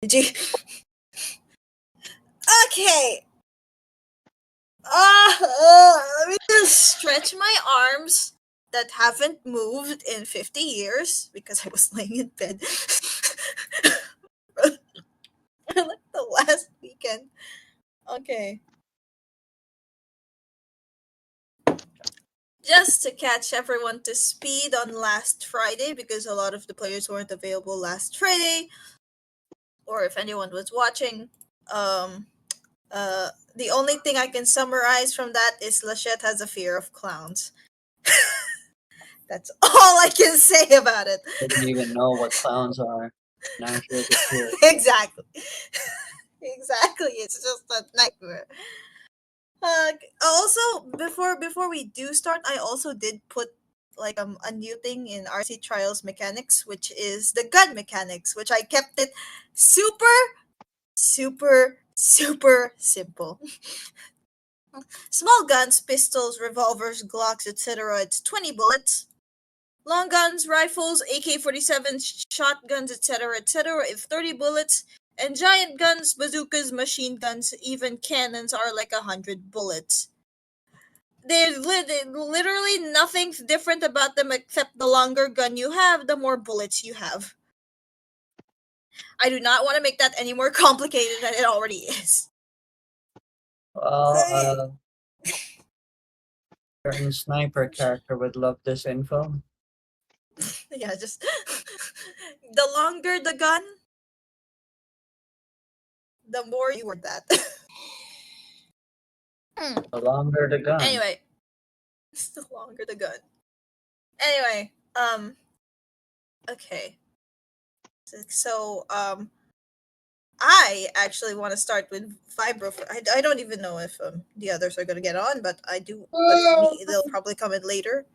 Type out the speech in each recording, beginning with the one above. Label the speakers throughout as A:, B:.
A: Did you? Okay. Let me just stretch my arms that haven't moved in 50 years because I was laying in bed. Like the last weekend. Okay. Just to catch everyone to speed on last Friday because a lot of the players weren't available last Friday, or if anyone was watching, um, the only thing I can summarize from that is Lachette has a fear of clowns. That's all I can say about it.
B: I don't even know what clowns are. Now she has a fear.
A: Exactly. Exactly. It's just a nightmare. Also, before we do start, I also did put like a new thing in RC Trials mechanics, which is the gun mechanics, which I kept it super simple. Small guns, pistols, revolvers, Glocks, etc. It's 20 bullets. Long guns, rifles, AK-47, shotguns, etc., it's 30 bullets. And giant guns, bazookas, machine guns, even cannons are like 100 bullets. There's literally nothing different about them except the longer gun you have, the more bullets you have. I do not want to make that any more complicated than it already is.
B: Well, certain sniper character would love this info.
A: Yeah, just the longer the gun, the more you want that.
B: The longer the gun.
A: Anyway, the longer the gun. Anyway, okay. So, I actually want to start with Vibro. I don't even know if the others are gonna get on, but I do. But they'll probably come in later.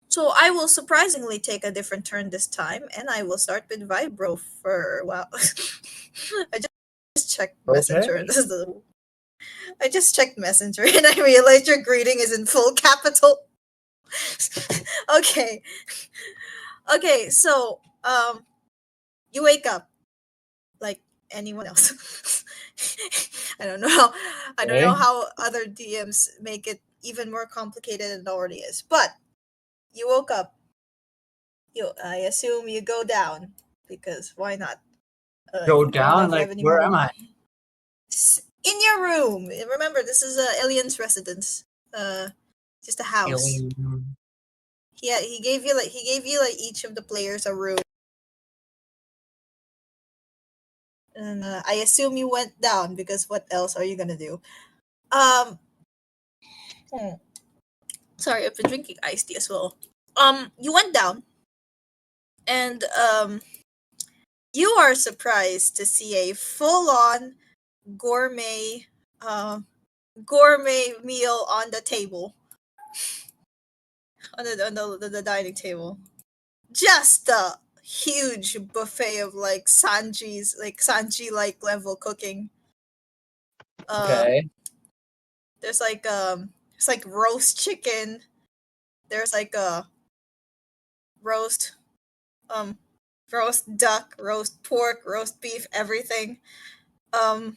A: So I will surprisingly take a different turn this time, and I will start with Vibro for wow. I just checked Messenger.
B: Okay.
A: This is I just checked Messenger, and I realized your greeting is in full capital. Okay. Okay, so you wake up like anyone else. I don't know
B: Okay.
A: how other DMs make it even more complicated than it already is. But you woke up. I assume you go down because why not?
B: Go
A: I don't know
B: down?
A: if you
B: Like,
A: have any
B: where
A: more.
B: am I?
A: In your room. Remember, this is a alien's residence. Just a house.
B: Alien.
A: Yeah, he gave you like each of the players a room. And I assume you went down because what else are you gonna do? Um, hmm. Sorry, I've been drinking iced tea as well. You went down, and you are surprised to see a full-on gourmet, uh, gourmet meal on the table, on the dining table. Just a huge buffet of like Sanji like level cooking.
B: Okay.
A: There's like it's like roast chicken. There's like a roast roast duck, roast pork, roast beef, everything. Um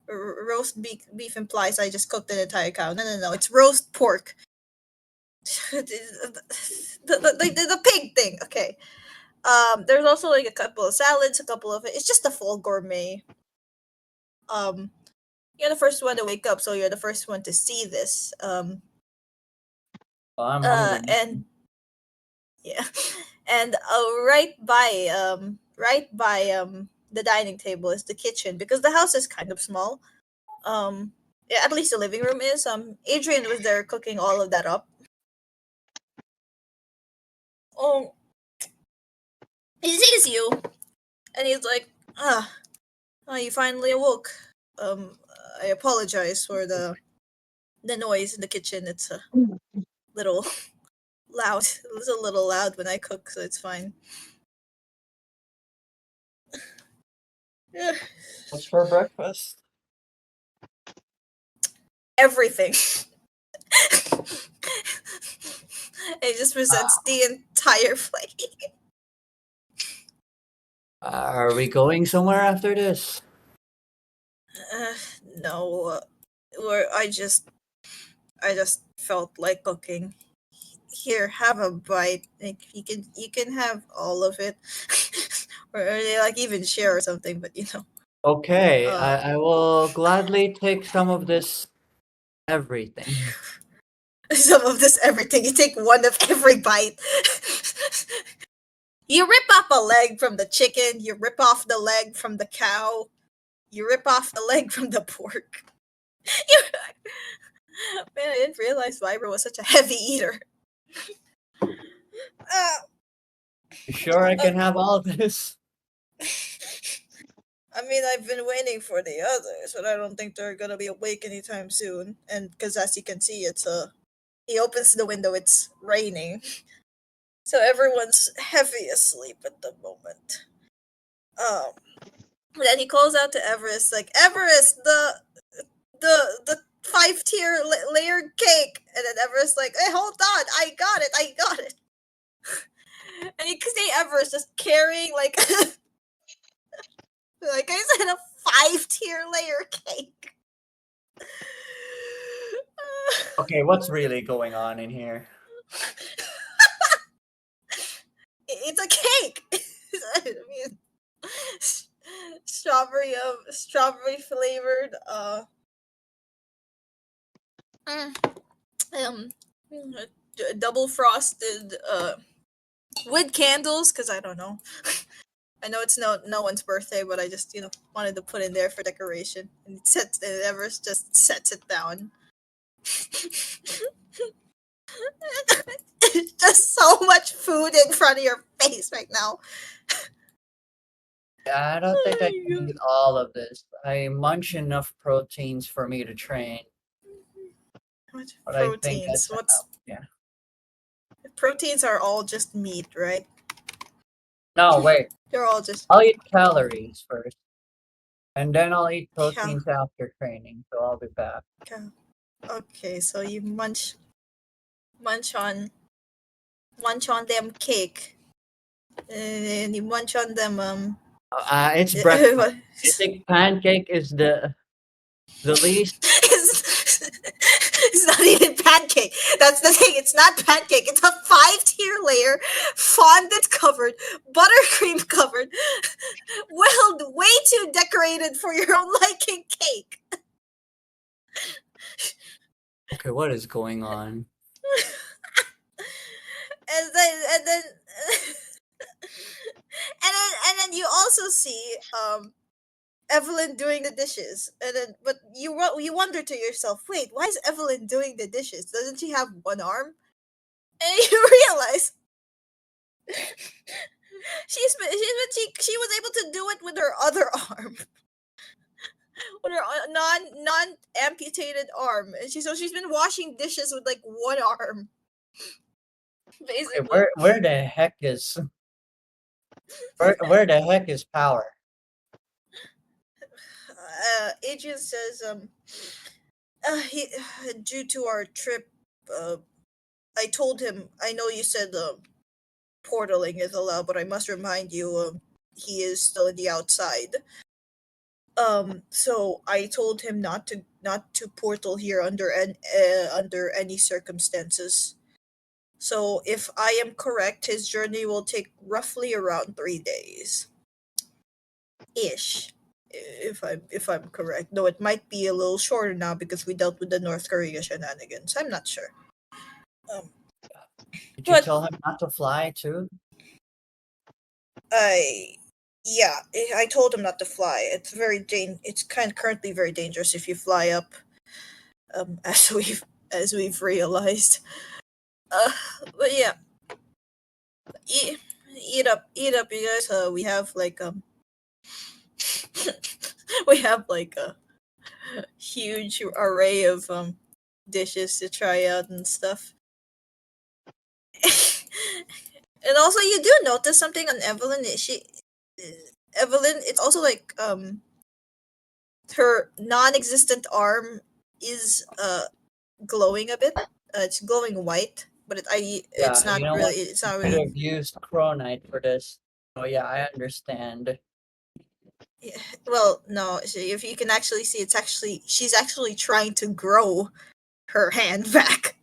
A: roast beef implies I just cooked an entire cow. No, it's roast pork. The pig thing. Okay. There's also like a couple of salads, a couple of it's just a full gourmet. Um you're the first one to wake up, so you're the first one to see this.
B: Well, I'm hungry.
A: And yeah. And right by the dining table is the kitchen because the house is kind of small. Yeah, at least the living room is. Adrian was there cooking all of that up. Oh, he sees you and he's like, oh, you finally awoke. I apologize for the noise in the kitchen. It's a little loud. It's a little loud when I cook, so it's fine.
B: What's for breakfast?
A: Everything. It just presents the entire plate.
B: Are we going somewhere after this?
A: Uh, no, or I just felt like cooking. Here, have a bite. Like you can have all of it, or they like even share or something. But
B: Okay,
A: uh,
B: I will gladly take some of this everything.
A: some of this everything. You take one of every bite. You rip off a leg from the chicken. You rip off the leg from the cow. You rip off the leg from the pork. You, man, I didn't realize Viber was such a heavy eater. Uh,
B: You sure I
A: uh,
B: can have all this?
A: I mean, I've been waiting for the others, but I don't think they're gonna be awake anytime soon. And because as you can see, he opens the window. It's raining, so everyone's heavy asleep at the moment. Um, then he calls out to Everest, like Everest, the 5 tier layered cake, and then Everest like, hey, hold on, I got it. And you can see Everest just carrying like like I said, a 5 tier layer cake.
B: Okay, what's really going on in here?
A: It's a cake. I mean, strawberry flavored mm, um double frosted with candles because I don't know. I know it's no one's birthday, but I just wanted to put in there for decoration. And Everest just sets it down. It's just so much food in front of your face right now.
B: I don't think I
A: Oh
B: can
A: my
B: eat all of this. I munch enough proteins for me to train,
A: god.
B: but I think
A: Proteins.
B: that's
A: What's
B: enough. Yeah.
A: proteins are all just meat, right?
B: No, wait.
A: They're all just
B: I'll eat calories first, and then I'll eat
A: cal.
B: proteins after training, so I'll be back.
A: Okay, so you munch on munch on them cake, and you munch on them
B: It's breakfast. I think pancake is the least.
A: it's not even pancake. That's the thing. It's not pancake. It's a 5 tier layer, fondant covered, buttercream covered, well, way too decorated for your own liking cake.
B: Okay, what is going on?
A: And then and then you also see Evelyn doing the dishes, and then but you wonder to yourself, wait, why is Evelyn doing the dishes? Doesn't she have one arm? And you realize she was able to do it with her other arm, with her non amputated arm, and she's been washing dishes with like one arm,
B: Okay,
A: basically.
B: where the heck is where the heck is power?
A: Adrian says he due to our trip, uh, I told him I know you said portaling is allowed, but I must remind you, he is still in the outside. So I told him not to portal here under any circumstances. So if I am correct, his journey will take roughly around 3 days, ish. If I'm correct, though it might be a little shorter now because we dealt with the North Korea shenanigans. I'm not sure. Um,
B: Did you
A: but
B: tell him not to fly too?
A: I yeah, I told him not to fly. It's kind of currently very dangerous if you fly up, as we've realized. Uh, but yeah, eat, eat up, you guys. We have like we have like a huge array of dishes to try out and stuff. And also, you do notice something on Evelyn. Evelyn? It's also like her non-existent arm is glowing a bit. It's glowing white, but
B: Yeah,
A: it's
B: you
A: not
B: know
A: really.
B: what?
A: It's
B: You
A: not
B: could
A: really.
B: have used Chronite for this. Oh yeah, I understand.
A: Yeah, well, no. If you can actually see, she's actually trying to grow her hand back,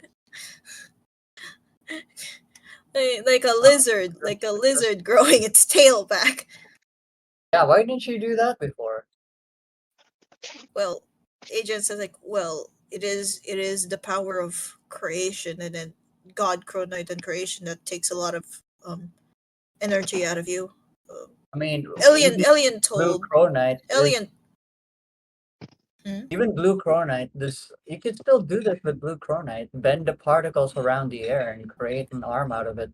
A: like a lizard growing its tail back.
B: Yeah, why didn't you do that before?
A: Well, Adrian says like, well, it is the power of creation, and then God, Chronite, and creation that takes a lot of um energy out of you. Uh,
B: I mean,
A: Alien
B: even
A: Alien
B: blue
A: told
B: chronite is
A: Alien. Hmm?
B: even blue chronite. This you could still do this with blue chronite. Bend the particles around the air and create an arm out of it.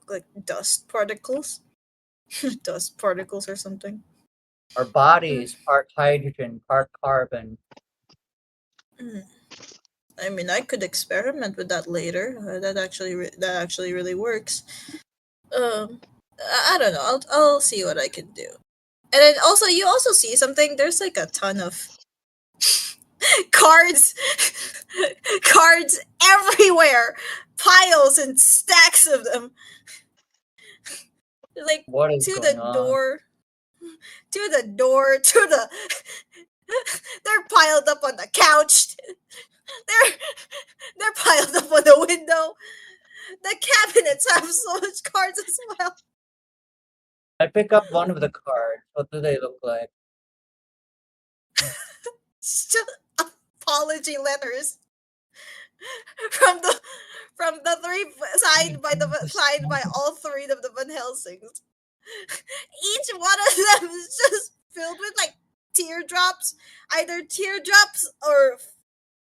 A: Like dust particles, dust particles or something.
B: Our body is part hydrogen, part carbon.
A: Mm. I mean, I could experiment with that later. That actually really works. I don't know. I'll see what I can do. And then also, you also see something. There's like a ton of cards, cards everywhere, piles and stacks of them. Like
B: What is
A: to
B: going
A: the
B: on?
A: door, to the door, to the. They're piled up on the couch. They're they're piled up on the window. The cabinets have so much cards as well.
B: I pick up one of the cards. What do they look like?
A: It's just apology letters from the three signed by all three of the Van Helsings. Each one of them is just filled with like teardrops, either teardrops or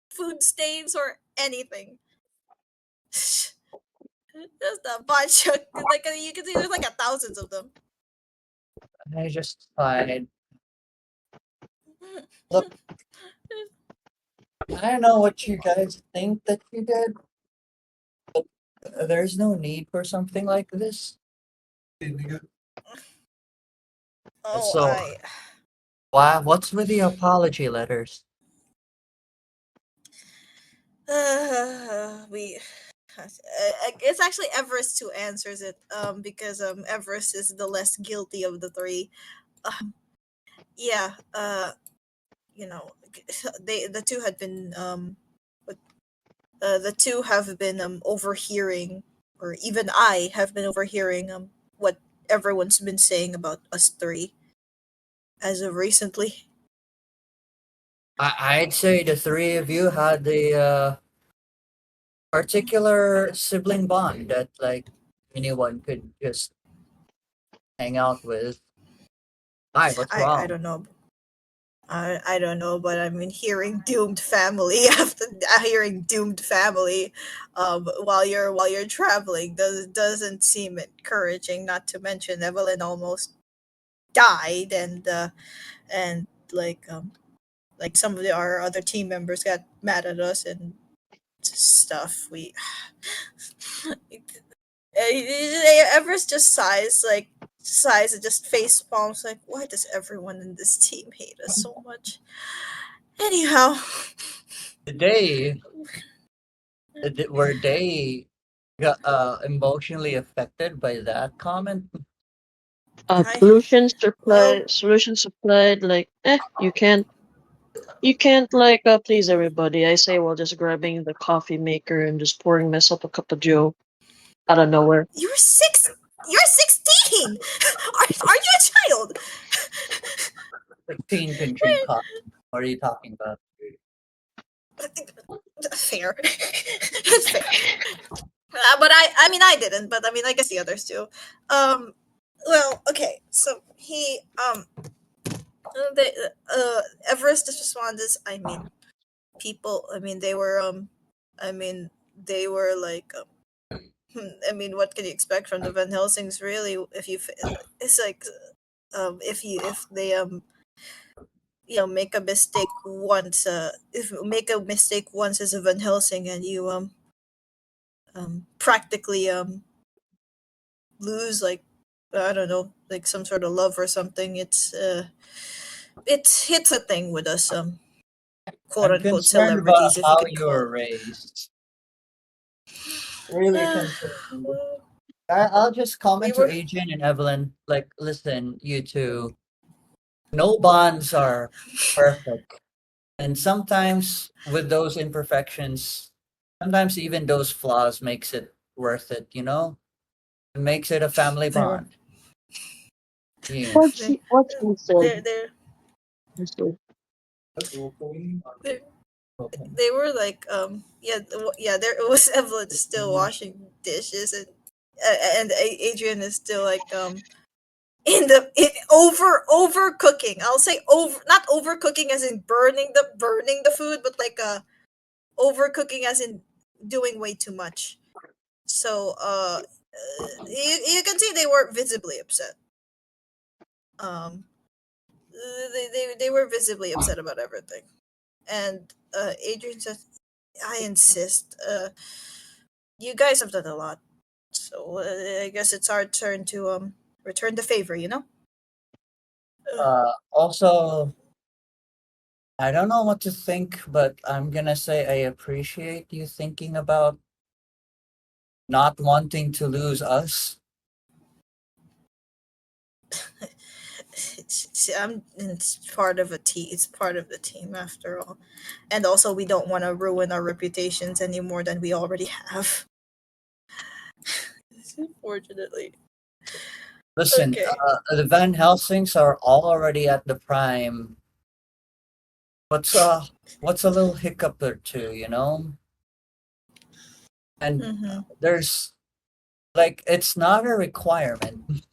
A: food stains or anything. Just a bunch of like you can see there's like a thousands of them.
B: I just sighed. Look, I don't know what you guys think that you did. There's no need for something like this.
A: Oh,
B: So, why? What's with the apology letters?
A: we it's actually Everest who answers it because Everest is the less guilty of the three. Yeah, you know, the two had been the two have been overhearing, or even I have been overhearing what everyone's been saying about us three as of recently.
B: I'd say the three of you had the particular sibling bond that like anyone could just hang out with. Hi, what's
A: I
B: wrong?
A: don't know. I don't know, but I mean, hearing doomed family after hearing doomed family, while you're traveling doesn't seem encouraging. Not to mention Evelyn almost died, and like some of our other team members got mad at us and stuff. We Everest just sighs and just face palms like, why does everyone in this team hate us so much? Anyhow.
B: Today, were they emotionally affected by that comment?
A: I well,
C: Solution supplied, like, you can't like please everybody. I say while just grabbing the coffee maker and just pouring myself a cup of Joe out of nowhere.
A: you're six. You're 16. Are you a child?
B: 16 can drink coffee. What are you talking about?
A: Fair. It's fair. But I mean, I didn't. But I mean, I guess the others do. Um. Well, okay. So the Everest just responded. I mean, people. I mean, they were. I mean, they were like. I mean, what can you expect from the Van Helsings? Really, if you, it's like, if they make a mistake once, if you make a mistake once as a Van Helsing and you practically lose, like, I don't know, like some sort of love or something. It's a thing with us quote
B: I'm
A: unquote
B: concerned about
A: celebrities, if you
B: how
A: could
B: you
A: call
B: were
A: it.
B: raised. Really concerned. I'll just
A: We
B: comment to
A: were
B: Adrian and Evelyn. Like, listen, you two, no bonds are perfect. And sometimes with those imperfections, sometimes even those flaws makes it worth it, you know? It makes it a family
A: they were
B: bond. Yeah.
A: they
C: What she said.
A: they're
C: Mr.
A: they they were like yeah yeah there it was Evelyn still washing dishes and Adrian is still like overcooking. I'll say over not overcooking as in burning the food, but like overcooking as in doing way too much. So you can see they were visibly upset. Um, they were visibly upset about everything, and Adrian says, "I insist. You guys have done a lot, so I guess it's our turn to return the favor. You know." Uh,
B: Also, I don't know what to think, but I'm gonna say I appreciate you thinking about not wanting to lose us.
A: it's part of a team. It's part of the team after all, and also we don't want to ruin our reputations any more than we already have. Unfortunately.
B: Listen,
A: Okay.
B: the Van Helsings are already at the prime. What's a little hiccup or two, you know? And
A: Mm-hmm.
B: there's like it's not a requirement.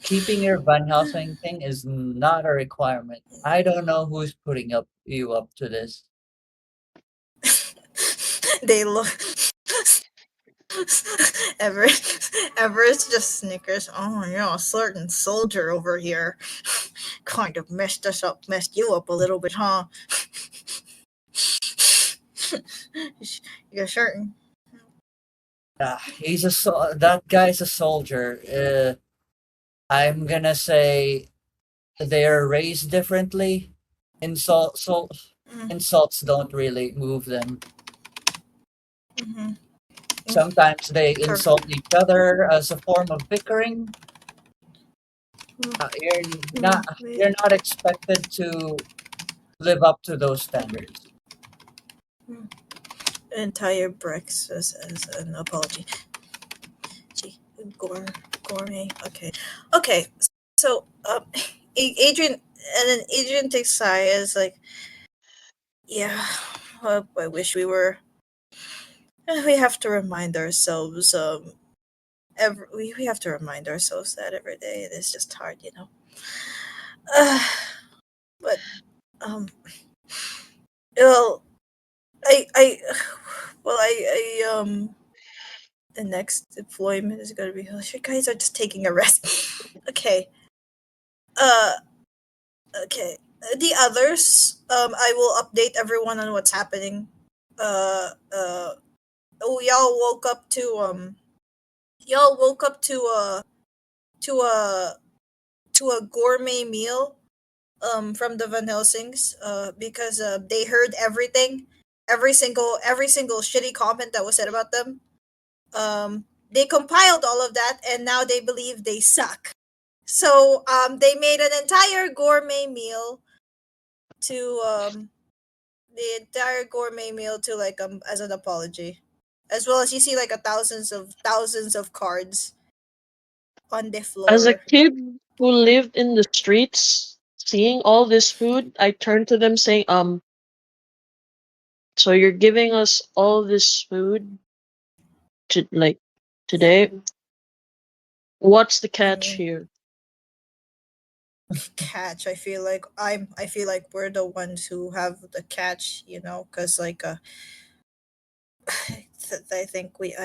B: Keeping your Van Helsing thing is not a requirement. I don't know who's putting up you up to this.
A: They look. Everest just snickers. Oh yeah, a certain soldier over here kind of messed you up a little bit, huh? You're certain.
B: That guy's a soldier. I'm gonna say they're raised differently.
A: Mm,
B: Insults don't really move them.
A: mm-hmm. Mm,
B: Sometimes they
A: cor-
B: insult each other as a form of bickering.
A: mm,
B: Uh, you're not
A: mm, we-
B: you're not expected to live up to those standards.
A: mm. Entire bricks as an apology. Gee, gore, gourmet. Okay, okay. So Adrian, and then Adrian takes sigh as like, yeah. I wish we were. We have to remind ourselves. We have to remind ourselves that every day it is just hard, you know. Uh, but um, well, I well I the next deployment is gonna be. Oh, you guys are just taking a rest. Okay. Uh. Okay. The others. I will update everyone on what's happening. Uh. Oh, y'all woke up to Y'all woke up to a to a gourmet meal from the Van Helsings because they heard everything, every single shitty comment that was said about them. They compiled all of that and now they believe they suck. So they made an entire gourmet meal to the entire gourmet meal to like as an apology, as well as you see like a thousands of cards on the
C: As a
A: floor.
C: kid who lived in the streets, seeing all this food, I turned to them saying, so you're giving us all this food to like today? What's the
A: I
C: catch
A: mean,
C: here?
A: catch. I feel like we're the ones who have the catch, you know, because like I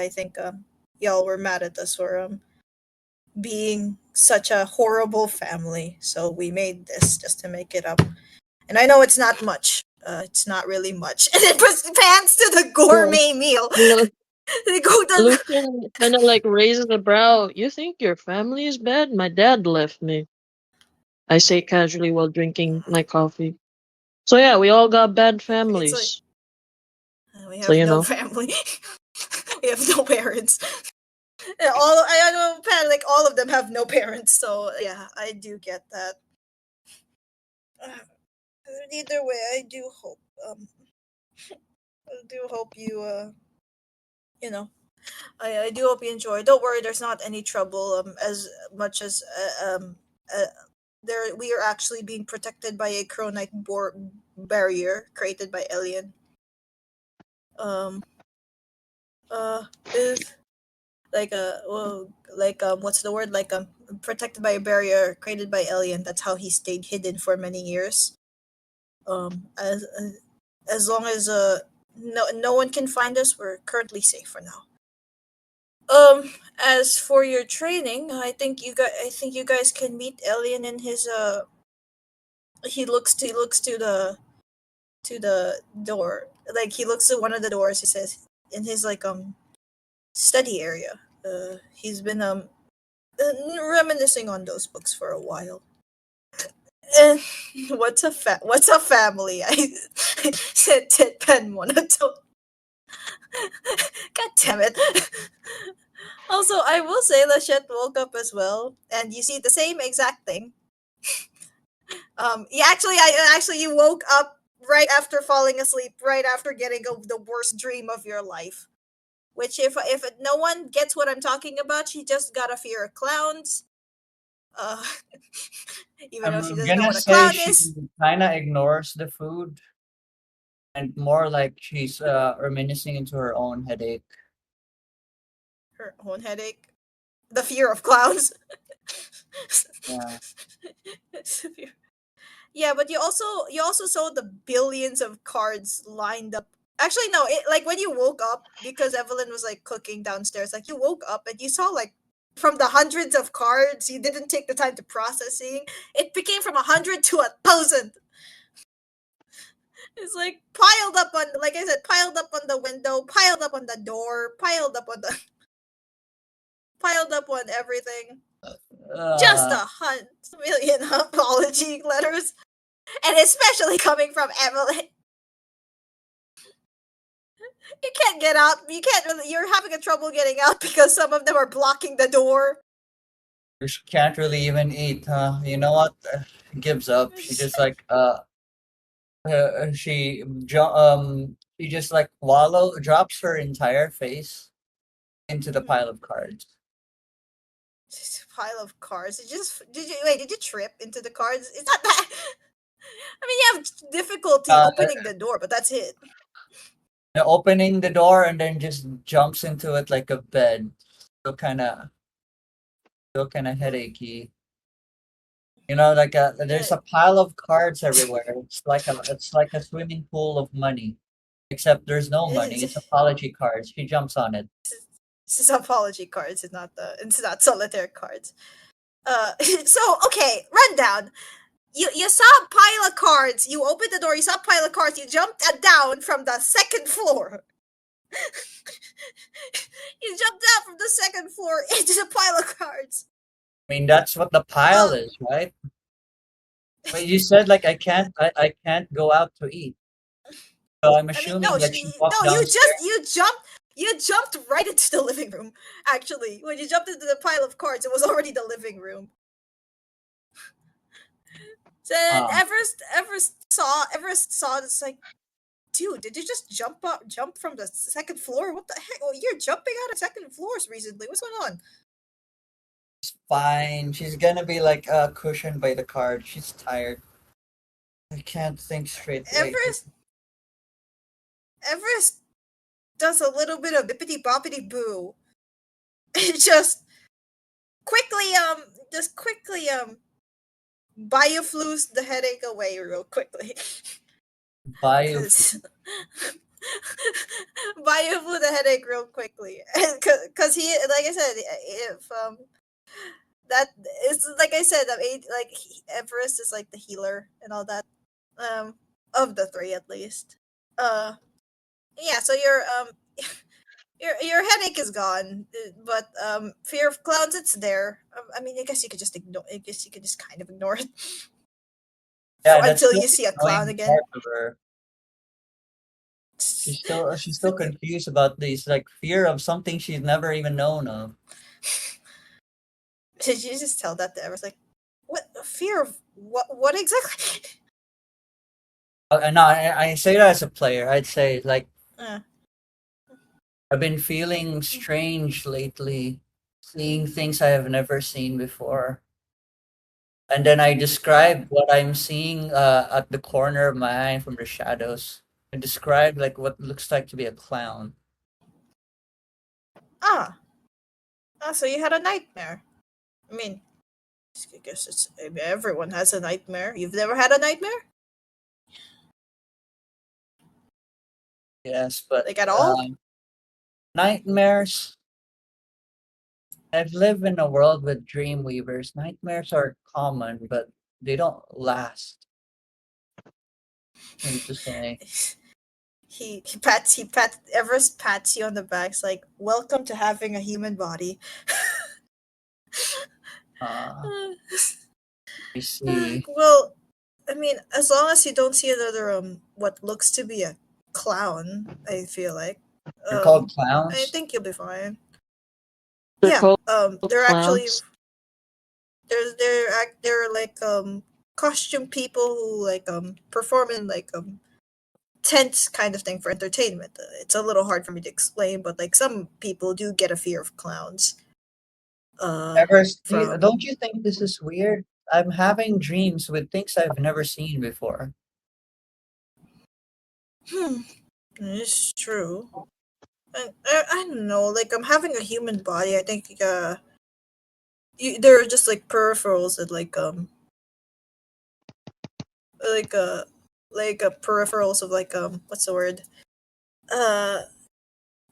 A: think y'all were mad at us for being such a horrible family, so we made this just to make it up. And I know it's not much. It's not really much. And it puts pants to the
C: Yeah.
A: gourmet meal.
C: Lu-
A: They go the
C: Lucian kind of like raises a brow. You think your family is bad? My dad left me. I say casually while drinking my coffee. So yeah, we all got bad
A: it's like
C: families.
A: we
C: So
A: have
C: you
A: no
C: know,
A: family. We have no parents. I know, like all of them have no parents, so yeah, I do get that. Uh, Either way, I do hope you, you know, I do hope you enjoy. Don't worry, there's not any trouble. As much as there we are actually being protected by a chronite barrier created by Alien. Um, if like what's the word, protected by a barrier created by Alien. That's how he stayed hidden for many years. As long as no one can find us, we're currently safe for now. As for your training, I think you guys can meet Alien in his he looks to the door. Like he looks at one of the doors, he says, in his study area. He's been reminiscing on those books for a while. And what's a family? I said Pen monotone. God damn it. Also, I will say Lachette woke up as well, and you see the same exact thing. You woke up right after falling asleep, right after getting the worst dream of your life. Which, if no one gets what I'm talking about, she just got a fear of clowns. Uh, even though she
B: I'm
A: doesn't know
B: gonna
A: what a
B: say
A: clown
B: she
A: is.
B: kind of ignores the food and more like she's reminiscing into her own headache.
A: Her own headache. The fear of clowns.
B: Yeah.
A: Severe. Yeah, but you also saw the billions of cards lined up. Actually, no. Like when you woke up, because Evelyn was like cooking downstairs. Like you woke up and you saw like from the hundreds of cards you didn't take the time to processing. It became from 100 to 1,000. It's like piled up on, like I said, piled up on the window, piled up on the door, piled up on the, piled up on everything. Just
B: Uh,
A: 100 million apology letters, and especially coming from Evelyn. You can't get out. You can't really. You're having a trouble getting out because some of them are blocking the door.
B: she can't really even eat, huh? You know what? Gives up. She just like she just like drops her entire face into the pile of cards.
A: Just a pile of cards. Did you wait? Did you trip into the cards? It's not that. I mean, you have difficulty
B: Uh,
A: opening the door, but that's it.
B: Opening the door and then just jumps into it like a bed. So kind of headachy. You know, there's
A: Uh,
B: a pile of cards everywhere. It's like a swimming pool of money. Except there's no money. It's
A: it's,
B: apology cards. She jumps on it.
A: it's just apology cards. It's not solitaire cards. So okay, rundown. You saw a pile of cards. You opened the door. You saw a pile of cards. You jumped down from the second floor. You jumped down from the second floor into the pile of cards.
B: I mean, that's what the pile
A: Um,
B: is, right? But you said like I can't go out to eat. So I'm
A: I mean,
B: assuming like she walked
A: no,
B: downstairs.
A: you jumped right into the living room. Actually, when you jumped into the pile of cards, it was already the living room. Then
B: Ah,
A: Everest saw this, like, dude, did you just jump from the second floor? What the heck? Oh, you're jumping out of second floors recently. What's going on?
B: it's fine. She's gonna be like cushioned by the card. She's tired. I can't think straight. Wait.
A: Everest Everest does a little bit of bippity boppity boo. just quickly just quickly bioflus the headache away real quickly.
B: Bio.
A: Cause bioflu the headache real quickly. Cause he, like I said, if that is, like I said, Everest is like the healer and all that. Of the three at least. Uh yeah, so your headache is gone, but fear of clowns, it's there. I mean, I guess you could just ignore. I guess you could just kind of ignore it
B: Yeah, that's
A: until
B: the
A: you see a clown
B: annoying
A: again.
B: part of her. She's still confused about this like fear of something she's never even known of.
A: Did you just tell that to Everest? Like, what fear of what? What exactly?
B: No, I say that as a player. I'd say like
A: Uh,
B: I've been feeling strange lately, seeing things I have never seen before. And then I describe what I'm seeing at the corner of my eye from the shadows. I describe like what looks like to be a clown.
A: ah, so you had a nightmare. I mean, I guess everyone has a nightmare. You've never had a nightmare,
B: Yes, but
A: like at all?
B: nightmares. I've lived in a world with dream weavers. Nightmares are common, but they don't last. Mean to say.
A: He pats Everest pats you on the back. It's like, welcome to having a human body.
B: Uh, we see.
A: Well, I mean, as long as you don't see another what looks to be a clown, I feel like
B: They're called
A: I
B: clowns.
A: think you'll be fine.
C: They're
A: Yeah,
C: called
A: they're actually
C: clowns.
A: they're like costume people who like perform in like tent kind of thing for entertainment. It's a little hard for me to explain, but like some people do get a fear of clowns.
B: Ever,
A: From
B: don't you think this is weird? I'm having dreams with things I've never seen before.
A: hmm, it's true. I don't know. Like I'm having a human body. I think there are just like peripherals that like uh peripherals of like what's the word uh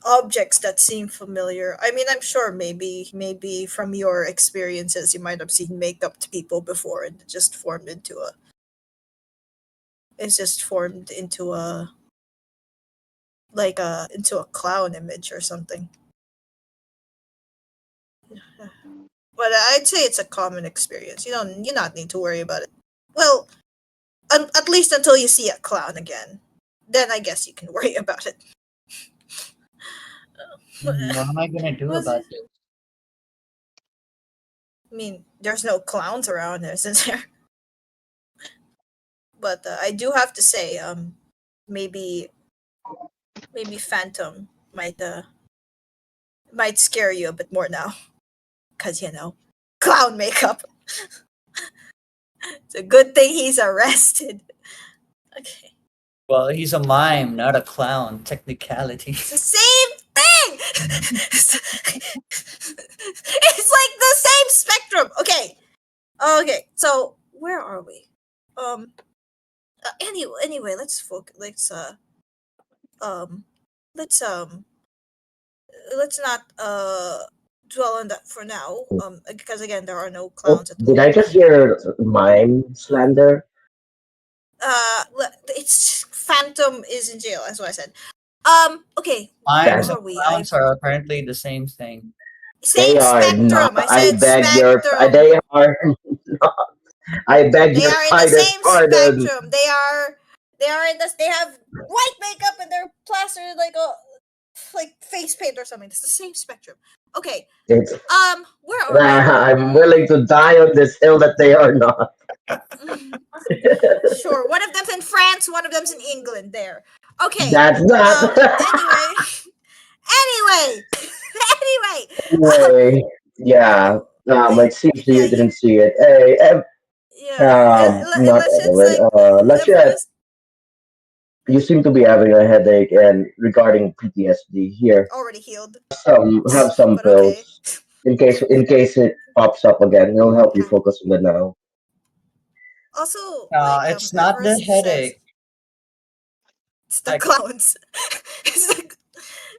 A: objects that seem familiar. I mean, I'm sure maybe from your experiences you might have seen makeup to people before and it's just formed into a like a into a clown image or something. But I'd say it's a common experience. You not need to worry about it. Well, at least until you see a clown again. Then I guess you can worry about it.
B: What am I gonna do
A: Was
B: about
A: it?
B: this?
A: I mean, there's no clowns around, isn't there? But I do have to say, maybe Phantom might scare you a bit more now, cause clown makeup. It's a good thing he's arrested. Okay,
B: Well, he's a mime, not a clown.
A: it's
B: Technicality.
A: the same thing. It's like the same spectrum. Okay. So where are we? Um. Anyway, let's focus. Um. Let's let's not dwell on that for now. Because again, there are no
D: Oh,
A: clowns at the
D: did I
A: moment.
D: just hear mime slander?
A: It's Phantom is in jail. That's what I said. Okay, where
B: Mimes
D: That
B: and
A: are we?
B: clowns are apparently the same thing.
D: they
A: Same
D: are not.
A: spectrum. I
D: I
A: said
D: beg your.
A: spectrum.
D: They are. I beg
A: They
D: your
A: are in the
D: kindest
A: same
D: pardon.
A: spectrum. They are in this. They have white makeup and they're plastered like a like face paint or something. It's the same spectrum. Okay.
D: It's.
A: Where are we?
D: I'm willing to die on this hill that they are not.
A: Sure. One of them's in France. One of them's in England. There. Okay.
D: That's not.
A: Anyway. Anyway. Anyway.
D: Anyway, yeah. It seems
A: Yeah.
D: you didn't see it. Hey,
A: Yeah.
D: not
A: Let's just
D: Evelyn.
A: like
D: Let's
A: let
D: chat.
A: us
D: You seem to be having a headache, and regarding PTSD, here,
A: already healed.
D: have some
A: But okay.
D: pills in case it pops up again. It'll help you focus on the now.
A: Also, like
B: It's not the
A: Everest says
B: headache.
A: it's the
B: Like
A: clowns. it's the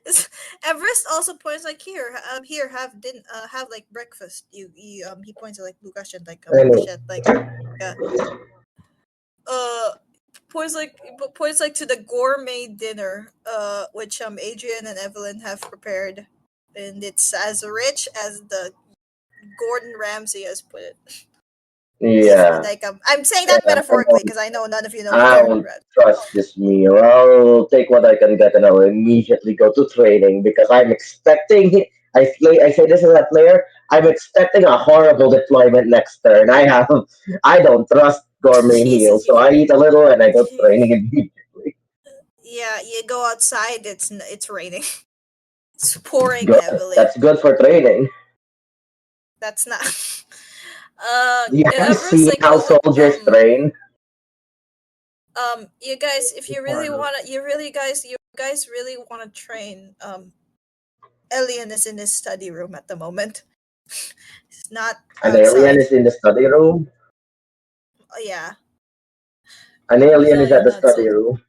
A: it's, Everest also points like here have like breakfast. He points at like Lucas and like
D: Anyway,
A: Shit like uh uh points like to the gourmet dinner which Adrian and Evelyn have prepared, and it's as rich as the Gordon Ramsay has put it.
D: Yeah.
A: Like I'm saying
D: Yeah,
A: that metaphorically because I know none of you know what
D: I
A: I'm
D: don't
A: read.
D: trust this meal. I'll take what I can get and I'll immediately go to training because I'm expecting. I say this as a player. I'm expecting a horrible deployment next turn. I don't trust gourmet
A: Jesus,
D: meals, so I eat a little and I go training immediately.
A: yeah, you go outside. It's raining. It's pouring
D: Good.
A: heavily.
D: That's good for training.
A: That's not.
D: You haven't
A: Everest
D: seen
A: like
D: how soldiers train.
A: you guys, if you really
B: Porno.
A: wanna, you guys really wanna train. Elian is in his study room at the moment. He's not
D: An alien
A: outside.
D: is in the study room.
A: Yeah,
D: An alien is
A: you're
D: at the
A: not
D: study
A: sold.
D: room.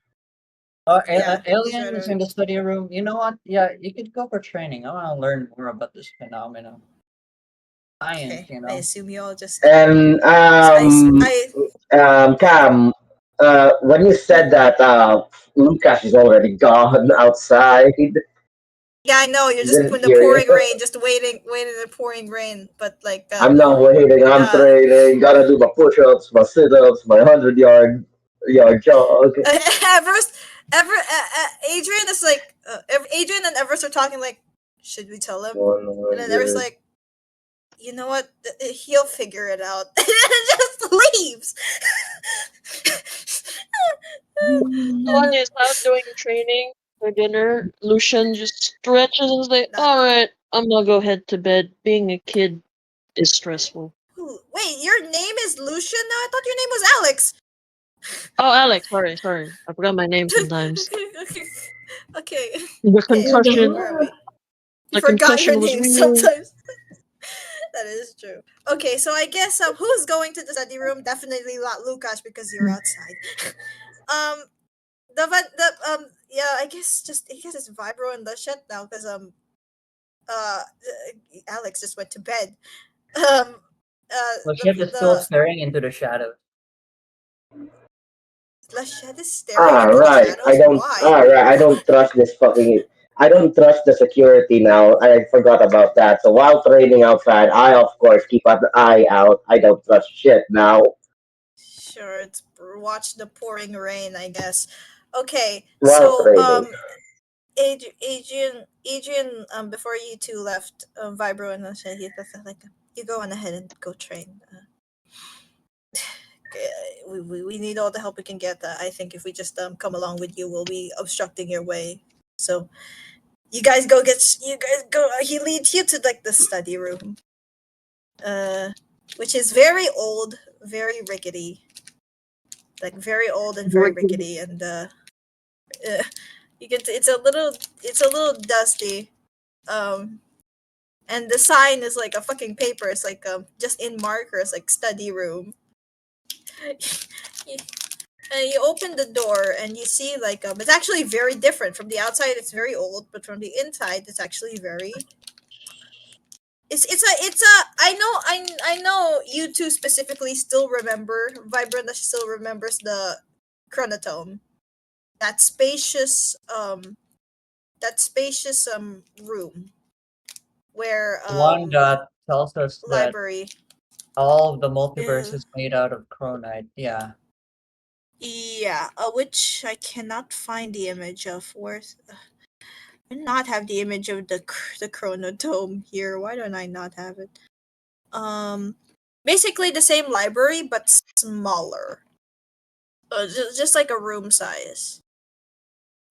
A: Yeah, he's
B: Alien
A: right
B: is
A: over.
B: in the study room. You know what? Yeah, you could go for training. I want to learn more about this phenomenon. Science,
A: Okay,
B: you
A: I
B: know.
A: assume you all just.
D: And
A: I
D: Cam, when you said that Lucas is already gone outside,
A: Yeah, I know you're
D: he
A: just
D: didn't
A: in the
D: hear you.
A: pouring rain, just waiting in the pouring rain. But like,
D: I'm not waiting. I'm
A: uh,
D: training. Gotta do my push-ups, my sit-ups, my 100-yard jog.
A: Everest, Adrian is like, Adrian and Everest are talking like, should we tell him? And then Everest
D: 100.
A: like, you know what? He'll figure it out, and just leaves.
C: So when you start doing training for dinner, Lucian just stretches and say,
A: Not.
C: "Alright, I'm gonna go head to bed. Being a kid is stressful."
A: Wait, your name is Lucian now? I thought your name was Alex.
C: Oh, Alex, sorry. I forgot my name sometimes.
A: Okay. Okay.
C: The
A: Okay.
C: concussion,
A: Where am I? You
C: the
A: forgot your
C: concussion was
A: name
C: real.
A: sometimes. That is true. Okay, so I guess who's going to the study room? Definitely not Lukas because you're outside. um, yeah, I guess it's Vibro and Lushet now because Alex just went to bed. Um,
B: Well, she is still
A: the
B: staring into the shadow.
A: Lushet is staring
D: Ah,
A: into the
D: right.
A: shadows. Why?
D: I don't trust this fucking. I don't trust the security now. I forgot about that. So while training outside, I of course keep an eye out. I don't trust shit now.
A: Sure, it's watch the pouring rain, I guess. Okay,
D: While
A: so
D: training.
A: Adrian, before you two left, Vibro and Lushet, he said like, you go on ahead and go train. We need all the help we can get. I think if we just come along with you, we'll be obstructing your way. So you guys go get. You guys go. He leads you to like the study room, uh, which is very old, very rickety, like very old and very rickety, and uh you get it's a little dusty. Um, and the sign is like a fucking paper. It's like just in markers, like study room. You open the door and you see like it's actually very different from the outside. It's very old, but from the inside, it's actually very. It's a. I know you two specifically still remember. Vibrant still remembers the chronotome. That spacious room where
B: The one that tells us that
A: library.
B: all of the multiverse
A: Yeah.
B: is made out of chronite. Yeah.
A: Yeah, which I cannot find the image of. Where's I do not have the image of the chronotome here. Why don't I not have it? Um, basically the same library but smaller. Just like a room size.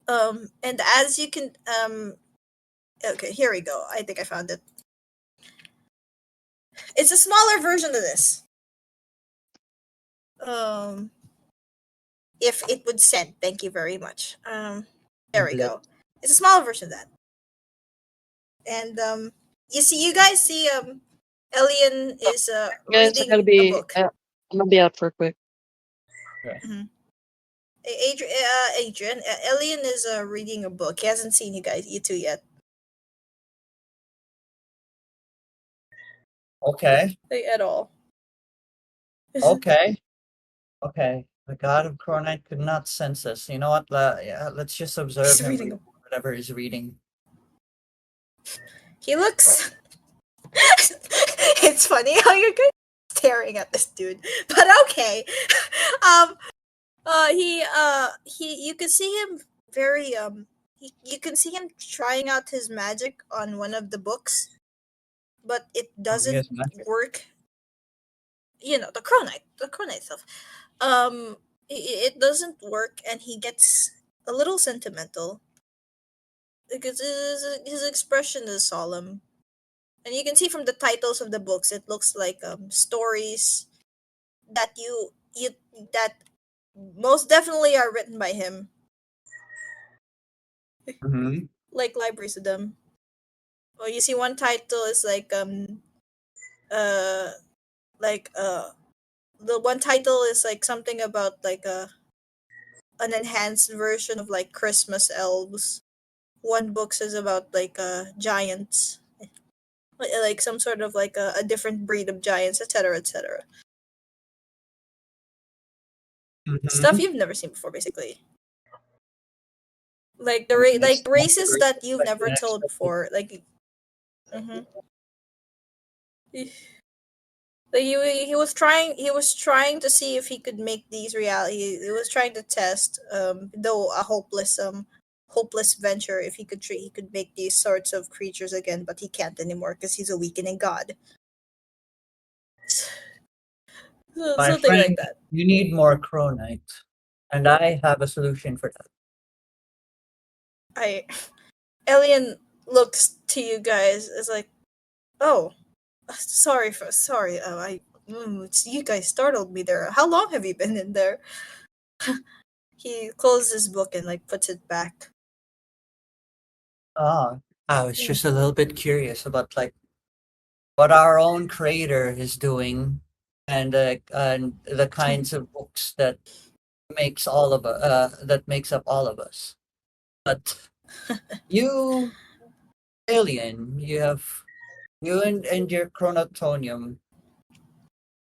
A: And as you can okay, here we go. I think I found it. It's a smaller version of this. Um, if it would send, thank you very much. There we
B: Blip.
A: go. It's a smaller version of that. And you guys see Elian is
C: Guys,
A: reading a book.
C: I'm gonna be out for a quick.
B: Okay.
A: Mhm. Adrian, Elian is reading a book. He hasn't seen you two yet.
B: Okay.
A: Like, at all.
B: Okay. Okay. The god of chronite could not sense us. You know what? Yeah, let's just observe
A: He's
B: him
A: reading
B: read
A: a.
B: whatever he's reading.
A: He looks. It's funny how you guys staring at this dude. But okay. um he you can see him very you can see him trying out his magic on one of the books, but it doesn't
B: Yes, magic.
A: work. The Cronite stuff. It doesn't work, and he gets a little sentimental because his expression is solemn, and you can see from the titles of the books, it looks like stories that you that most definitely are written by him,
B: Mm-hmm.
A: like libraries of them. Well, you see, one title is uh like the one title is like something about like an enhanced version of like Christmas elves. One book says about like giants, like some sort of like a different breed of giants, etc., etc. Stuff
B: Mm-hmm.
A: you've never seen before, basically. Like
B: It's
A: like
B: not
A: races
B: great
A: that you've
B: like
A: never
B: an
A: told
B: expectation.
A: before. Like, hmm like he was trying to see if he could make these reality. He was trying to test, though a hopeless venture, if he could make these sorts of creatures again, but he can't anymore because he's a weakening god.
B: My
A: Something like
B: friend,
A: that.
B: you need more Cronite, and I have a solution for that.
A: I Alien looks to you guys as like, oh, sorry. You guys startled me there. How long have you been in there? He closes his book and like puts it back.
B: Ah, I was
A: Hmm.
B: just a little bit curious about like what our own creator is doing, and the kinds of books that makes up all of us. But you, alien, you and your chronotonium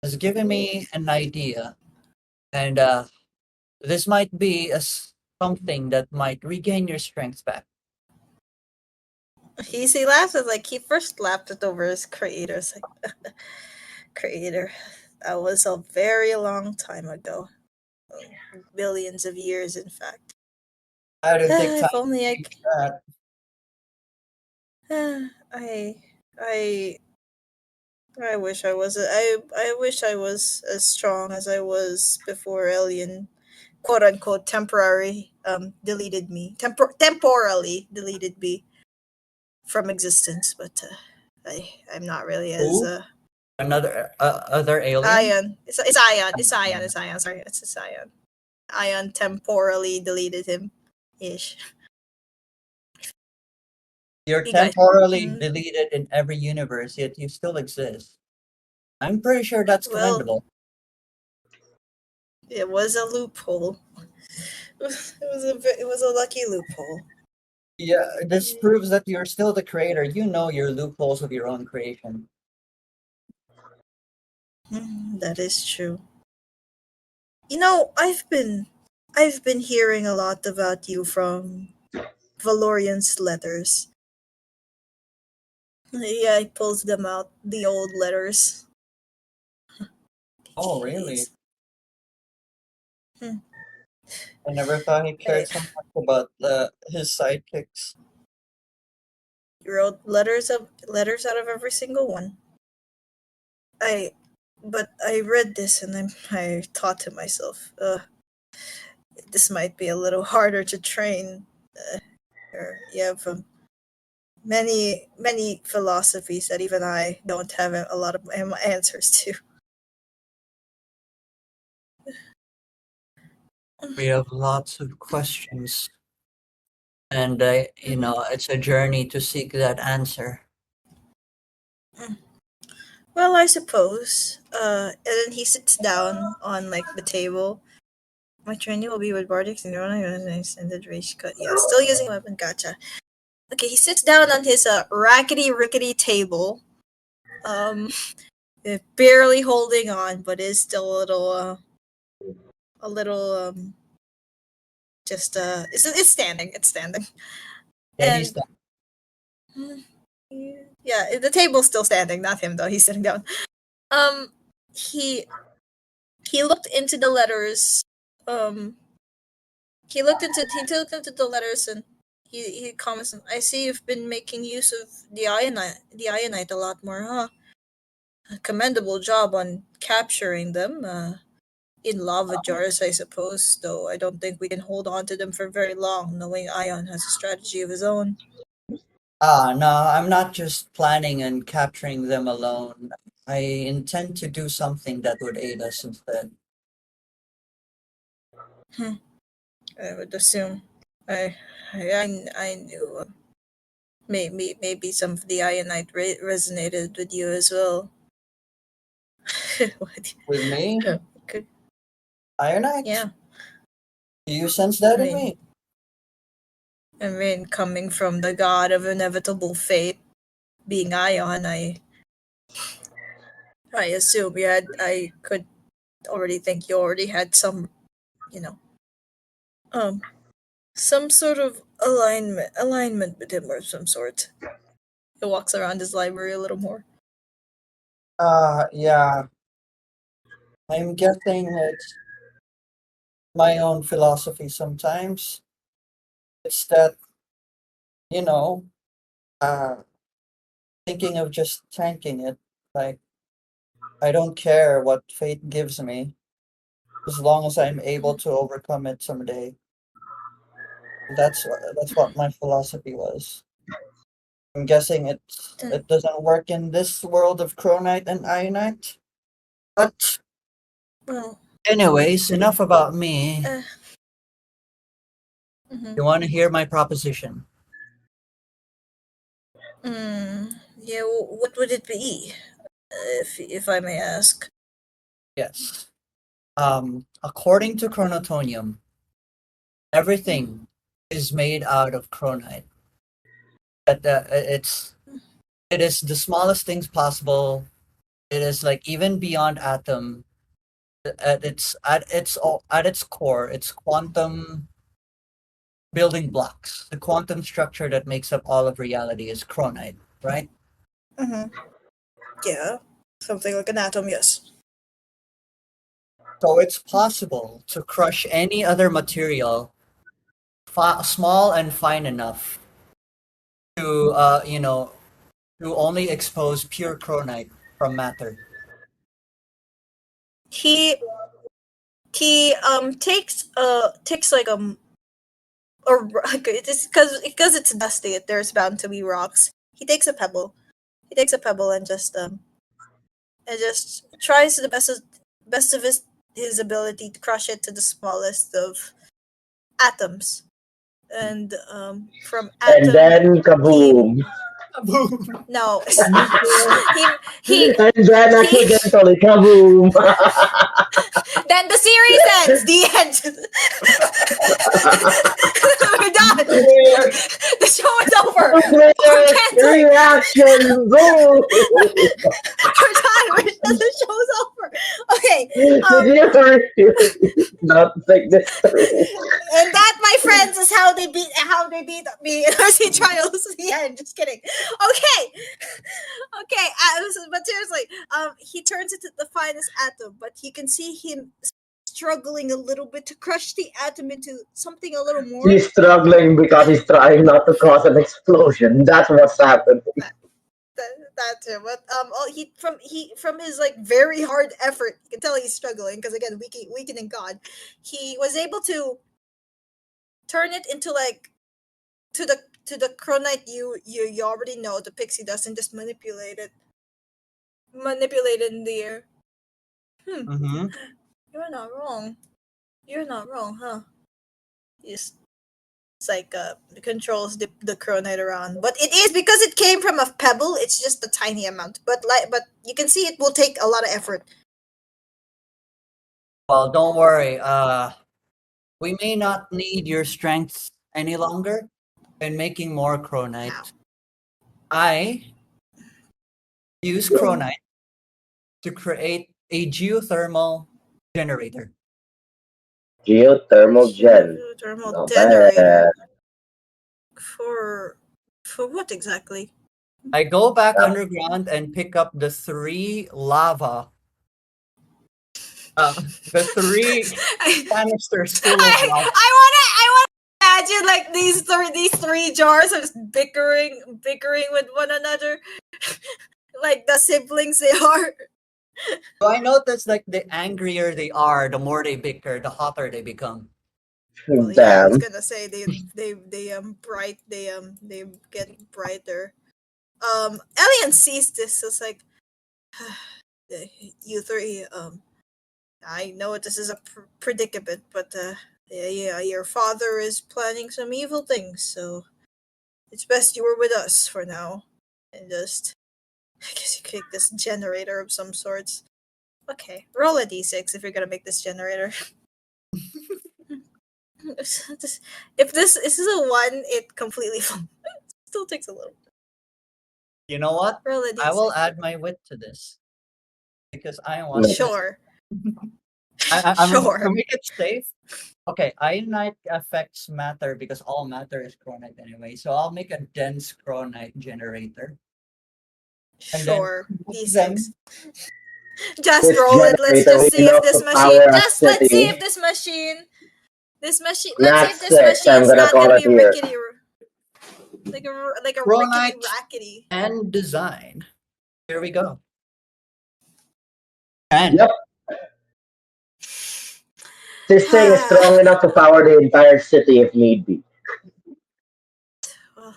B: has given me an idea, and this might be something that might regain your strength back.
A: He laughs at like he first laughed it over his creator. It's like creator. That was a very long time ago. Billions of years, in fact.
B: How do you take time
A: If only
B: to
A: I,
B: teach that?
A: I, I, I wish I was. I wish I was as strong as I was before Alien, quote unquote, temporarily deleted me from existence. But I'm not really as
B: Who? Another other alien?
A: Ion. It's Ion. It's Ion. It's Ion. Sorry, it's Ion. Ion temporally deleted him. Ish.
B: You're
A: You guys.
B: temporarily
A: Mm,
B: deleted in every universe, yet you still exist. I'm pretty sure that's
A: well,
B: commendable.
A: it was a loophole. It was a lucky loophole.
B: Yeah, this proves that you're still the creator. You know your loopholes of your own creation.
A: That is true. I've been hearing a lot about you from Valorian's letters. Yeah, he pulls them out, the old letters.
B: Oh, really?
A: Jeez. Hmm.
B: I never thought he
A: I,
B: cared so much about his sidekicks.
A: he wrote letters out of every single one. I, but I read this and I thought to myself, this might be a little harder to train. Or you have many philosophies that even I don't have a lot of answers to.
B: We have lots of questions, and
A: Mhm.
B: it's a journey to seek that answer.
A: Well, I suppose. And then he sits down on like the table. My training will be with Bardics and extended range cut. Yeah, still using weapon. Gotcha. Okay, he sits down on his rackety rickety table. Um, barely holding on, but is still a little just it's standing. It's standing.
B: Yeah, he's
A: And yeah, the table's still standing. Not him though. He's sitting down. Um, he he looked into the letters. Um, he looked into the letters and he comments. I see you've been making use of the ionite a lot more, huh? A commendable job on capturing them. In lava jars, I suppose. Though I don't think we can hold on to them for very long, knowing Ion has a strategy of his own.
B: No, I'm not just planning on capturing them alone. I intend to do something that would aid us instead.
A: Hmm. I would assume. I I knew. Maybe some of the ionite resonated with you as well. What?
B: With me,
A: Could,
B: Ironite?
A: yeah.
B: Do you sense that
A: I
B: in
A: mean,
B: me?
A: coming from the god of inevitable fate, being Ion, I assume you had. I could already think you already had some, you know, um, some sort of alignment with him or some sort. He walks around his library a little more.
B: Yeah. I'm guessing it's my own philosophy sometimes. It's that, you know, uh, thinking of just tanking it. Like, I don't care what fate gives me, as long as I'm able to overcome it someday. That's what my philosophy was. I'm guessing
A: Then,
B: it doesn't work in this world of Chronite and Ionite. But
A: well,
B: anyways, enough about me.
A: uh, mhm.
B: You want to hear my proposition?
A: Yeah. What would it be, if I may ask?
B: Yes. According to Chronotonium, everything is made out of Chronite. It is the smallest things possible. It is like even beyond atom. At its core, it's quantum building blocks. The quantum structure that makes up all of reality is Chronite, right?
A: Mm-hmm. Yeah, something like an atom. Yes.
B: So it's possible to crush any other material, small and fine enough to to only expose pure Chronite from matter.
A: He takes like a it's because it's dusty. There's bound to be rocks. He takes a pebble. He takes a pebble and just tries the best of his ability to crush it to the smallest of atoms. And from
D: And
A: atom,
D: then
A: he
D: kaboom.
B: Boom!
A: no
B: Nuclear.
A: he
D: And then
A: he
D: accidentally kaboom.
A: then the series ends. The end. We're done.
D: Nuclear,
A: The show is over. We're
D: nuclear
A: canceling.
D: reaction. Boom.
A: We're done. The show's over. Okay.
D: Did you not think this through?
A: And that, my friends, is how they beat me in RC trials. Yeah, just kidding. Okay. Okay. But seriously, he turns into the finest atom, but you can see him struggling a little bit to crush the atom into something a little more.
D: He's struggling because he's trying not to cause an explosion. That's what's happening.
A: That too, but he from his like very hard effort, you can tell he's struggling because again, weakening God, he was able to turn it into like to the chronite you already know the pixie dust and just manipulate it in the air. Hmm,
B: Mm-hmm.
A: you're not wrong. You're not wrong, huh? Yes. It's like it controls the chronite around, but it is because it came from a pebble. It's just a tiny amount, but you can see it will take a lot of effort.
B: Well, don't worry. We may not need your strength any longer in making more
A: How?
B: Chronite. I use Chronite to create a geothermal generator.
D: Geothermal gen.
A: Geothermal
D: Not
A: generator
D: bad.
A: for for what exactly?
B: I go back
D: Uh,
B: underground and pick up the three lava The three
A: I,
B: canisters full of lava.
A: I wanna imagine like these three jars are just bickering with one another, like the siblings they are.
B: So I noticed like the angrier they are, the more they bicker, the hotter they become.
A: Well, yeah, I was
D: Damn.
A: gonna say they get brighter. Alien sees this. It's like you three. I know this is a predicament, but yeah, your father is planning some evil things, so it's best you were with us for now, and just I guess you kick this generator of some sorts. Okay, roll a d6 if you're gonna make this generator. If this is a one, it completely still takes a little.
B: You know what?
A: Roll a
B: I will
A: d6.
B: add my wit to this because I want
D: No.
B: this.
A: Sure,
B: I mean, to
A: sure.
B: make it safe. Okay, ionite affects matter because all matter is chronite anyway. So I'll make a dense chronite generator, and then
A: Sure,
B: move
A: d6.
B: them.
A: Just
D: This
A: roll it. Let's
D: generator
A: just
D: will
A: see if
D: enough
A: this
D: to
A: machine.
D: power a
A: Just let's see if
D: city.
A: this machine. Let's see
D: Not
A: if this
D: six. I'm
A: machine's
D: gonna
A: not
D: call
A: gonna
D: it
A: be
D: here.
A: like a rickety
B: Chronite
A: rackety.
B: and design. Here we go. And
D: Yep. This thing is strong enough to power the entire city if need be.
A: Well,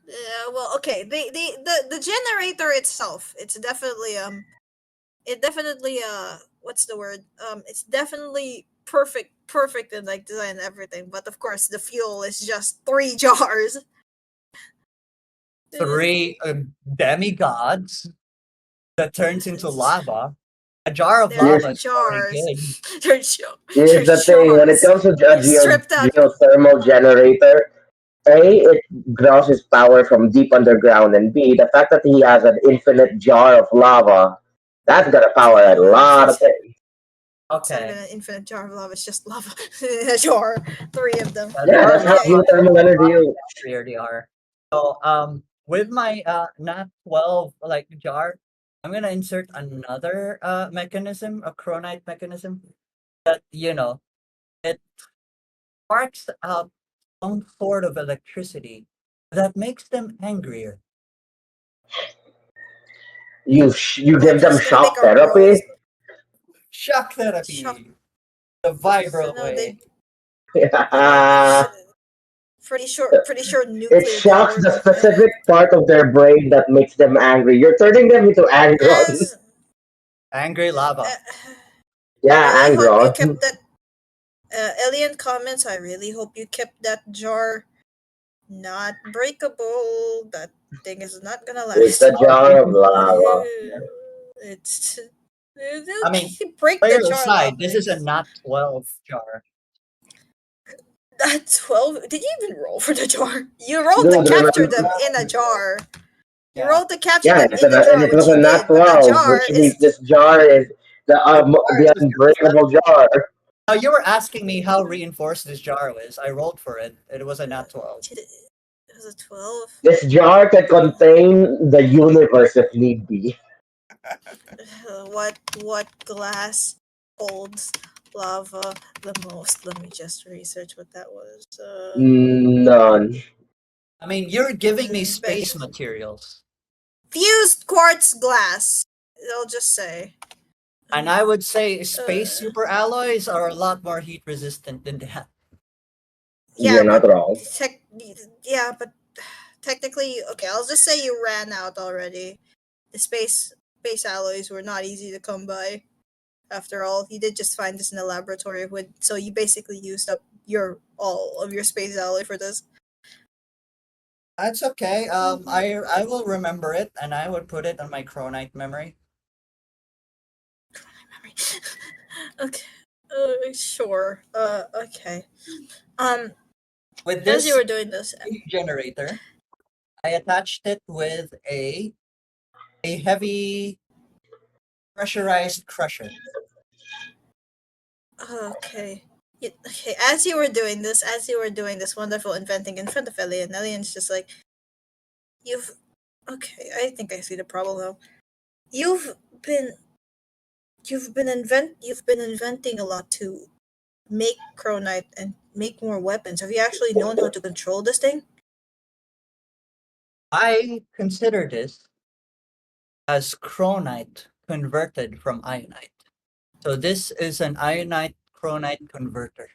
A: yeah, well, okay. The generator itself, it definitely what's the word? It's definitely perfect in like design and everything. But of course, the fuel is just three jars.
B: three demigods that turns into
A: It's-
B: lava. A jar of
A: They're
B: lava
D: Here's
B: is already
A: jars.
B: good.
A: They're
D: here's the thing. When it
A: jars.
D: comes to a
A: They stripped out.
D: geothermal generator, A, it draws its power from deep underground, and B, the fact that he has an infinite jar of lava, that's gonna power a lot of things.
A: It's not even
B: Okay.
A: an infinite jar of lava. It's just lava in a jar. Three of them.
D: Yeah,
B: That's
D: that's how
A: Okay.
D: geothermal energy is.
B: here they are. So with my not 12 like jar, I'm gonna insert another mechanism, a chronite mechanism that it sparks out some sort of electricity that makes them angrier.
D: You
A: What?
D: give
A: You're
D: them
A: just gonna make
D: shock
A: a
D: therapy.
A: roast?
B: Shock
A: Shock.
B: therapy, the vibro
A: No, they.
B: way.
A: Pretty sure
D: It
A: nuclear didn't
D: shocks
A: work
D: the
A: with them.
D: specific part of their brain that makes them angry. You're turning them into angrons.
A: As
B: Angry lava.
A: I
D: Yeah,
A: really hope you
D: angron.
A: kept that. Alien comments. I really hope you kept that jar not breakable. That thing is not gonna
D: It's
A: last.
D: a jar of lava.
A: It's
B: I mean,
A: they'll break the
B: player
A: jar
B: aside,
A: lava.
B: this is a not 12 jar.
A: That 12. Did you even roll for the jar? You rolled to
D: Dude,
A: capture them
D: remember?
A: in a jar. You
B: Yeah.
A: rolled to capture
D: Yeah,
A: them in the
D: and
A: jar,
D: it
A: which
D: was
A: you
D: a nat
A: did, but the
D: 12,
A: jar
D: which means
A: is
D: this jar is
B: Jar
D: the
B: is
D: unbreakable jar.
B: Now you were asking me how reinforced this jar was. I rolled for it. It was a nat 12.
A: it was a 12.
D: This jar can contain the universe if need be.
A: What glass holds lava the most? Let me just research what that was.
D: None.
B: I mean, you're giving me
A: Bet-
B: space materials.
A: fused quartz glass. I'll just say.
B: And I would say space
A: Uh,
B: super alloys are a lot more heat resistant than that.
A: yeah,
D: You're not
A: but
D: wrong.
A: tech, yeah, but technically, okay. I'll just say you ran out already. The space alloys were not easy to come by. After all, you did just find this in a laboratory with, so you basically used up your all of your space alloy for this.
B: That's okay. I will remember it and I would put it on my chronite memory.
A: Okay. Sure. Okay. Um,
B: With
A: as you
B: this
A: were doing this,
B: generator, I attached it with a heavy pressurized crusher.
A: okay. Okay, as you were doing this wonderful inventing in front of Ellie, and Elian's just like, you've, okay, I think I see the problem now. You've been you've been inventing a lot to make Cronite and make more weapons. Have you actually known how to control this thing?
B: I consider this as cronite converted from ionite. So this is an ionite cronite converter.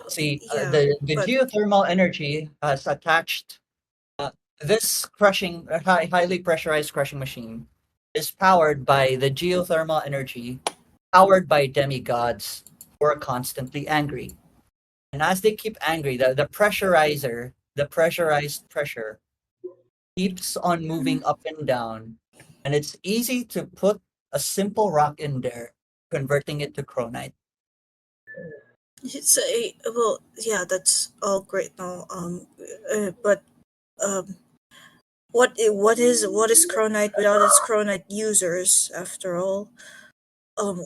B: See,
A: Yeah,
B: the
A: but
B: geothermal energy has attached this highly pressurized crushing machine is powered by the geothermal energy, powered by demigods who are constantly angry. And as they keep angry, the pressurized pressure keeps on moving up and down. And it's easy to put a simple rock in there, converting it to cronite.
A: it's well, yeah, that's all great now. But um, what is Cronite without its Cronite users? After all,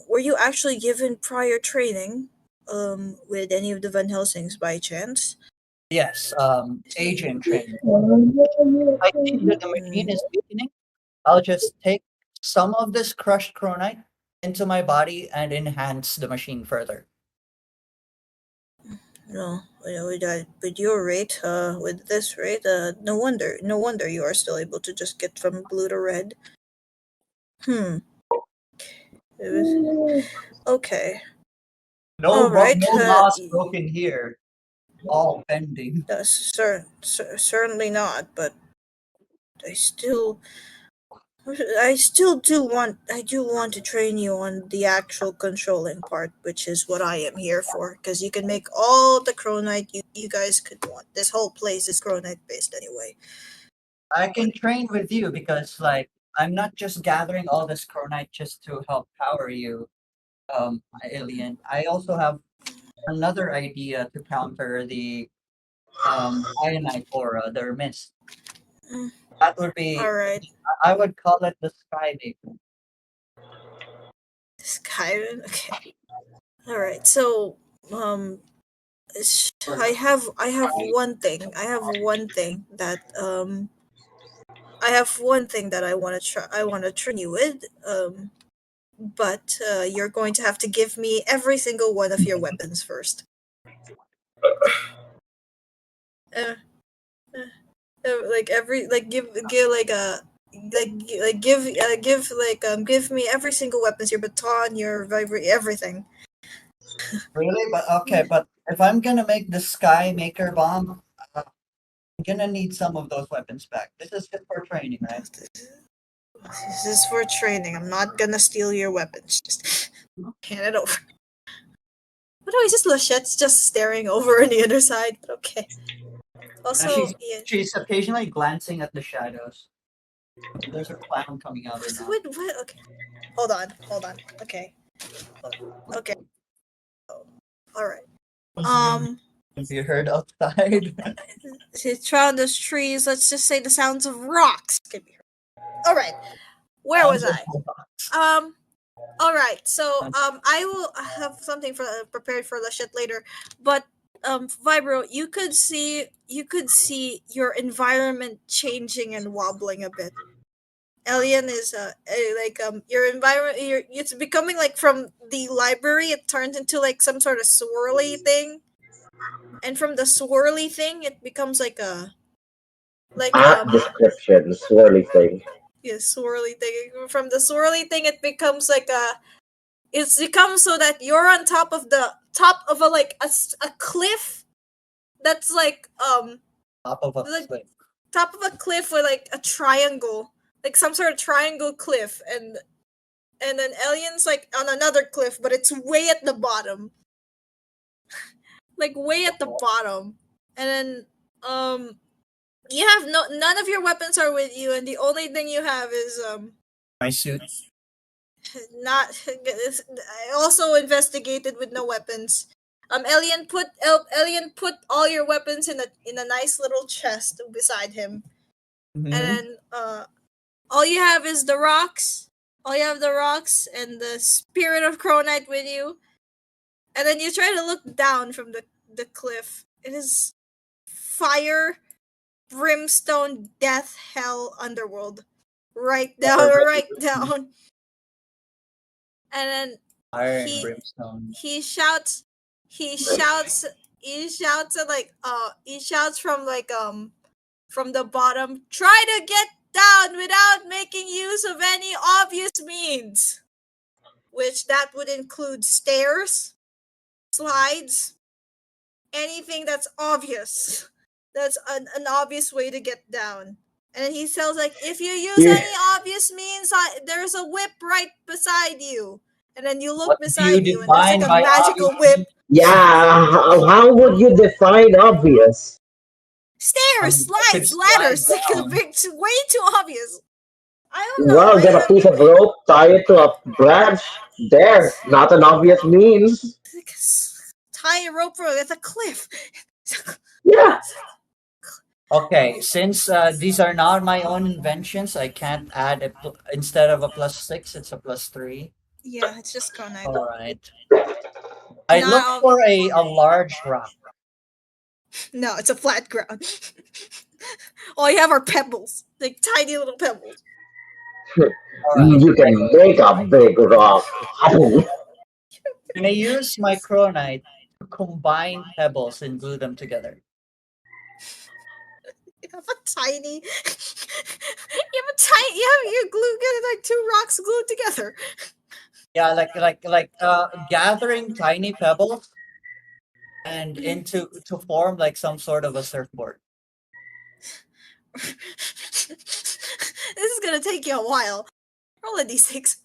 A: were you actually given prior training, with any of the Van Helsings by chance?
B: Yes, agent training. I think that the machine
A: Mm,
B: is weakening. I'll just take some of this crushed cronite into my body and enhance the machine further.
A: no, with that, with your rate, with this rate, no wonder you are still able to just get from blue to red. Hmm. It was okay. All right.
B: No laws broken here. All pending.
A: Certainly not. But I still, I do want to train you on the actual controlling part, which is what I am here for. Because you can make all the Cronite you guys could want. This whole place is Cronite based anyway.
B: I
A: But
B: can train with you because, like, I'm not just gathering all this cronite just to help power you, alien. I also have another idea to counter the ionite aura, their mist.
A: mm,
B: That would be,
A: all right,
B: I would call it the sky maker.
A: Skyrim. Okay. All right. So, um, I have one thing. I have one thing that I want to try. I want to train you with. But you're going to have to give me every single one of your weapons first. Uh, like every like give like a give me every single weapons, your baton, your vibrate, everything.
B: Really? But okay, but if I'm gonna make the sky maker bomb, I'm gonna need some of those weapons back. This is just for training, right?
A: This is for training. I'm not gonna steal your weapons. Just hand it over. What is this? Lachette's just staring over on the other side. But okay.
B: And
A: Also, yeah.
B: she's occasionally glancing at the shadows. There's a clown coming out or not.
A: Wait, what? Okay. Hold on. Okay. Okay. Oh, all right. Um,
B: Can be heard outside.
A: it's around those trees. Let's just say the sounds of rocks can be heard. All right. Where was
B: Sounds of
A: I? Um. All right. So
B: um,
A: I will have something for prepared for Lachette later, but Vibro, you could see your environment changing and wobbling a bit. Alien is like your environment. It's becoming like from the library. It turns into like some sort of swirly thing, and from the swirly thing, it becomes like a like
D: Apt description, swirly thing.
A: yeah, swirly thing. From the swirly thing, it becomes like a it's become so that you're on top of the top of a like a cliff that's
B: top of a
A: like
B: cliff.
A: top of a cliff with like a triangle, like some sort of triangle cliff, and then aliens like on another cliff, but it's way at the bottom, like way at the bottom, and then you have none of your weapons are with you, and the only thing you have is
B: My suit.
A: not. I also investigated with no weapons. Alien put all your weapons in a nice little chest beside him, and
B: Hmm.
A: then all you have is the rocks. All you have the rocks and the spirit of Cronite with you, and then you try to look down from the cliff. It is fire, brimstone, death, hell, underworld, right down, right down. and then
B: Fire and
A: he
B: brimstone.
A: he shouts he shouts he shouts at like he shouts from the bottom, try to get down without making use of any obvious means, which that would include stairs, slides, anything that's obvious. That's an obvious way to get down. And then he tells like, if you use
D: You,
A: any obvious means, there's a whip right beside you. And then you look
B: What do you
A: beside you, and there's like
B: define
A: a
B: by
A: magical whip.
B: obviously?
D: yeah, how would you define obvious?
B: I
A: Stairs,
B: mean, I could
A: slides,
B: slide
A: ladders. Like
B: down.
A: it's way too obvious. I don't know.
D: Well, get a piece of rope, tie it to a branch. There, not an obvious means.
A: Tie a rope for it's a cliff.
D: Yeah,
B: Okay, since these are not my own inventions, I can't add instead of a +6, it's a +3.
A: Yeah, it's just granite.
B: All right. I look
A: Not
B: for a large rock.
A: no, it's a flat ground. All you have are pebbles, like tiny little pebbles.
B: All right.
D: you can make a big rock.
B: Can I use my cronite to combine pebbles and glue them together?
A: You have a tiny. You have a tiny. You glue get like two rocks glued together.
B: Yeah, gathering tiny pebbles and into to form like some sort of a surfboard.
A: This is gonna take you a while. Roll a d6.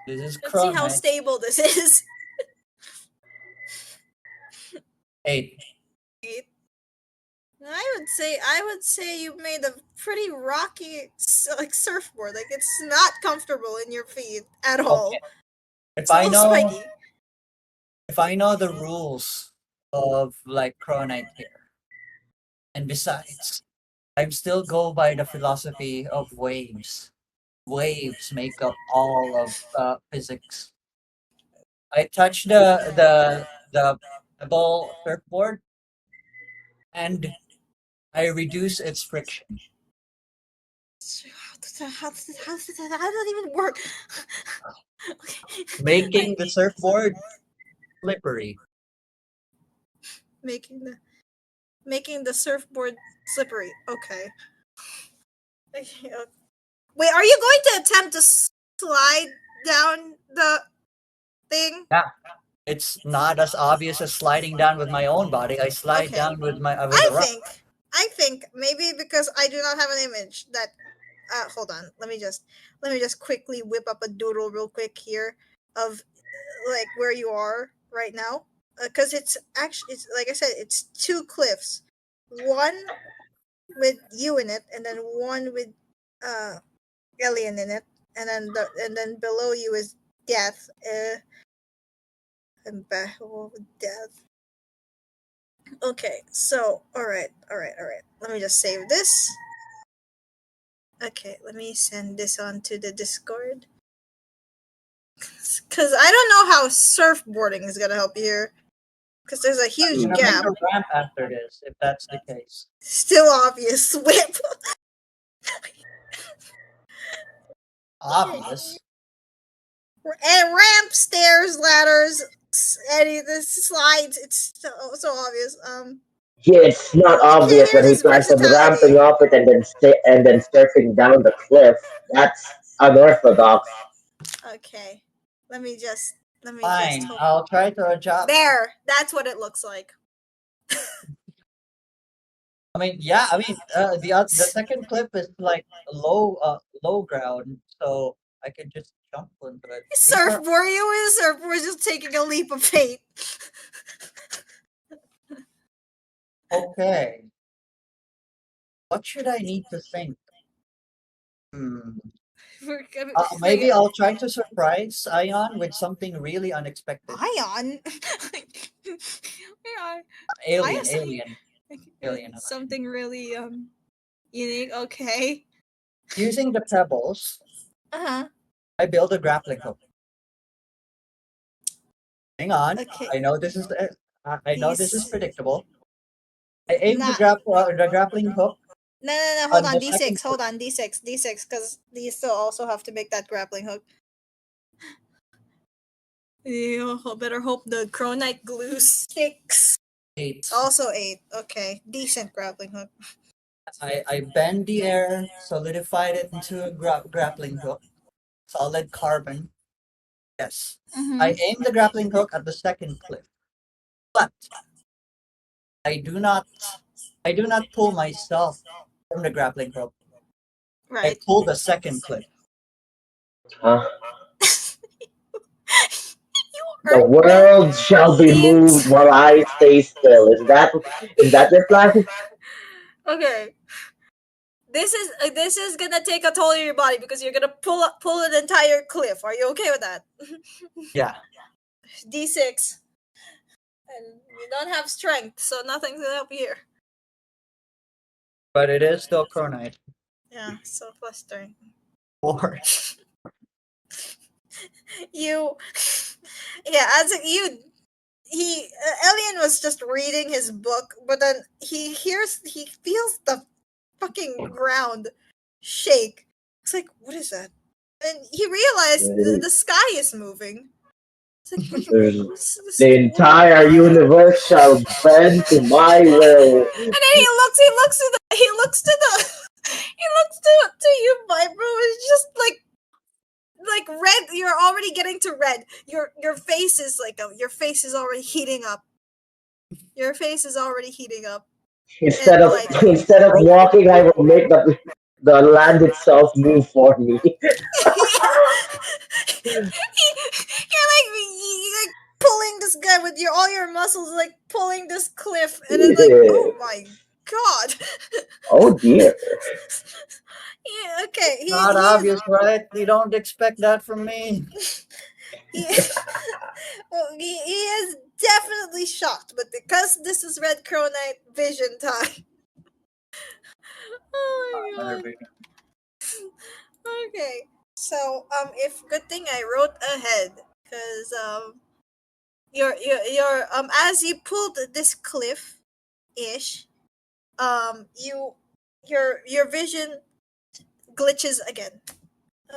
B: This is
A: Let's see how
B: cronite.
A: stable this is.
B: 8.
A: Eight. I would say you made a pretty rocky like surfboard. Like it's not comfortable in your feet at all.
B: Okay. If
A: It's a
B: I
A: little
B: know
A: spiky.
B: if I know the rules of like cronite here, and besides, I still go by the philosophy of waves. Waves make up all of physics. I touch the pebble surfboard and I reduce its friction,
A: How does that even work? Okay.
B: making the surfboard slippery.
A: making the making the surfboard slippery. Okay. Wait, are you going to attempt to slide down the thing?
B: Yeah, it's not as obvious as sliding down with my own body. I slide
A: Okay.
B: down with my with
A: I
B: the rock.
A: think maybe because I do not have an image that hold on. Let me just quickly whip up a doodle real quick here of like where you are right now. Cuz it's like I said it's two cliffs. One with you in it and then one with uh alien in it and then below you is death and battle with death. Okay, so all right. Let me just save this. Okay, let me send this on to the Discord. Cause I don't know how surfboarding is gonna help you here. Cause there's a
B: I'm
A: huge
B: gonna make
A: gap.
B: a ramp after this, if that's the case.
A: Still obvious whip.
B: Obvious.
A: And ramp, stairs, ladders, any the slides. It's so obvious.
D: Yeah, it's not
A: Okay,
D: obvious when
A: here's
D: he
A: his
D: plans on
A: versatility.
D: ramping up it and then and then surfing down the cliff. That's unorthodox.
A: Okay, let me just
B: Fine,
A: hope.
B: I'll try to adjust.
A: There, that's what it looks like.
B: I mean, yeah, I mean, the second clip is like low ground, so I can just jump onto it. These are
A: Surfboard, you is surfboard just taking a leap of faith.
B: okay. What should I need to think? Hmm.
A: Like
B: Maybe I'll try to surprise Ion with something really unexpected.
A: Ion. Yeah,
B: Alien,
A: Ion.
B: alien, alien.
A: Something really unique. Okay.
B: Using the pebbles,
A: Uh-huh.
B: I build a grappling hook. Hang on,
A: Okay.
B: I know this is I know this is
A: These
B: predictable. I aim
A: not
B: the grappling hook
A: No. Hold
B: On
A: on.
B: the second
A: D6. Hold on. D6. Because you still also have to make that grappling hook. You better hope the Cronite glue sticks.
B: 8.
A: It's also 8. Okay. Decent grappling hook.
B: I bend the air, solidified it into a grappling hook, solid carbon. Yes. I
A: Mm-hmm.
B: aim the grappling hook at the second cliff, but I do not I do not pull myself from the grappling hook. I
A: Right.
B: pull the second cliff.
D: Huh?
A: You
D: The
A: aren't well
D: world shall be moved
A: seems
D: while I stay still. Is that your plan?
A: okay. This is gonna take a toll on your body because you're gonna pull an entire cliff. Are you okay with that?
B: Yeah.
A: D6, and you don't have strength, so nothing's gonna help you here.
B: But it is still Cronite.
A: Yeah, so plus strength.
B: 4.
A: You, yeah, Elian was just reading his book, but then he feels the fucking ground shake. It's like, what is that? And he realized the sky is moving. It's like,
D: There's
A: this
D: the entire universe shall bend to my will.
A: and then he looks to you, Vibro. It's just like red. You're already getting to red. Your face is your face is already heating up. Your face is already heating up, and
D: Instead of
A: like
D: instead of walking, I will make the land itself move for me.
A: you're like pulling this guy with your all your muscles, like pulling this cliff, and then like, oh my god.
D: Oh dear.
A: Yeah, okay.
B: Not obvious, right? You don't expect that from me.
A: He, well, he is definitely shocked, but because this is Red Cronite vision time. Oh my
B: Another
A: god.
B: vision.
A: Okay. So, if good thing I wrote ahead, because as you pulled this cliff ish, you your vision glitches again.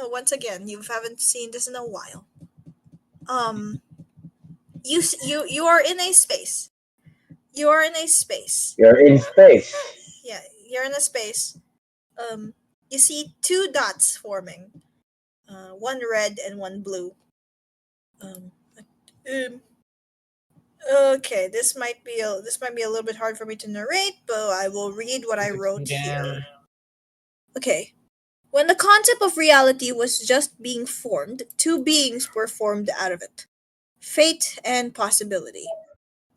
A: Once again, you haven't seen this in a while. Um, you are in a space. You are in a space.
D: You're in space.
A: Yeah, you're in a space. You see two dots forming. One red and one blue. Um, um, okay, this might be a little bit hard for me to narrate, but I will read what I wrote here.
B: Damn.
A: Okay. When the concept of reality was just being formed, two beings were formed out of it: fate and possibility.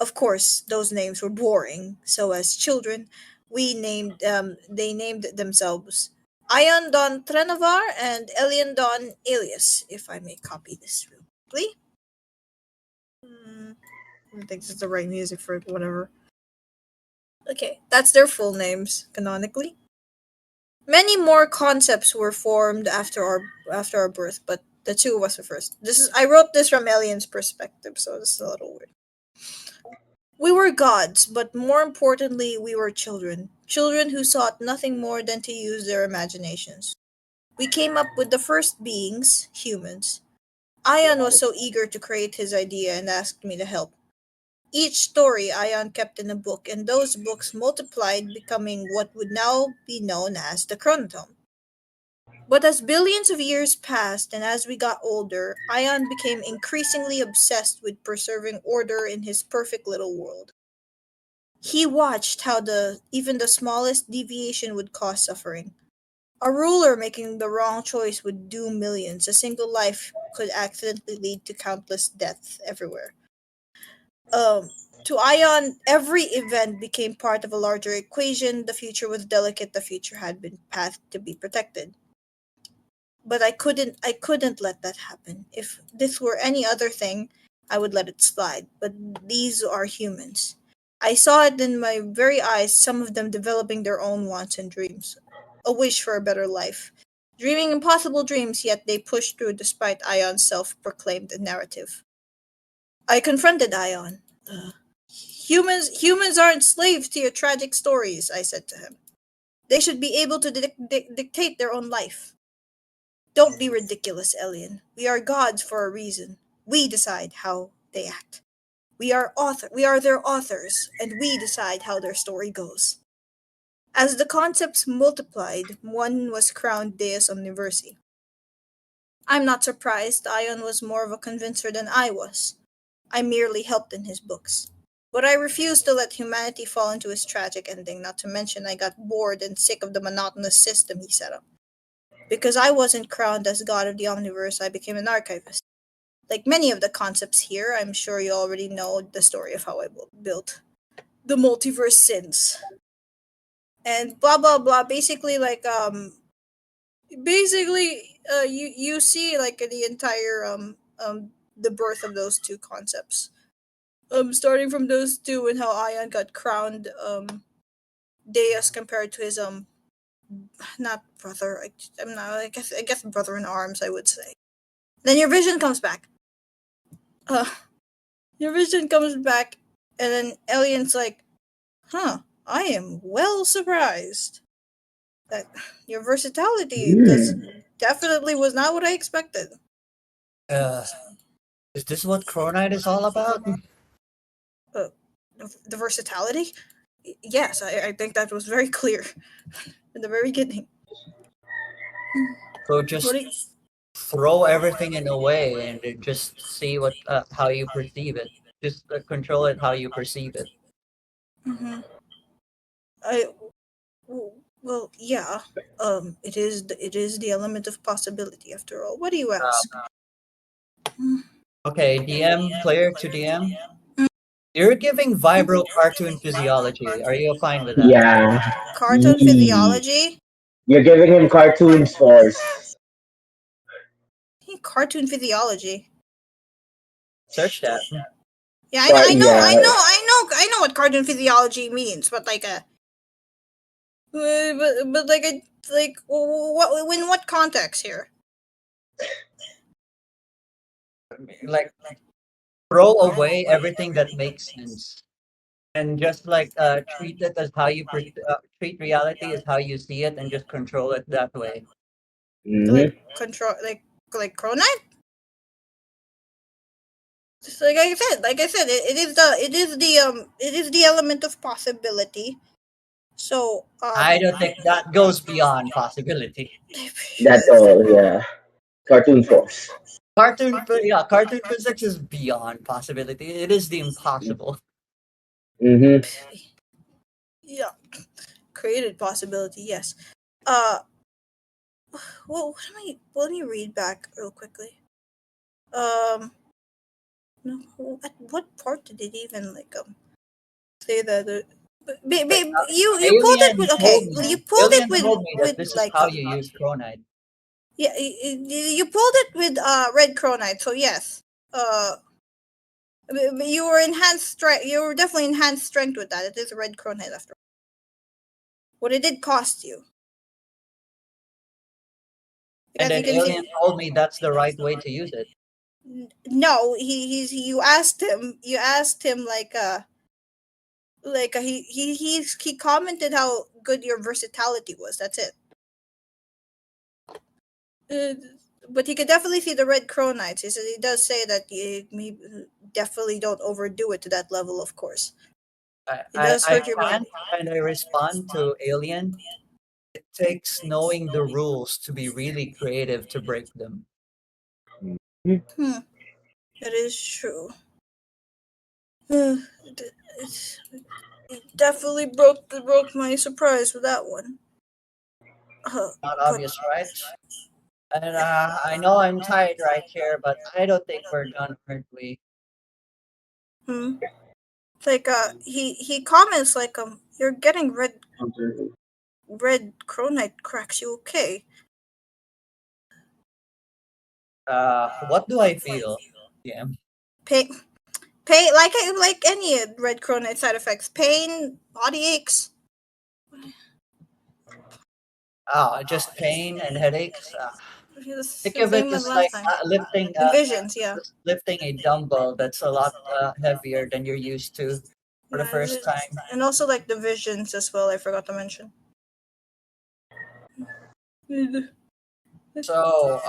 A: Of course, those names were boring, so as children, they named themselves Ion Don Trenovar and Elian Don Alias, if I may copy this real quickly. I don't think this is the right music for it, whatever. Okay, that's their full names, canonically. Many more concepts were formed after our birth, but the two of us were first. I wrote this from Elian's perspective, so this is a little weird. We were gods, but more importantly, we were children. Children who sought nothing more than to use their imaginations. We came up with the first beings, humans. Ion was so eager to create his idea and asked me to help. Each story Ion kept in a book, and those books multiplied, becoming what would now be known as the Chronotome. But as billions of years passed and as we got older, Ion became increasingly obsessed with preserving order in his perfect little world. He watched how even the smallest deviation would cause suffering. A ruler making the wrong choice would doom millions. A single life could accidentally lead to countless deaths everywhere. To Ion, every event became part of a larger equation. The future was delicate. The future had been pathed to be protected. But I couldn't let that happen. If this were any other thing, I would let it slide. But these are humans. I saw it in my very eyes, some of them developing their own wants and dreams. A wish for a better life. Dreaming impossible dreams, yet they pushed through despite Ion's self-proclaimed narrative. I confronted Ion. Humans aren't slaves to your tragic stories, I said to him. They should be able to dictate their own life. Don't be ridiculous, Elian. We are gods for a reason. We decide how they act. We are their authors, and we decide how their story goes. As the concepts multiplied, one was crowned Deus Omniversi. I'm not surprised Ion was more of a convincer than I was. I merely helped in his books. But I refused to let humanity fall into his tragic ending, not to mention I got bored and sick of the monotonous system he set up. Because I wasn't crowned as god of the Omniverse, I became an archivist. Like many of the concepts here, I'm sure you already know the story of how I built the multiverse sins. And blah blah blah. You see like the entire the birth of those two concepts. Starting from those two and how Ion got crowned Deus compared to his not brother. I'm not. I guess brother in arms. I would say. Then your vision comes back. Uh, your vision comes back, and then Alien's like, "Huh, I am well surprised that your versatility does
D: Hmm.
A: definitely was not what I expected."
B: Uh, is this what Cronite is all about?
A: Uh, the versatility? Yes, I think that was very clear in the very beginning.
B: So
A: What
B: just
A: do you,
B: throw everything in a way and then just see what how you perceive it. Just control it how you perceive it.
A: mhm. I well, yeah. It is the element of possibility after all. What do you ask? Mm.
B: Okay, DM player to DM. You're giving Vibro cartoon physiology. Are you fine with that?
D: Yeah.
A: Cartoon
D: Yee.
A: physiology?
D: You're giving him cartoons force.
A: Cartoon physiology.
B: Search that.
A: Yeah,
D: Yeah.
A: I know what cartoon physiology means, but what in what context here?
B: Like throw away everything that makes sense and just like treat it as how you treat reality as how you see it and just control it that way.
D: Hmm.
A: Like control, like Cronite. Just like I said, it is the element of possibility. So
B: I don't think that goes beyond possibility.
D: That's all. Yeah. Cartoon force.
B: Yeah, cartoon physics is beyond possibility. It is the impossible.
D: Hmm.
A: yeah, created possibility. Yes. Uh, well, let me read back real quickly. No, at what part did it even say that?
B: Like
A: You pulled it with
B: Alien told me that this is how you use Cronite.
A: yeah, you pulled it with red Cronite. So yes, uh, you were enhanced strength. You were definitely enhanced strength with that. It is a red Cronite after all. What it did cost you.
B: And
A: As you
B: then
A: can
B: Alien
A: see,
B: told me that's the right way to use it.
A: no, you asked him. You asked him he commented how good your versatility was. That's it. Uh, but he could definitely see the red Cronites. He does say that you definitely don't overdo it to that level, of course. It does
B: I
A: hurt your mind.
B: can't and I respond to Alien. It takes knowing the rules to be really creative to break them.
A: Hmm, that is true. It definitely broke my surprise with that one.
B: Not
A: But
B: obvious, right? And I know I'm tired right here, but I don't think we're done, aren't we?
A: hmm, he comments you're getting red Cronite cracks. You okay?
B: What do I feel? Yeah.
A: Pain, like any red Cronite side effects. Pain, body aches.
B: Just pain and headaches.
A: It's
B: Think
A: the
B: of it
A: same as
B: as
A: last
B: like
A: time.
B: lifting
A: And visions, yeah.
B: just lifting a dumbbell that's a lot heavier than you're used to for the
A: Yeah,
B: first time.
A: and also like the visions as well. I forgot to mention.
B: So,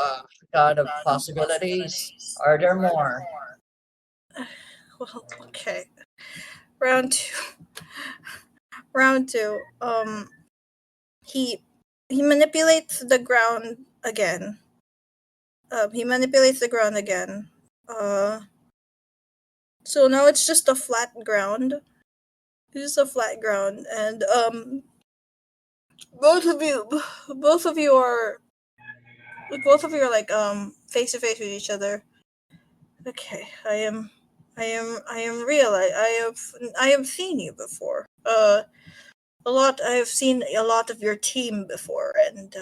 B: God of possibilities. Are there more?
A: Well, okay. Round two. Round two. He he manipulates the ground again. He manipulates the ground again. So now it's just a flat ground. It's just a flat ground, and both of you, both of you are, both of you are like face to face with each other. Okay, I am real. I have seen you before. A lot. I have seen a lot of your team before, and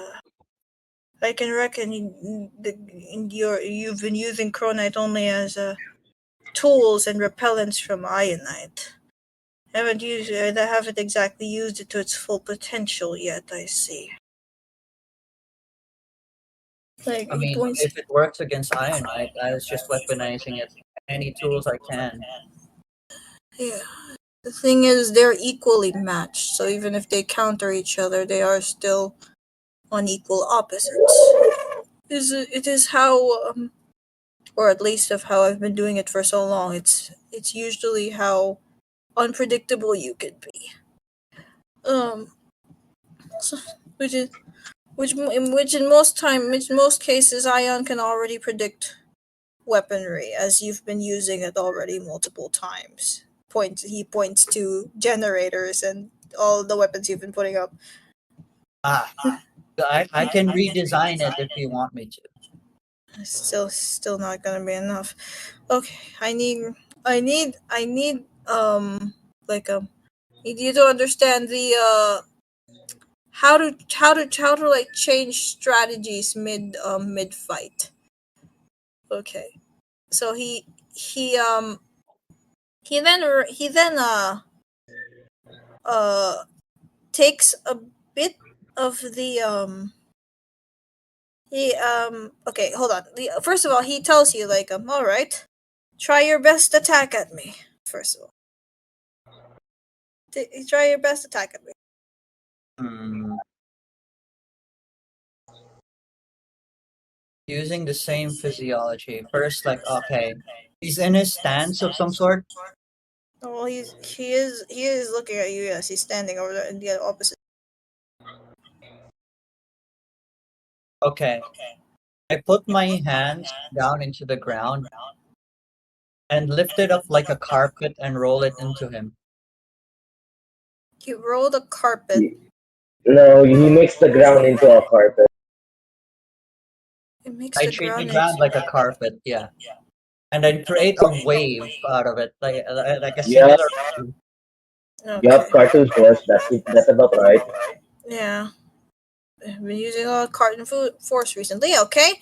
A: I can reckon you've been using Chronite only as tools and repellents from Ionite. Haven't exactly used it to its full potential yet. I see. Like
B: I
A: he
B: mean,
A: points.
B: if it works against Ionite, I was just weaponizing it. Any tools I can.
A: Yeah. The thing is, they're equally matched. So even if they counter each other, they are still on equal opposites. It is how, or at least of how I've been doing it for so long. It's usually how unpredictable you could be. Um, so, which is which in most cases, Ion can already predict weaponry as you've been using it already multiple times. He points to generators and all the weapons you've been putting up.
B: Ah, I can redesign it if you want me to.
A: Still not gonna be enough. Okay, I need like need you to understand the how to like change strategies mid fight. Okay, so he then uh takes a bit of the he okay, hold on. First of all, he tells you like all right, try your best attack at me. First of all, try your best attack at me.
B: Hmm. Using the same physiology. First, like, okay, he's in his stance of some sort.
A: Oh, well, he is looking at you. Yes, he's standing over there in the opposite.
B: Okay. I put my hands down into the ground and lift it up like a carpet and roll it into him.
A: He rolled a carpet.
D: No, he makes the ground into a carpet.
A: It makes
B: I
A: the
B: treat the
A: ground
B: ground
A: into.
B: like a carpet, yeah. And then create a wave out of it, like a
D: Yep,
B: singular.
D: yep,
A: Okay.
D: cartoon force. That's about right.
A: Yeah. I've been using a lot of carton force recently. Okay.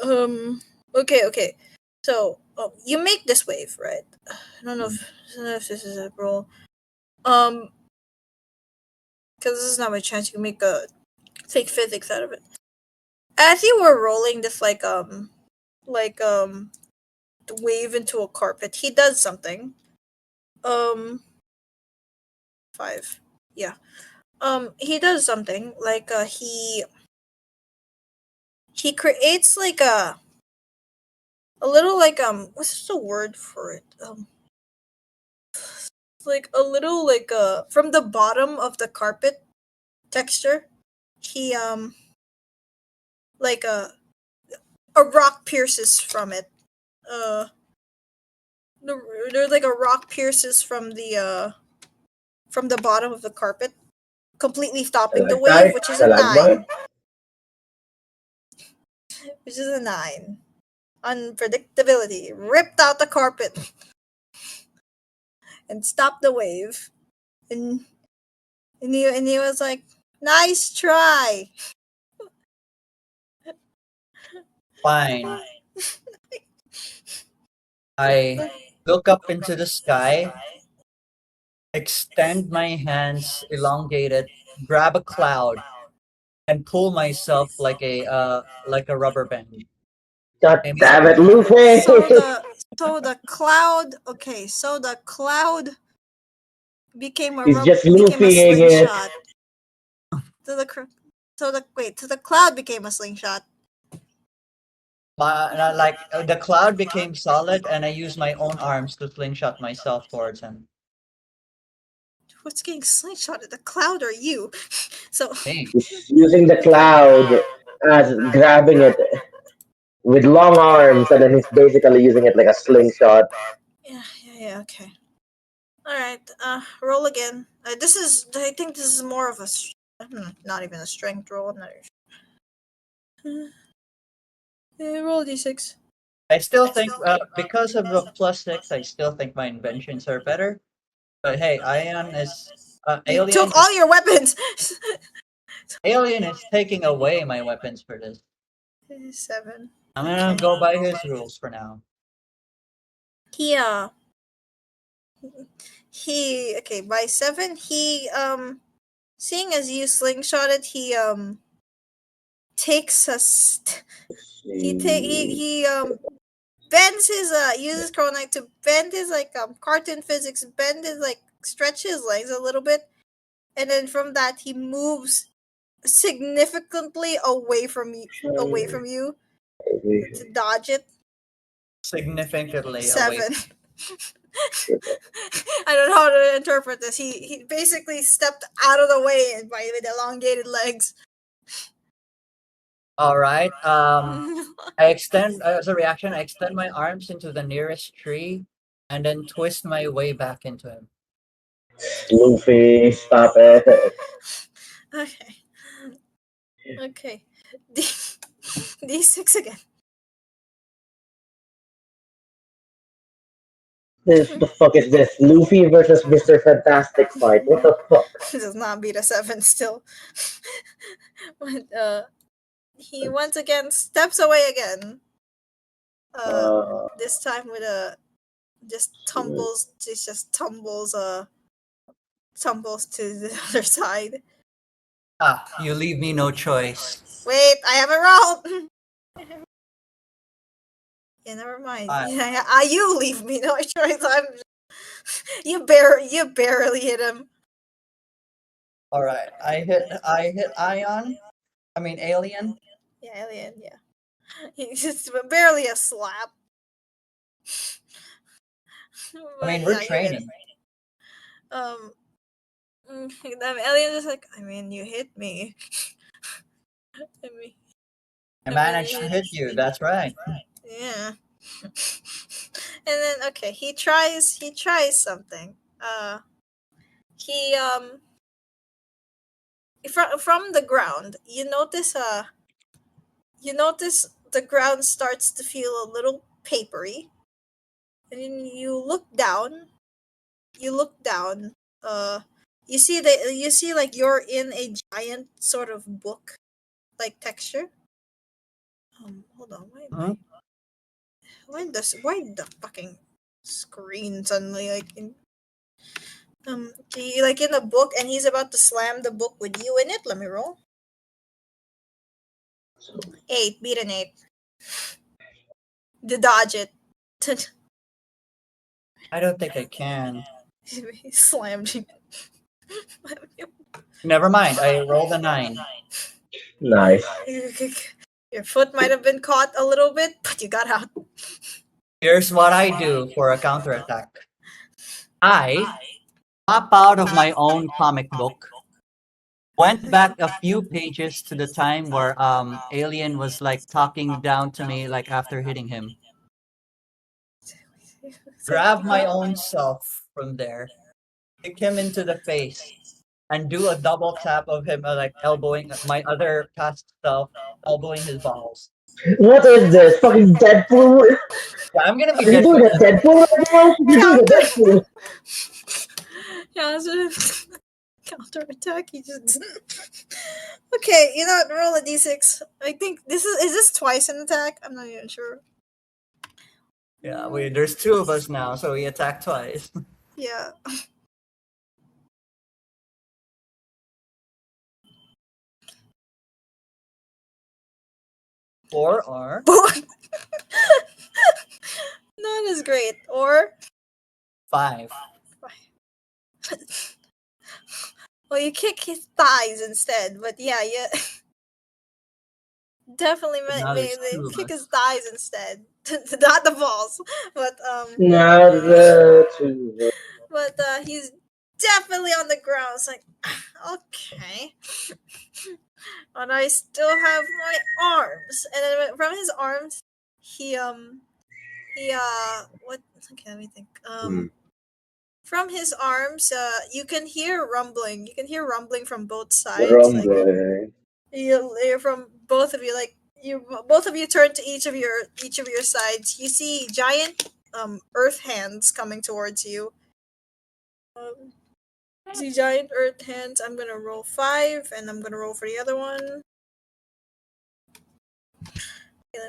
A: Um. Okay. So you make this wave, right? I don't know if this is a roll. Um, because this is not my chance. You can make a fake physics out of it. As you were rolling this like wave into a carpet, he does something. Um, 5. Yeah. He does something like he creates like a little like what's the word for it? Like a little like from the bottom of the carpet texture, he like a rock pierces from it. Uh, there's like a rock pierces from the bottom of the carpet, completely stopping the wave,
D: Stalactite, stalagmite.
A: which is a 9. Unpredictability ripped out the carpet and stopped the wave, and he was like, "Nice try."
B: Fine. I look up into the sky, extend my hands, elongate it, grab a cloud, and pull myself like a rubber band.
D: God
B: Aiming
D: damn it,
B: straight.
D: Luffy!
A: So the cloud, okay, so the cloud became
D: He's just
A: became a
D: Luffying it.
A: slingshot to the So the cloud became a slingshot.
B: The cloud became solid, and I used my own arms to slingshot myself towards him.
A: What's getting slingshotted? The cloud or you? So
B: Hey,
D: He's using the cloud as grabbing it with long arms, and then he's basically using it like a slingshot.
A: yeah, okay. All right, roll again. I think this is more of a, not even a strength roll. I'm not even sure. Roll a d6.
B: I still think because of the +6, I still think my inventions are better. But hey,
A: You took all your weapons.
B: Alien is taking away my weapons for this.
A: 7.
B: I'm gonna go by his rules for now.
A: He okay, by 7 he seeing as you slingshotted, he takes he bends his uses Chronite to bend his like cartoon physics, bend his like stretch his legs a little bit, and then from that he moves significantly away from you to dodge it.
B: Significantly away.
A: 7. I don't know how to interpret this. He basically stepped out of the way with elongated legs.
B: All right. I extend as a reaction. I extend my arms into the nearest tree, and then twist my way back into him.
D: Luffy, stop it.
A: Okay. Okay. D6 again.
D: The fuck is this? Luffy versus Mr. Fantastic fight. What the fuck?
A: Does not beat a 7 still. But he once again steps away again. This time with a just tumbles to the other side.
B: Ah, you leave me no choice.
A: Wait, I haven't rolled. Yeah, never mind.
B: Fine.
A: Yeah, you leave me no choice. You barely hit him.
B: All right. I hit Ion. I mean Alien.
A: Yeah, alien. Yeah, he's just barely a slap.
B: I mean,
A: But
B: we're
A: yeah, you hit him.
B: training.
A: Alien just like, I mean, you hit me. I mean,
B: I managed to hit you. That's right.
A: yeah. And then okay, he tries something. He from the ground, you notice the ground starts to feel a little papery. And then you look down, you see like you're in a giant sort of book like texture. Hold on,
B: Hmm?
A: why the fucking screen suddenly like he, like in a book, and he's about to slam the book with you in it. Let me roll. 8, beat an 8. To dodge it.
B: I don't think I can.
A: He slammed you.
B: Never mind. I rolled a 9.
D: Nice.
A: Your foot might have been caught a little bit, but you got out.
B: Here's what I do for a counterattack. I pop out of my own comic book. Went back a few pages to the time where Alien was like talking down to me like after hitting him. Grab my own self from there, kick him into the face, and do a double tap of him like elbowing my other past self, elbowing his balls.
D: What is this? Fucking Deadpool?
B: Yeah, I'm gonna be
D: Are you
B: dead.
D: doing a Deadpool right now? You're doing a Deadpool.
A: Yeah, counter attack. He just okay. You know what? Roll a d6. I think this is this twice an attack? I'm not even sure.
B: Yeah, there's 2 of us now, so we attack twice.
A: Yeah.
B: Or
A: Not as great. Or
B: 5.
A: well, you kick his thighs instead. But yeah, definitely
B: So now there's
A: may
B: two of
A: pick
B: us.
A: his thighs instead, not the balls. But
D: Now the two.
A: he's definitely on the ground. It's like, okay, and I still have my arms, and then from his arms, he what? Okay, let me think.
D: Hmm.
A: From his arms, you can hear rumbling. You can hear rumbling from both sides. Like
D: Rumbler.
A: you're from both of you. Like you, both of you turn to each of your sides. You see giant earth hands coming towards you. Um, you see giant earth hands. I'm gonna roll 5, and I'm gonna roll for the other one. Yeah,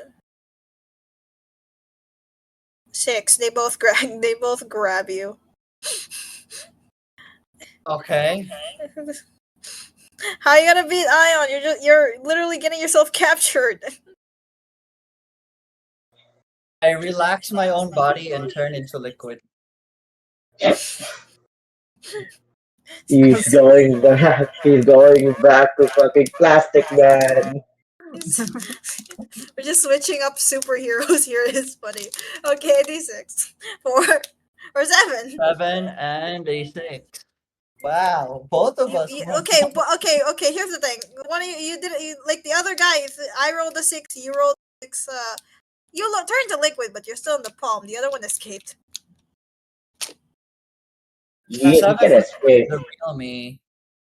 A: 6. They both grab. They both grab you.
B: Okay.
A: How you gonna beat Ion? You're literally getting yourself captured.
B: I relax my own body and turn into liquid.
D: He's going back. He's going back to fucking Plastic Man.
A: We're just switching up superheroes here. It's funny. Okay, D6. 4 or 7.
B: 7 and a 6. Wow, both of us.
A: Okay. Here's the thing. One of you did like the other guy. If I rolled a 6, you rolled 6. Turned to liquid, but you're still in the palm. The other one escaped.
D: He
B: 7
D: can
B: was
D: escape.
B: the real me.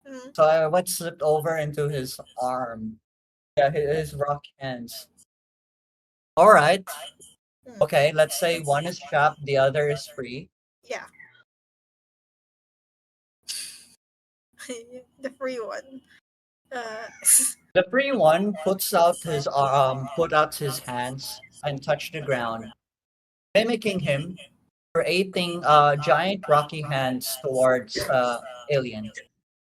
A: Mm.
B: So I went slipped over into his arm. Yeah, his rock hands. All right.
A: Mm.
B: Okay, let's say one is trapped, the other is free.
A: Yeah, the free one. Uh,
B: The free one put out his hands and touch the ground, mimicking him, creating giant rocky hands towards alien.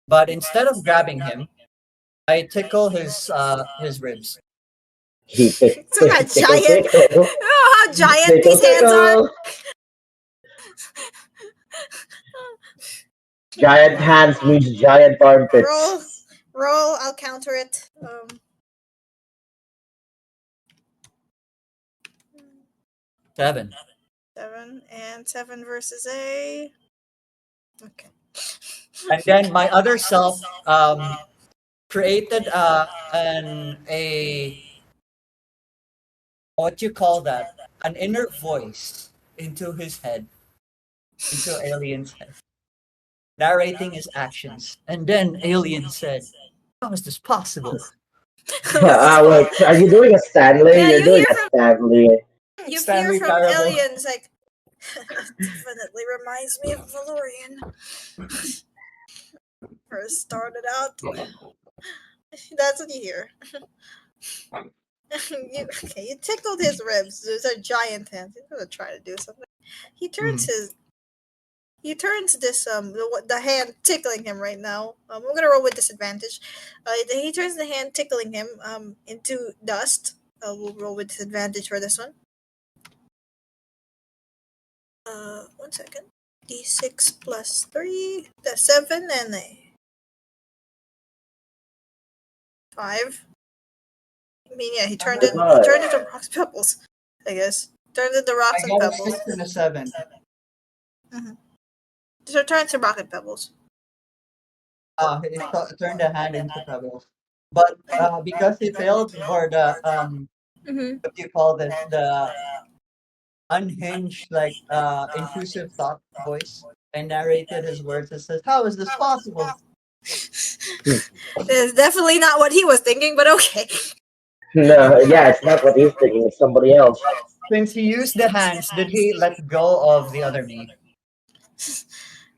B: But instead of grabbing him, I tickle his ribs.
D: He
A: so how
D: tickle
A: giant?
D: tickle.
A: You know how giant
D: Tickle
A: these hands are.
D: tickle. Giant hands means giant
A: Roll,
D: armpits.
A: roll. I'll counter it.
B: 7.
A: 7 versus a. Okay.
B: And then my other self created an a what you call that, an inner voice into his head, into Alien's head, narrating his actions. And then Alien said, "How is this possible?"
D: Wait, are you doing a Stanley?
A: Yeah,
D: You're doing a Stanley.
A: you hear
B: Stanley
A: from
B: Parable.
A: aliens like definitely reminds me of Valorian. First started out. That's what you hear. You tickled his ribs. There's a giant hand. He's gonna try to do something. He turns
B: Mm.
A: his. He turns this the hand tickling him right now. I'm gonna roll with disadvantage. He turns the hand tickling him into dust. We'll roll with disadvantage for this one. 1 second. D6 plus 3. That's 7 and a 5. I mean, yeah, he turned it. He
D: Right.
A: turned it to rocks and pebbles. I guess turned it to rocks
B: I
A: and
B: got a
A: pebbles.
B: 6 and a 7.
A: Mm-hmm. So turn to rock and pebbles.
B: Turned the hand into pebbles. But because he failed for the
A: Mm-hmm.
B: what do you call this, the unhinged, like intrusive thought voice, I narrated his words and says, "How is this possible?"
A: It's definitely not what he was thinking, but okay.
D: No, yeah, it's not what he's thinking. It's somebody else.
B: Since he used the hands, did he let go of the other me?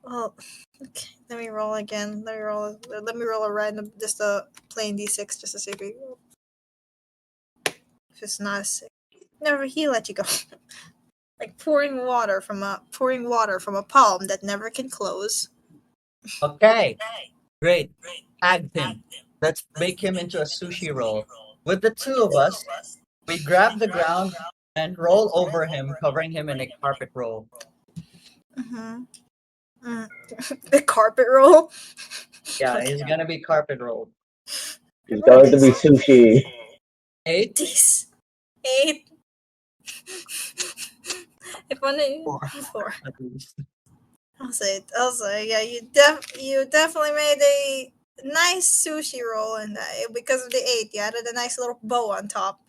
A: Well, okay. Let me roll again. Let me roll a random, just a plain d6, just to see if it's not a 6. Never. He let you go. Like pouring water from a palm that never can close.
B: Okay, great. Tag him. Let's make him into a sushi roll. With the two of us, we grab the ground and roll over him, covering him in a carpet roll.
A: Mm-hmm. The carpet roll.
B: Yeah,
A: Okay.
B: he's gonna be carpet rolled.
D: It's going to be sushi.
B: 8?
A: Jeez. 8. If only
B: 4
A: 4.
B: at least.
A: I'll say it. I'll say, yeah, you definitely made a nice sushi roll, and because of the 8, you added a nice little bow on top.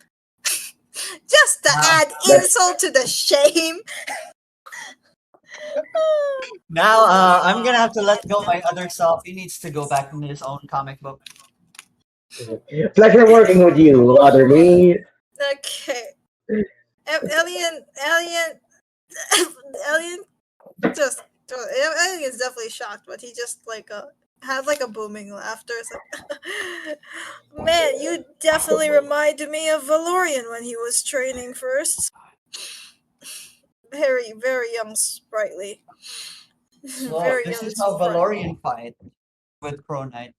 A: Just to
B: Now,
A: add
D: That's
A: insult to the shame.
B: now I'm gonna have to let go my other self. He needs to go back into his own comic book.
D: pleasure working with you, other me.
A: Okay. Alien, Alien Alien's definitely shocked, but he just like has like a booming laughter. It's like, man, you definitely reminded me of Valorian when he was training first. Very, very young, sprightly.
B: So
A: Very
B: this
A: young,
B: is how
A: sprightly.
B: Valorian fight with Kronite.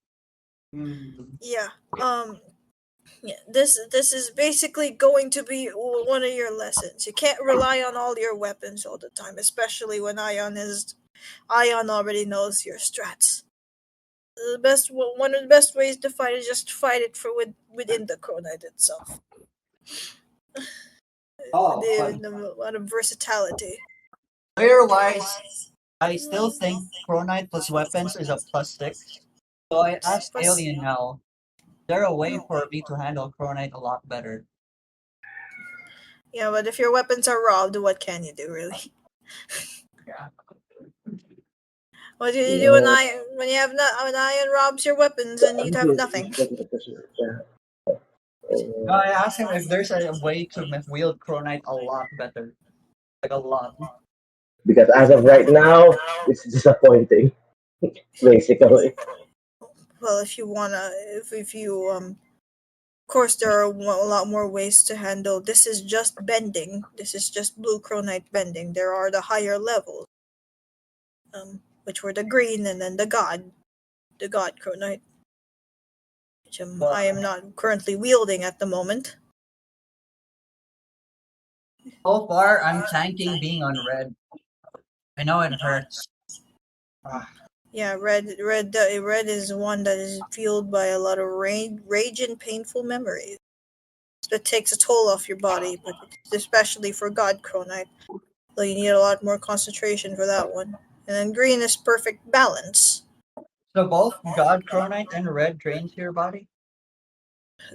B: Mm.
A: Yeah. Yeah. This is basically going to be one of your lessons. You can't rely on all your weapons all the time, especially when Ion already knows your strats. One of the best ways to fight is just fight it within the Chronite itself.
B: Oh, but
A: A lot of versatility.
B: player wise, I still think Kronite plus weapons is a +6. So I asked
A: Plus,
B: Alien now, is there a way for me to handle Kronite a lot better?
A: yeah, but if your weapons are robbed, what can you do really?
B: Yeah.
A: What do
D: You
A: you do
D: know,
A: when you have when Ion robs your weapons and you have nothing?
B: No, I asked him if there's a way to wield Kronite a lot better. Like a lot.
D: because as of right now, it's disappointing, basically.
A: Well, if you wanna, if you of course, there are a lot more ways to handle. This is just bending. This is just blue Chronite bending. There are the higher levels, which were the green and then the God Chronite, which
B: But
A: I am not currently wielding at the moment.
B: so far, I'm tanking being on red. I know it hurts. Ah,
A: Yeah, red is one that is fueled by a lot of rage and painful memories. That takes a toll off your body, but it's especially for God Chronite. So you need a lot more concentration for that one. And then green is perfect balance.
B: so both God Kronite and red drains your body?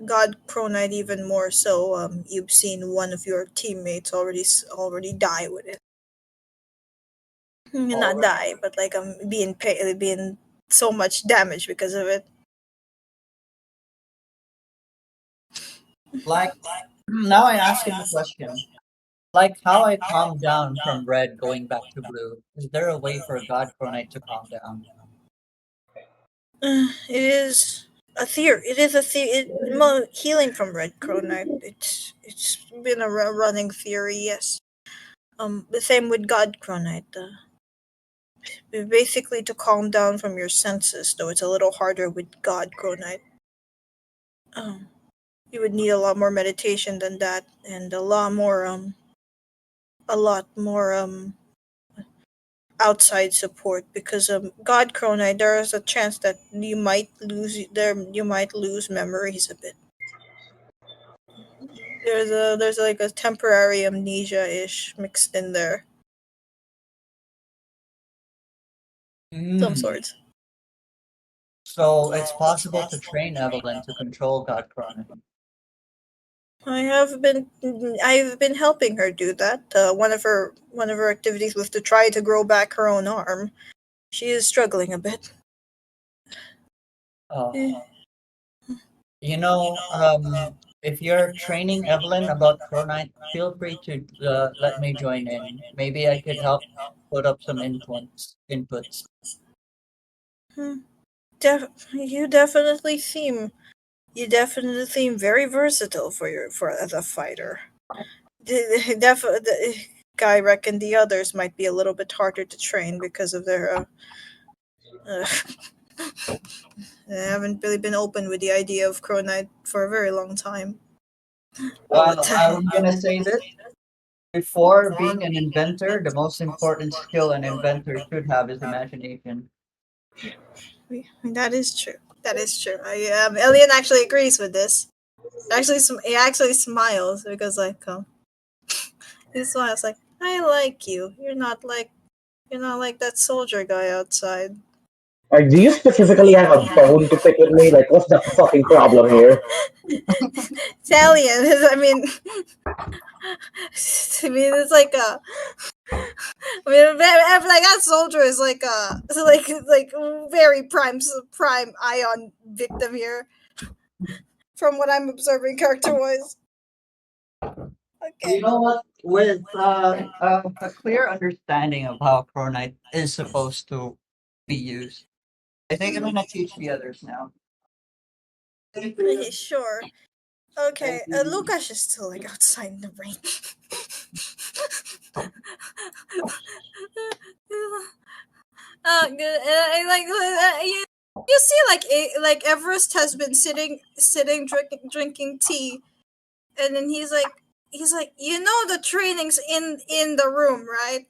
A: God Chronite even more so. You've seen one of your teammates already die with it. Not
B: Already.
A: die, but like being so much damage because of it.
B: Like, now I ask him a question. Like how I calmed down from red going back to blue. Is there a way for God Kronite to calm down?
A: It is a theory. It is a theory. Healing from red Chronite. It's been a running theory. Yes. The same with God Chronite. Basically to calm down from your senses, though it's a little harder with God Chronite. Um, you would need a lot more meditation than that, and a lot more outside support because God Chronite, there is a chance that you might lose memories a bit. There's like a temporary amnesia ish mixed in there, some
B: Mm.
A: sorts.
B: So it's possible to train Evelyn to control God Kronite.
A: I've been helping her do that. One of her activities was to try to grow back her own arm. She is struggling a bit.
B: Oh.
A: Eh,
B: You know, if you're training Evelyn about Kronite, feel free to let me join in. Maybe I could help put up some inputs.
A: hmm. You definitely seem very versatile for as a fighter. I reckon the others might be a little bit harder to train because of their uh, they haven't really been open with the idea of Kronite for a very long time. But
B: Well, I'm gonna say this. Before being an inventor, the most important skill an inventor should have is imagination.
A: that is true. That is true. Alien actually agrees with this. He actually smiles because like he smiles like I like you. You're not like that soldier guy outside.
D: Or do you specifically have a bone to pick with me? Like, what's the fucking problem here?
A: Italian. I mean, it's like a. I mean, like that soldier is like a like very prime Ion victim here, from what I'm observing character wise.
B: You
A: Okay.
B: know what? With a clear understanding of how Chronite is supposed to be used, I think I'm gonna teach the others now.
A: Okay, sure. Okay, Lucas is still like outside in the rain. Good. You see, like Everest has been sitting drinking tea, and then he's like, you know, the training's in the room, right?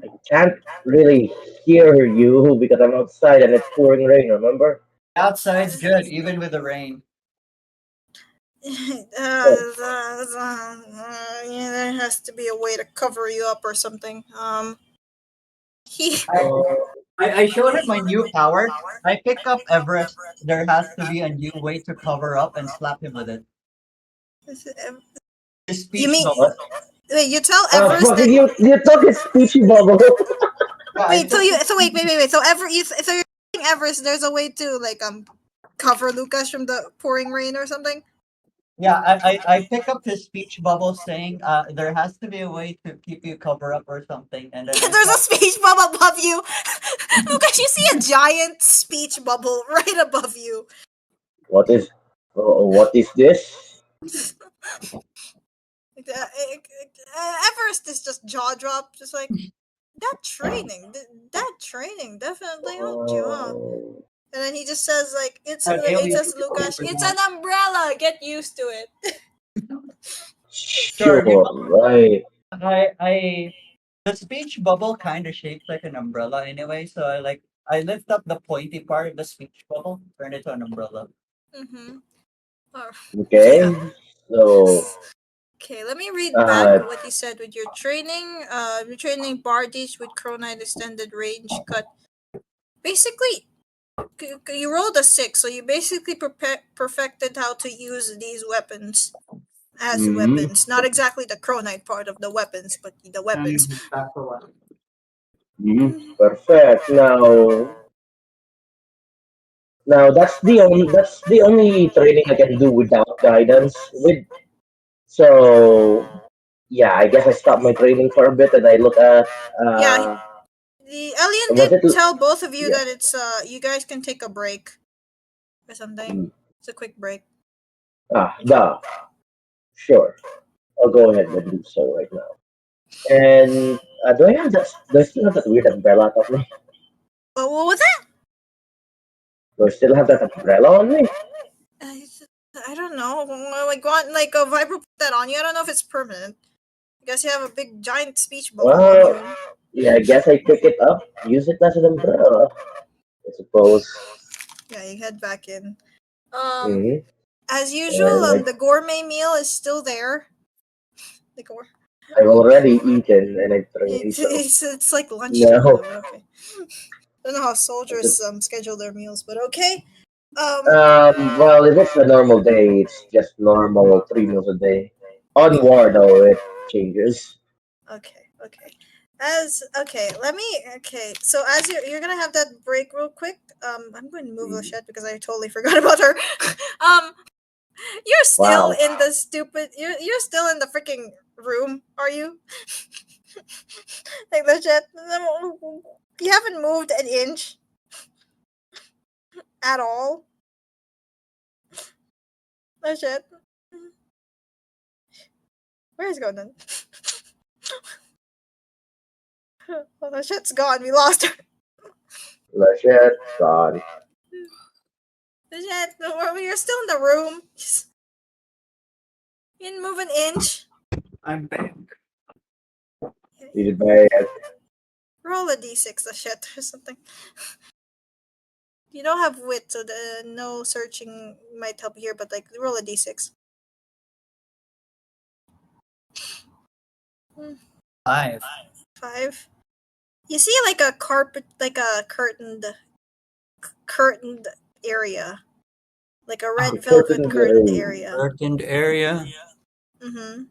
D: I can't really hear you because I'm outside and it's pouring rain, remember?
B: Outside's good, even with the rain.
D: Oh,
A: Yeah, there has to be a way to cover you up or something. He
B: I, I showed him my new power. I pick up Everest. There has to be a new way to cover up and slap him with it. His
A: you
B: speech
A: mean
B: bubble.
D: what?
A: wait? You tell Everest
D: Fucking
A: that
D: you took his speechy bubble.
B: Yeah, I
A: wait.
B: took his,
A: So wait. So you're telling Everest there's a way to like cover Lucas from the pouring rain or something.
B: yeah, I pick up his speech bubble saying there has to be a way to keep you cover up or something, and then I
A: There's a
B: slap.
A: speech bubble above you. Lucas, you see a giant speech bubble right above you.
D: What is what is this?
A: Everest is just jaw drop, just like that training definitely helped you, huh?
D: Uh,
A: And then he just says like
B: An
A: it
B: alien
A: says Lucas,
B: for
A: it's
B: that.
A: an umbrella. Get used to it.
B: Sure, you
D: sure, right.
B: I the speech bubble kind of shapes like an umbrella anyway, so I lift up the pointy part of the speech bubble, turn it to an umbrella.
A: Mm-hmm. Or, yeah.
D: Okay. So
A: Okay, let me read back
D: uh
A: what he said with your training. Your training Bardies with Chronite extended range cut. Basically, you rolled a 6, so you basically perfected how to use these weapons as
D: mhm,
A: weapons. Not exactly the Chronite part of the weapons, but the weapons.
B: Back for what?
D: perfect. Now that's the only training I can do without guidance with. So yeah, I guess I stop my training for a bit and I look at
A: Yeah, the alien
D: was it
A: did tell both of you
D: yeah.
A: that it's you guys can take a break or something.
D: mm,
A: It's a quick break.
D: da, sure. I'll go ahead and do so right now. And do I still have that weird umbrella on me?
A: But what was that?
D: Do I still have that umbrella on me?
A: I don't know. Like want like a Viper put that on you. I don't know if it's permanent. I guess you have a big giant speech bubble on
D: Well,
A: you.
D: yeah, I guess I pick it up, use it as an umbrella, I suppose.
A: Yeah, you head back in. Um,
D: hmm
A: as usual,
D: And
A: the gourmet meal is still there. The gour-
D: I've already eaten and I'm hungry, so
A: it's like lunchtime
D: no.
A: though. Okay, I don't know how
D: I just
A: soldiers schedule their meals, but okay. Um,
D: well, if it's a normal day, it's just normal 3 meals a day. On war, though, it changes.
A: okay. As okay, let me okay. So as you're gonna have that break real quick. I'm going to move the
D: Mm.
A: shit because I totally forgot about her. um, you're still
D: Wow.
A: in the stupid. You're still in the freaking room, are you? Like legit. You haven't moved an inch at all. Legit. Where is going then? Well, the shit's gone. We lost her.
D: Legit, gone.
A: Legit. You're still in the room. You didn't move an inch.
B: I'm back.
D: Needed by
A: Roll a d6 the shit or something. You don't have wit, so no searching might help here. But like, roll a d6.
B: 5.
A: 5. You see like a carpet, like a curtained area, like a
B: Ah,
A: red velvet
D: Curtain
A: curtained
D: area.
A: area.
B: curtained area.
A: Mm-hmm.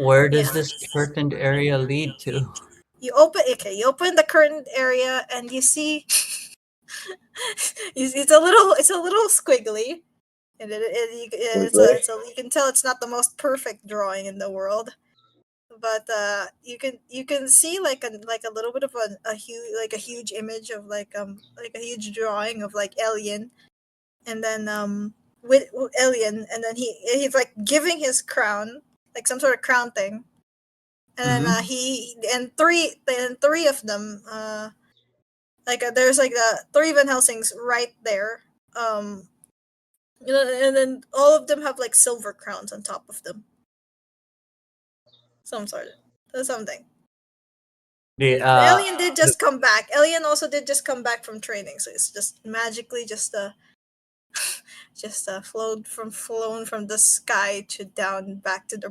B: Where
A: Yeah.
B: does this curtained area lead to?
A: You open the curtained area and you see it's a little squiggly, and you can tell it's not the most perfect drawing in the world, but you can see like a little bit of a huge image of like a huge drawing of like alien, and then with alien, and then he's like giving his crown, like some sort of crown thing, and then
B: Hmm.
A: three of them there's like three Van Helsings right there. And then all of them have like silver crowns on top of them. Some sort of something.
B: The
A: The alien did just come back. Alien also did just come back from training, so it's just magically just flown from the sky to down back to the.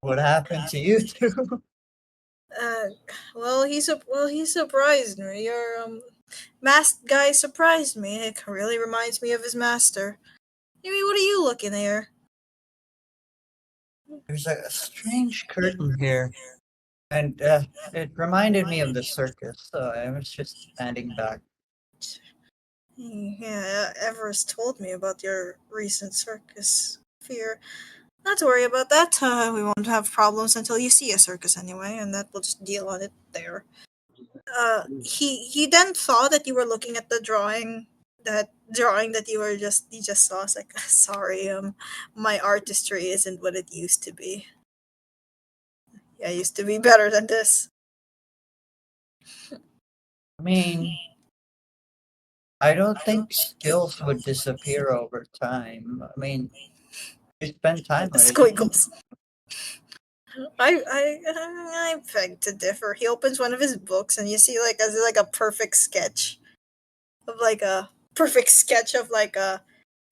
B: what happened to you two?
A: Uh, he surprised me. Your masked guy surprised me. It really reminds me of his master. Maybe what are you looking here?
B: There's a strange curtain here, and it reminded me of the circus. So I was just standing back.
A: Yeah, Everest told me about your recent circus fear. Not to worry about that. We won't have problems until you see a circus anyway, and that we'll just deal on it there. He then saw that you were looking at the drawing. That drawing that you just saw. It's like, sorry, my artistry isn't what it used to be. Yeah, it used to be better than this.
B: I mean, I don't think skills would disappear over time. I mean, you spend time
A: The
B: with it.
A: squiggles. I beg to differ. He opens one of his books and you see like a perfect sketch of like a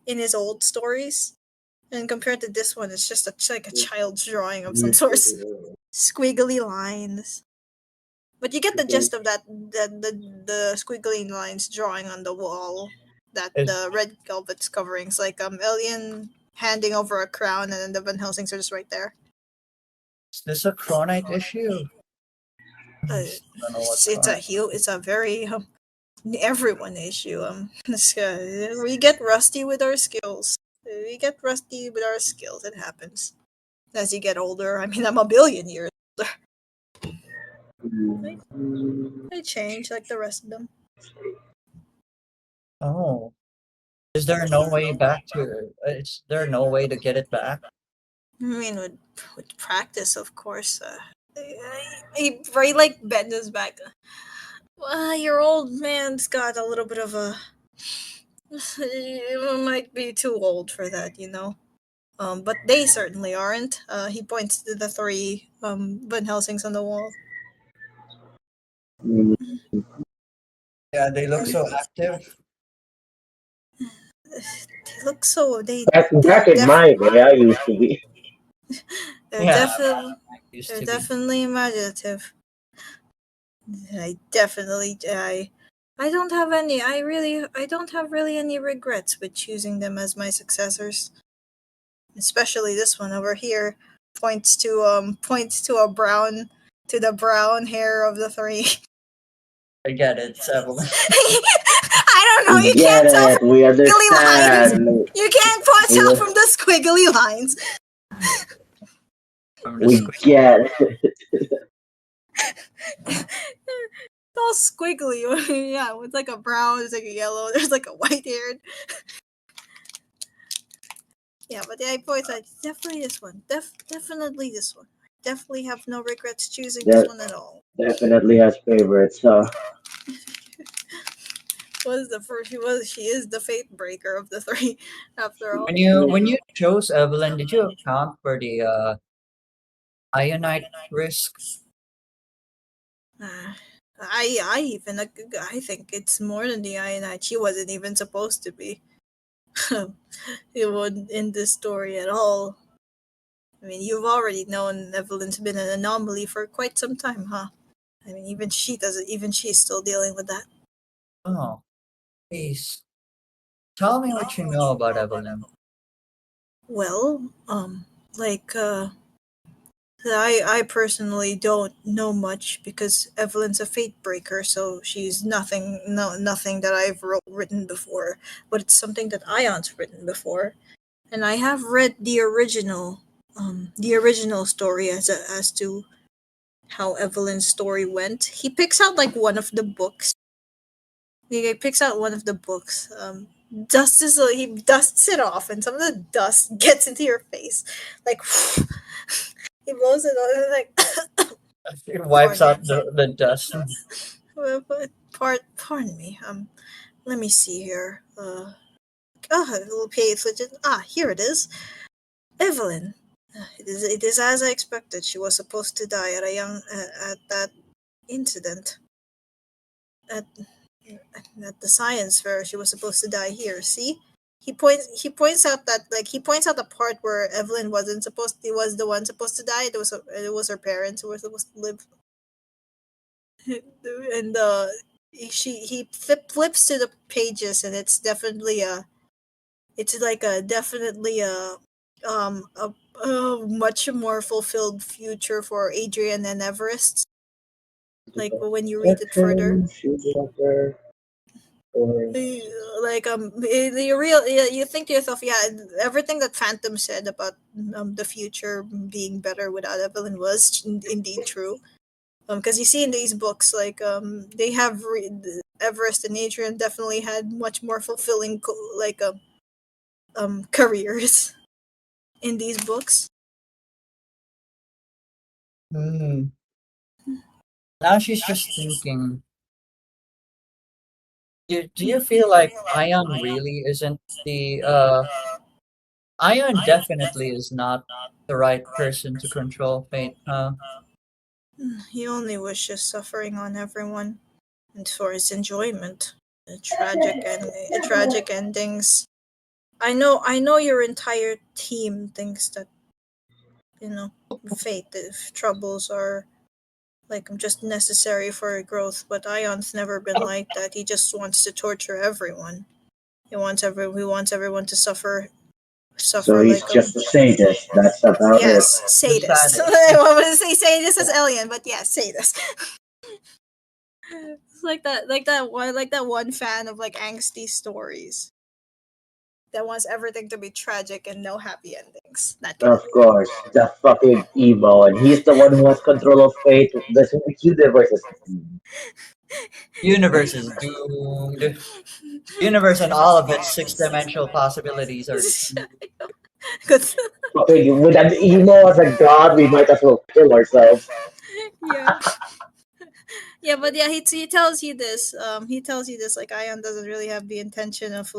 A: in his old stories. And compared to this one, it's like a child's drawing of some sort. Squiggly lines. But you get the gist of that the squiggly lines drawing on the wall that
B: Is,
A: the red velvet's covering. It's like alien handing over a crown and then the Van Helsings are just right there.
B: is this a Chronite issue?
A: Uh,
B: I don't know what
A: it's a very everyone issue. We get rusty with our skills. We get rusty with our skills. It happens as you get older. I mean, I'm a billion years older. I change like the rest of them.
B: Oh, is there no way back to? Is there no way to get it back?
A: I mean, with practice, of course. He like bend his back. Well, your old man's got a little bit of a. You might be too old for that, you know. But they certainly aren't. He points to the three Van Helsings on the wall.
B: Yeah, they look so active.
A: They look so
D: Back in my day, I used to be.
A: they're
B: Yeah,
A: definitely
B: used
A: they're
B: to be.
A: definitely imaginative. I don't have any. I don't have really any regrets with choosing them as my successors. Especially this one over here points to the brown hair of the three.
B: I get it, it's Evelyn.
A: I don't know. You
D: We
A: can't
D: get
A: tell from
D: it. We
A: squiggly lines.
D: understand.
A: You can't tell from the squiggly lines.
B: From the
D: We
B: squid.
D: get
A: It's all squiggly. Yeah, it's like a brown. There's like a yellow. There's like a white haired. Yeah, but the points like definitely this one. Definitely this one. Definitely have no regrets choosing this
D: that.
A: one at all.
D: Definitely has favorites.
A: Was the first she is the fate breaker of the three after all.
B: When you chose Evelyn, did you account for the ionite risk?
A: Uh, I think it's more than the Ionite. She wasn't even supposed to be. It wouldn't in this story at all. I mean, you've already known Evelyn's been an anomaly for quite some time, huh? I mean, even she doesn't. Even she's still dealing with that.
B: Oh, please tell me what you know about Evelyn.
A: Well, like I personally don't know much because Evelyn's a fate breaker, so she's nothing that I've written before, but it's something that Ion's written before, and I have read the original story as to how Evelyn's story went. He picks out like one of the books. He picks out one of the books. He dusts it off, and some of the dust gets into your face, like he blows it off, like
B: It wipes
A: pardon
B: out
A: me.
B: the dust.
A: Pardon me. Let me see here. A little page legend. Ah, here it is. Evelyn. It is as I expected. She was supposed to die at that incident at at the science fair. She was supposed to die here. See, he points out that he points out the part where Evelyn wasn't supposed. He was the one supposed to die. It was her parents who were supposed to live. And he flips to the pages, and it's like a definitely a much more fulfilled future for Adrian and Everest. Like when you read
D: Let
A: it further,
D: him shoot her. Or
A: you think to yourself, yeah, everything that Phantom said about the future being better without Evelyn was indeed true. Because you see in these books, they have Everest and Adrian definitely had much more fulfilling careers in these books.
B: Hmm. Now she's just thinking. Do you feel like Ion really isn't the Ion definitely is not the right person to control fate, huh?
A: He only wishes suffering on everyone, and for his enjoyment. Tragic endings. I know your entire team thinks that you know fate, if troubles are just necessary for growth, but Ion's never been like that. He just wants to torture everyone. He wants everyone to
D: so
A: suffer
D: he's just a sadist. That's about it.
A: yes,
B: The
A: sadist.
B: saddest.
A: I want to say sadist as alien, but yes, sadist. It's like that one fan of angsty stories that wants everything to be tragic and no happy endings. That kind of
D: Of course, the fucking emo, and he's the one who has control of fate. This universe is
B: Universe is doomed. Universe and all of its six-dimensional possibilities are doomed.
A: good.
D: fucking with an emo as a god. We might as well kill ourselves.
A: Yeah. Yeah, but yeah, he tells you this. He tells you this Ion doesn't really have the intention of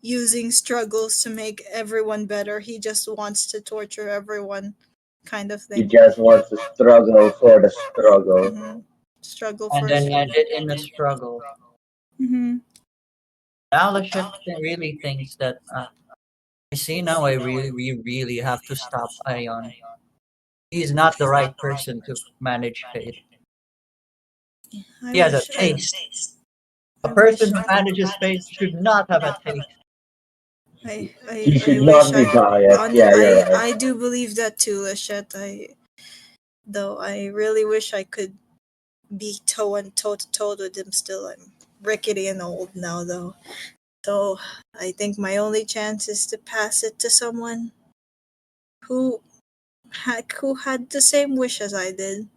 A: using struggles to make everyone better. He just wants to torture everyone, kind of
D: He
A: thing.
D: just wants to struggle for the struggle.
A: Hmm. Struggle
B: And
A: for
B: then
A: struggle.
B: ended in a struggle.
A: Hmm.
B: Now Lachette really thinks that I see now we really have to stop Ion. He's not the right person to manage fate.
A: I
B: He has a
A: wish.
B: taste. A
A: I wish.
B: person who manages fate should not have a taste.
D: He
A: I
D: should
A: wish
D: not be
A: I.
D: biased. Yeah, you're right.
A: I do believe that too, Lachette. Though I really wish I could be toe to toe with him still. I'm rickety and old now, though. So I think my only chance is to pass it to someone who who had the same wish as I did.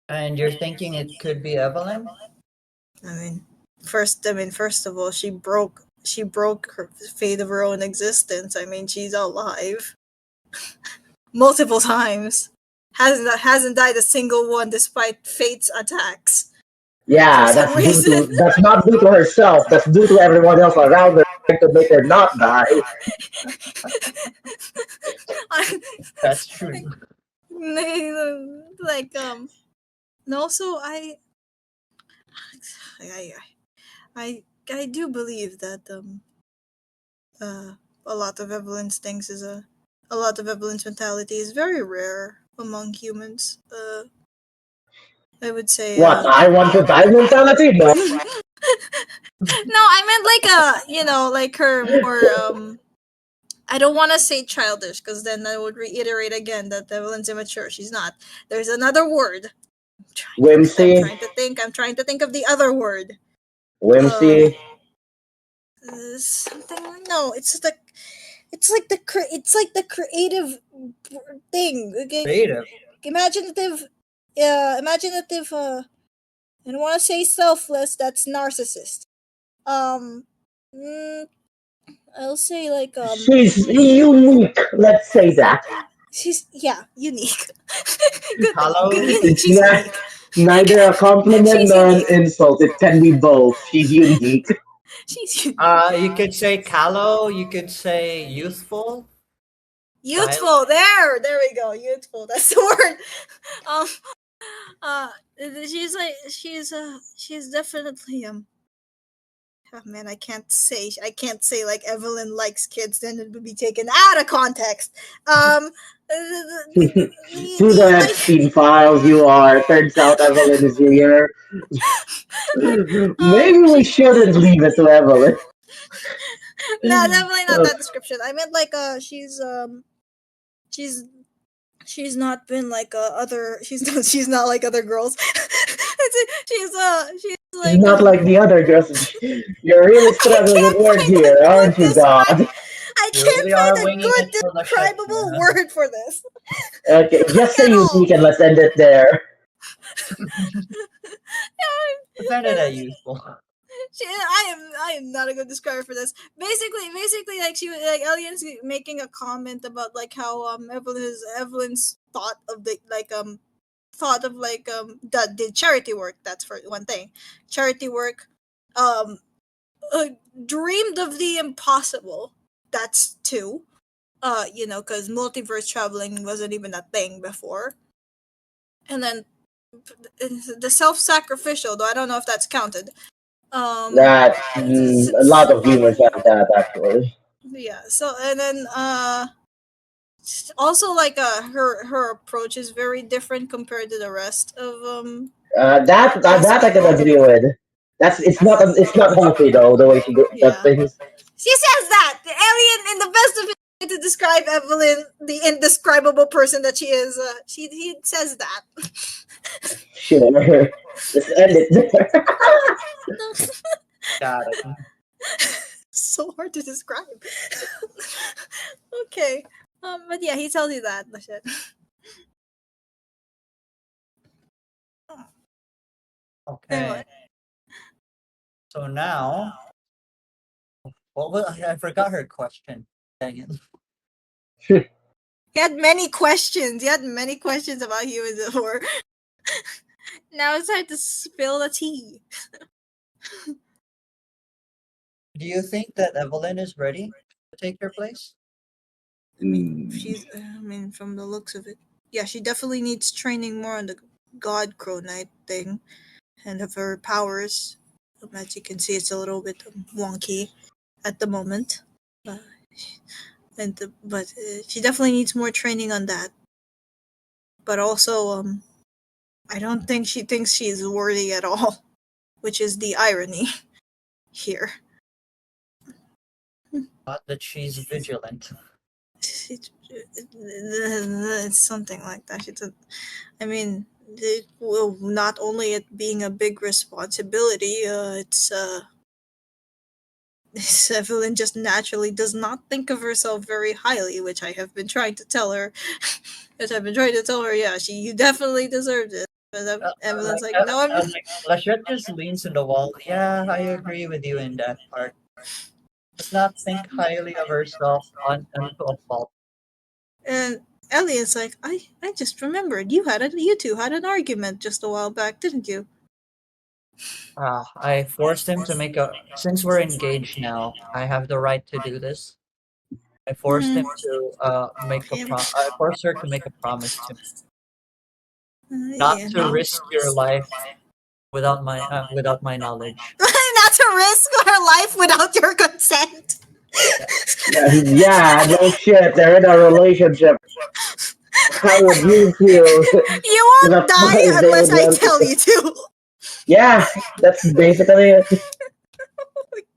B: And you're thinking it could be Evelyn?
A: I mean, first of all, she broke her fate of her own existence. I mean, she's alive multiple times. Hasn't died a single one despite fate's attacks. For
D: Yeah,
A: some reason.
D: that's not due to herself. That's due to everyone else around her trying to make her not die.
A: I-
B: That's true.
A: like no also I I do believe that uh a lot of Evelyn's things is a lot of Evelyn's mentality is very rare among humans. I would say
D: What? I want to die mentality? No.
A: no, I meant like like her more I don't want to say childish because then I would reiterate again that Evelyn's immature. She's not. There's another word. I'm
D: Whimsy,
A: trying to think. I'm trying to think of the other word. Um,
D: whimsy.
A: something. No, it's like the creative thing. Okay,
B: Creative.
A: imaginative. Yeah, imaginative. I don't want to say selfless. That's narcissist. Um, mm, I'll say like
D: She's unique. Let's say that.
A: she's unique. Good thing. Good,
B: Hello.
D: It's
A: she's
D: not
A: unique.
D: neither a compliment
A: She's
D: nor an
A: unique.
D: insult. It can be both. She's unique.
A: She's unique.
B: You could say callow. You could say youthful. Style.
A: Youthful. There we go. Youthful. That's the word. Um. Uh. She's definitely Oh man, I can't say like Evelyn likes kids. Then it would be taken out of context.
D: To the Epstein files, you are. Turns out Evelyn is here. Maybe we
A: she
D: shouldn't leave it to Evelyn.
A: no, definitely not
D: Uh,
A: that description. I meant like she's she's not been like other she's not like other girls. She's
D: she's
A: like
D: not like the other girls. You're really
A: I
D: struggling with
A: can't
D: words
A: find a
D: here,
A: good
D: aren't you, God?
A: I
B: You
A: can't
B: really are
A: find a
B: winging it
A: good
B: for the ship,
A: describable
B: man.
A: word for this.
D: Okay, just say
A: Like at all.
D: unique and let's end it there.
B: Pretend that useful.
A: I am not a good describer for this. Basically, like she like Alien's making a comment about like how Evelyn's thought of the thought of like that did charity work. That's for one thing, charity work. Um, dreamed of the impossible. That's two. Because multiverse traveling wasn't even a thing before. And then the self-sacrificial, though I don't know if that's counted.
D: That a lot of
A: Uh,
D: humans have that actually.
A: yeah. So and then also like her approach is very different compared to the rest of rest
D: That I can
A: people.
D: agree with. It's not healthy though the way she does
A: Yeah.
D: things.
A: She says that the alien, in the best of his way to describe Evelyn, the indescribable person that she is, he says that.
D: Sure, let's end it there.
B: Got it.
A: So hard to describe. Okay. But yeah, he tells you that. Shit.
B: Okay.
A: Anyway,
B: So now, what was I forgot her question. Dang it.
A: he had many questions. He had many questions about humans before. Now it's time to spill the tea.
B: Do you think that Evelyn is ready to take your place?
D: Mm,
A: I mean, from the looks of it, yeah, she definitely needs training more on the God Crow Knight thing and of her powers. As you can see, it's a little bit wonky at the moment, uh, but she definitely needs more training on that. But also, I don't think she thinks she's worthy at all, which is the irony here.
B: Not that she's vigilant.
A: It's something like that. I mean, well, not only it being a big responsibility, Evelyn just naturally does not think of herself very highly, which I have been trying to tell her. Which I've been trying to tell her, yeah, you definitely deserve it. But Evelyn's like, no, I'm.
B: Like Lachette just leans in the wall. Yeah, I agree with you in that part. Does not think highly of herself unto a fault.
A: And Elliot's like, I just remembered you two had an argument just a while back, didn't you?
B: I forced him to make a. Since we're engaged now, I have the right to do this. I forced
A: Hmm.
B: him to make a
A: Him.
B: I forced her to make a promise to me. Not
A: Yeah,
B: to
A: no.
B: risk your life without my knowledge.
A: Not to risk our life without your consent.
B: Yeah.
D: Yeah, no shit. They're in a relationship. How would you feel
A: You won't die
D: if they
A: unless
D: would
A: I
D: want
A: tell
D: to?
A: you to.
D: Yeah, that's basically it.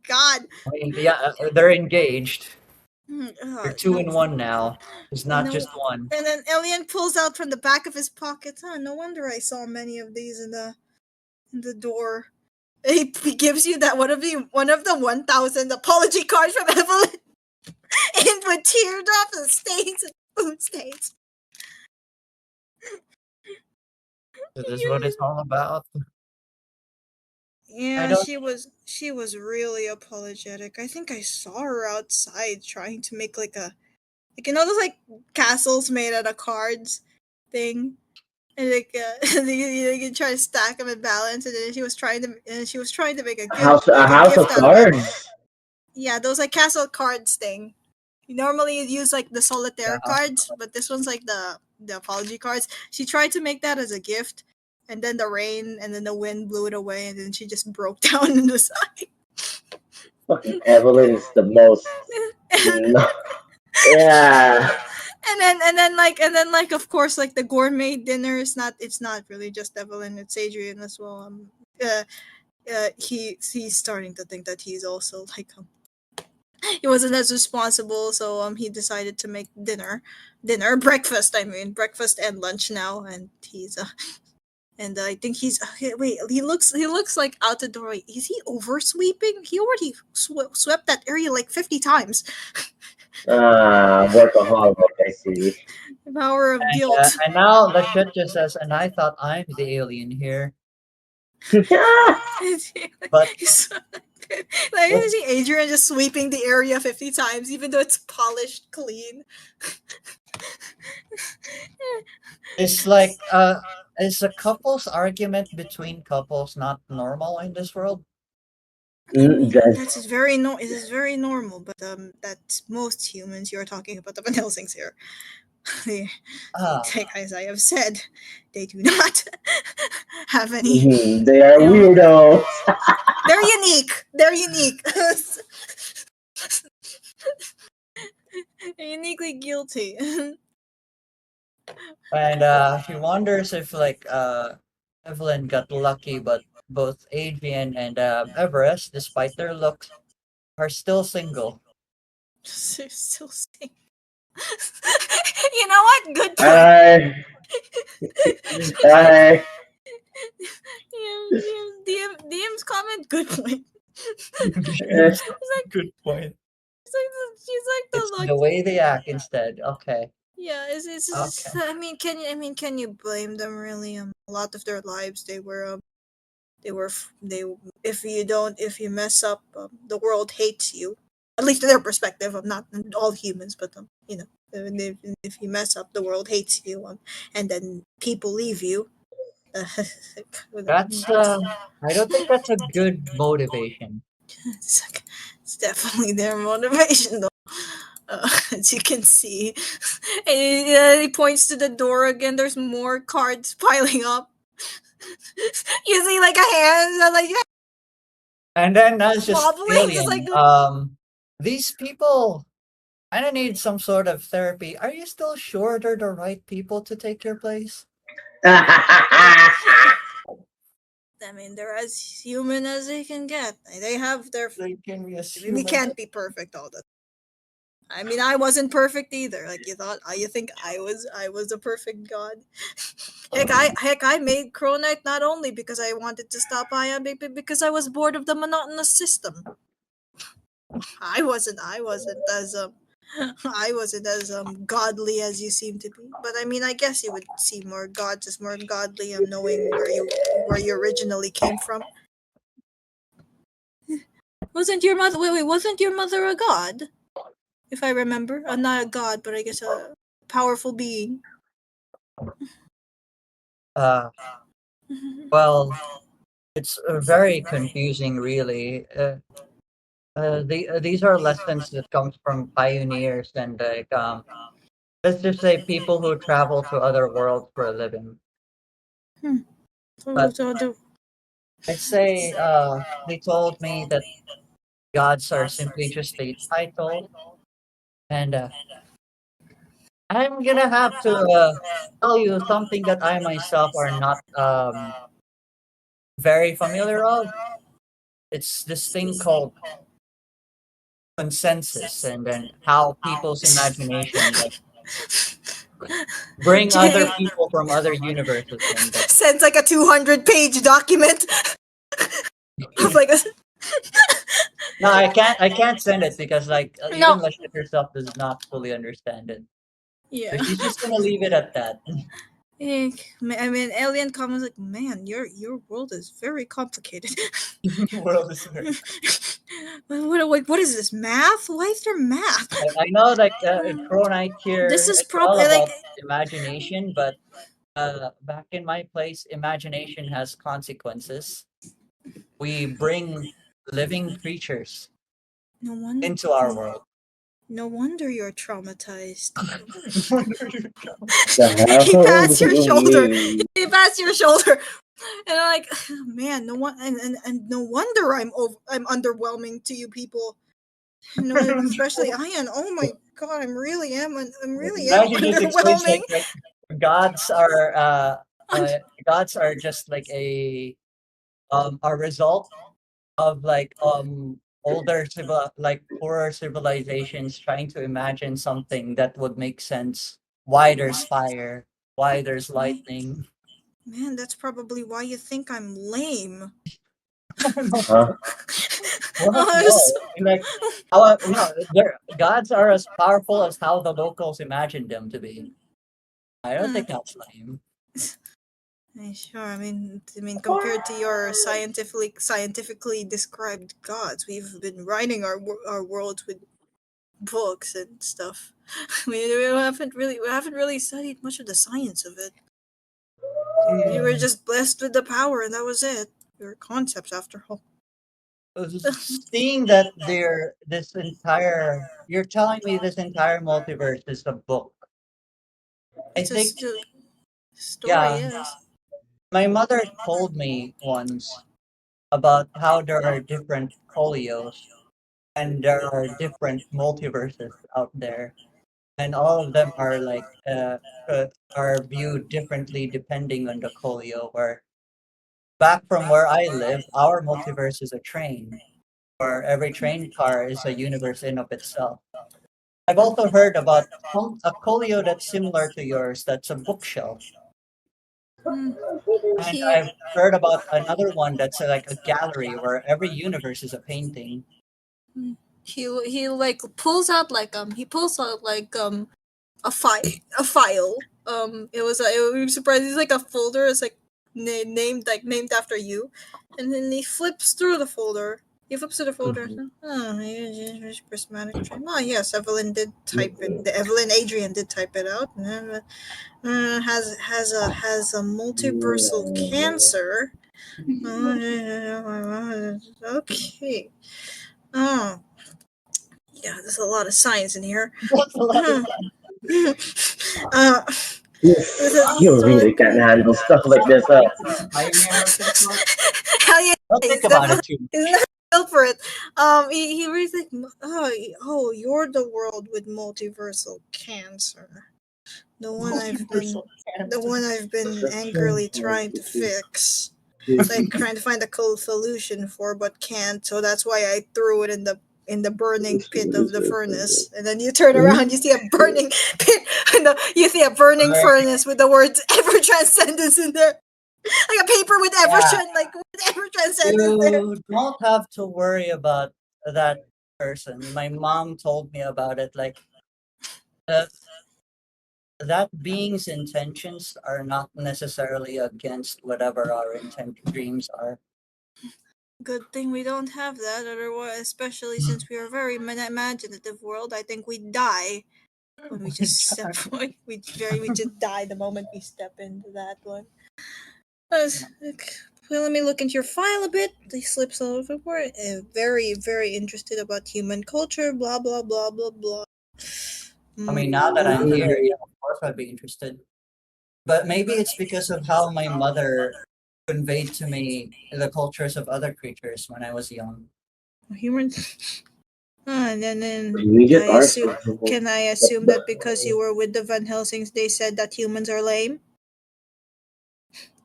A: God.
B: I mean, yeah, they're engaged. They're two
A: No.
B: in one now. It's not
A: No.
B: just one.
A: And then Alien pulls out from the back of his pocket. Oh, no wonder I saw many of these in the door. He gives you that one of the 1,000 apology cards from Evelyn, and with teardrops and stains and food stains.
B: This is what it's all about. I
A: Yeah,
B: don't.
A: she was really apologetic. I think I saw her outside trying to make those like castles made out of cards thing. And you can try to stack them and balance, and then she was trying to make
D: A
A: a
D: house of
A: gift out of it.
D: cards.
A: Yeah, those like castle cards thing. Normally you'd use like the solitaire
B: Yeah.
A: cards, but this one's like the apology cards. She tried to make that as a gift, and then the rain and then the wind blew it away, and then she just broke down in the side.
D: Fucking Evelyn is the most. No, yeah.
A: And then of course like the gourmet dinner is not it's not really just Evelyn, it's Adrian as well. Uh, he's starting to think that he's also like he wasn't as responsible, so he decided to make breakfast, I mean breakfast and lunch now, and he's and I think wait, he looks like out the door. Is he oversweeping? He already swept that area like 50 times.
D: Workaholic, I see.
A: The power of
B: Yeah,
A: guilt.
B: and now the shit just says, and I thought I'm the alien here, but
A: He's- like you see Adrian just sweeping the area 50 times, even though it's polished clean.
B: it's like is a couple's argument between couples not normal in this world?
A: I
D: Mm,
A: mean,
D: just-
A: it is very normal, but that's most humans. You're talking about the Van Helsings here. They,
B: Ah,
A: like as I have said, they do not have any.
D: they are
A: They don't.
D: weirdos.
A: They're unique. They're unique. They're uniquely guilty.
B: and she wonders if like Evelyn got lucky, but both Adrian and Everest, despite their looks, are still single.
A: They're still saying. You know what? Good point.
D: I, I,
A: DM's comment. Good point.
D: eh,
A: It's like
B: Good point.
A: she's like the
B: It's
A: luck.
B: the way they act instead. Okay.
A: Yeah,
B: Okay.
A: I mean, can you blame them really? A lot of their lives they were they if you mess up, the world hates you. At least in their perspective. I'm not all humans, but if you mess up, the world hates you, and then people leave you.
B: That's I don't think that's a good motivation.
A: It's definitely their motivation, though. As you can see, and he points to the door again. There's more cards piling up. You see, like a hand, like
B: And then that's just
A: wobbling. It's like
B: alien. These people kind of need some sort of therapy. Are you still sure they're the right people to take your place?
A: I mean, they're as human as they can get. They have their.
B: They can be as
A: We
B: human.
A: can't be perfect all the. I mean, I wasn't perfect either. Like you think I was a perfect god. Heck, I made Cronite not only because I wanted to stop Ion, but because I was bored of the monotonous system. I wasn't as I wasn't as godly as you seem to be. But I mean, I guess you would see more gods as more godly, knowing where you originally came from. Wasn't your mother? Wait, wasn't your mother a god? If I remember, not a god, but I guess a powerful being.
B: Uh, well, it's very confusing, really. These are lessons that comes from pioneers and like let's just say people who travel to other worlds for a living. But
A: So
B: I'd say they told me that gods are simply just a title, and I'm gonna have to tell you something that I myself are not very familiar of. It's this thing called consensus, and then how people's imagination like bring other
A: Jay
B: people from other universes and like
A: sends like a 200-page document of like a
B: no, I can't send it because like
A: no.
B: even Lashit herself does not fully understand it. So
A: Yeah.
B: she's just gonna leave it at that.
A: I mean, alien comments like, man, your world is very complicated.
B: World is very
A: What is this math? Why is there math?
B: I know like Cronite
A: This
B: here,
A: is
B: it's all
A: probably like
B: about imagination, but back in my place, imagination has consequences. We bring living creatures
A: no one.
B: into our world.
A: No wonder you're traumatized.
D: The
A: He
D: hell
A: pats
D: do
A: your
D: you
A: shoulder.
D: mean?
A: He pats your shoulder, and I'm like, man, no one, and no wonder I'm underwhelming to you people. You know, especially Ian. Oh my god, I'm really am
B: Imagine it explains
A: underwhelming.
B: like gods are gods are just like a result of like older civil like poorer civilizations trying to imagine something that would make sense. Why there's fire, why there's lightning.
A: Man, that's probably why you think I'm lame.
D: Huh?
B: What?
A: I
B: No.
A: was-
B: I mean, like how no, gods are as powerful as how the locals imagined them to be. I don't
A: uh,
B: think that's lame.
A: sure. I mean, compared to your scientifically described gods, we've been writing our worlds with books and stuff. We haven't really studied much of the science of it. We were just blessed with the power, and that was it. We were concepts after all.
B: Seeing that this entire you're telling me this entire multiverse is a book. I
A: It's a
B: think
A: story,
B: yeah,
A: yes.
B: my mother told me once about how there are different folios and there are different multiverses out there, and all of them are like are viewed differently depending on the folio. Where back from where I live, our multiverse is a train, where every train car is a universe in of itself. I've also heard about a folio that's similar to yours. That's a bookshelf,
A: Hmm.
B: and
A: He
B: I've heard about another one that's like a gallery where every universe is a painting.
A: he like pulls out like a file. It was surprised. It's like a folder. It's like named after you, and then he flips through the folder. He flips through the folder.
D: Mhm.
A: Oh, prismatic trait. Oh yes, Evelyn did type it. The Evelyn Adrian did type it out. Has a multiversal cancer. Okay. Oh yeah, there's a lot of science in here.
B: That's a lot of
A: uh,
D: You
A: so
D: really can't handle stuff like this, huh?
B: like nightmare of some sort.
A: hell yeah,
B: I'll think
A: he's
B: about
A: definitely
B: it too.
A: he's not built for it. He reads like, oh, you're the world with multiversal cancer, the one I've been,
B: Multiversal
A: the
B: cancer.
A: one I've been angrily trying to fix, like trying to find a cool solution for, but can't. So that's why I threw it in the burning pit of the furnace. And then you turn around, you see a burning pit, you see a burning
B: Alright,
A: furnace with the words "ever transcendence" in there, like a paper with
B: yeah,
A: ever transcendence there.
B: you don't have to worry about that person. My mom told me about it. Like uh, that being's intentions are not necessarily against whatever our dreams are.
A: Good thing we don't have that, otherwise, especially since we are a very imaginative world, I think we'd die when we just step. We just die the moment we step into that one. Okay. Well, let me look into your file a bit. He slips over. Very, very interested about human culture. Blah blah blah blah blah.
B: I mean, now that I'm here,
A: Mm.
B: yeah, of course I'd be interested. But maybe it's because of how my mother conveyed to me the cultures of other creatures when I was young.
A: Humans. And then
D: We just
A: I
D: are
A: assume.
D: special.
A: Can I assume that because you were with the Van Helsings, they said that humans are lame?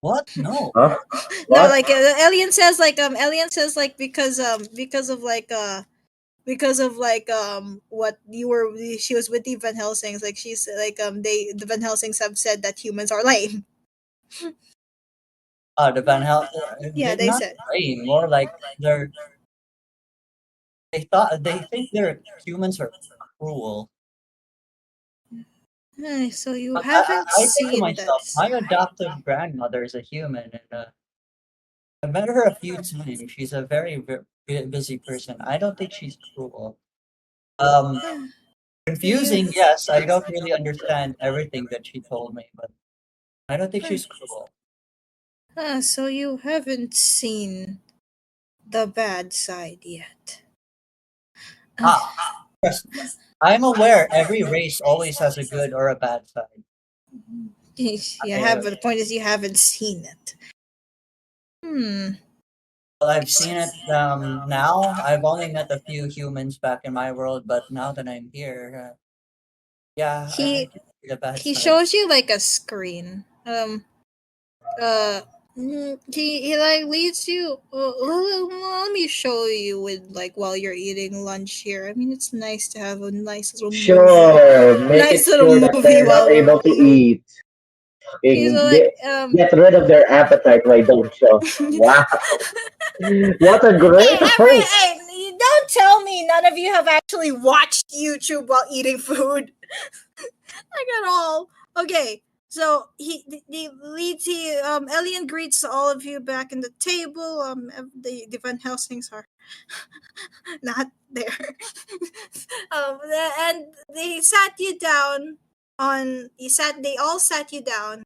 B: What? No.
D: Huh?
A: No,
D: What?
A: like Alien says like because of like what you were she was with the Van Helsings, like she's like the Van Helsings have said that humans are lame.
B: The Van Hel
A: Yeah,
B: they're
A: they
B: not
A: said.
B: praying, more like they think their humans are cruel.
A: So you haven't
B: I think to
A: seen that.
B: myself, my adoptive grandmother is a human, and I met her a few times. She's a very busy person. I don't think she's cruel. Um,
A: So you
B: confusing, yes. I don't really understand everything that she told me, but I don't think
A: uh,
B: she's cruel.
A: so you haven't seen the bad side yet. Uh,
B: Ah, trust me. I'm aware every race always has a good or a bad side.
A: you
B: I,
A: have, but the point is you haven't seen it. Hmm.
B: well, I've seen it now. I've only met a few humans back in my world, but now that I'm here, yeah, I
A: He
B: do see the bad
A: he
B: side.
A: shows you like a screen. Uh he like leads you let me show you with like while you're eating lunch here. I mean, it's nice to have a nice little movie.
D: Sure. Make it
A: Nice little
D: sure that
A: movie
D: they're not
A: while we're
D: able to
A: eating.
D: eat.
A: Okay, so like
D: Get rid of their appetite, why don't you? Wow. What a great host.
A: you don't tell me none of you have actually watched YouTube while eating food. Like at all. Okay, so he leads Elian greets all of you back in the table. The Van Helsings are not there. And they sat you down on. They all sat you down.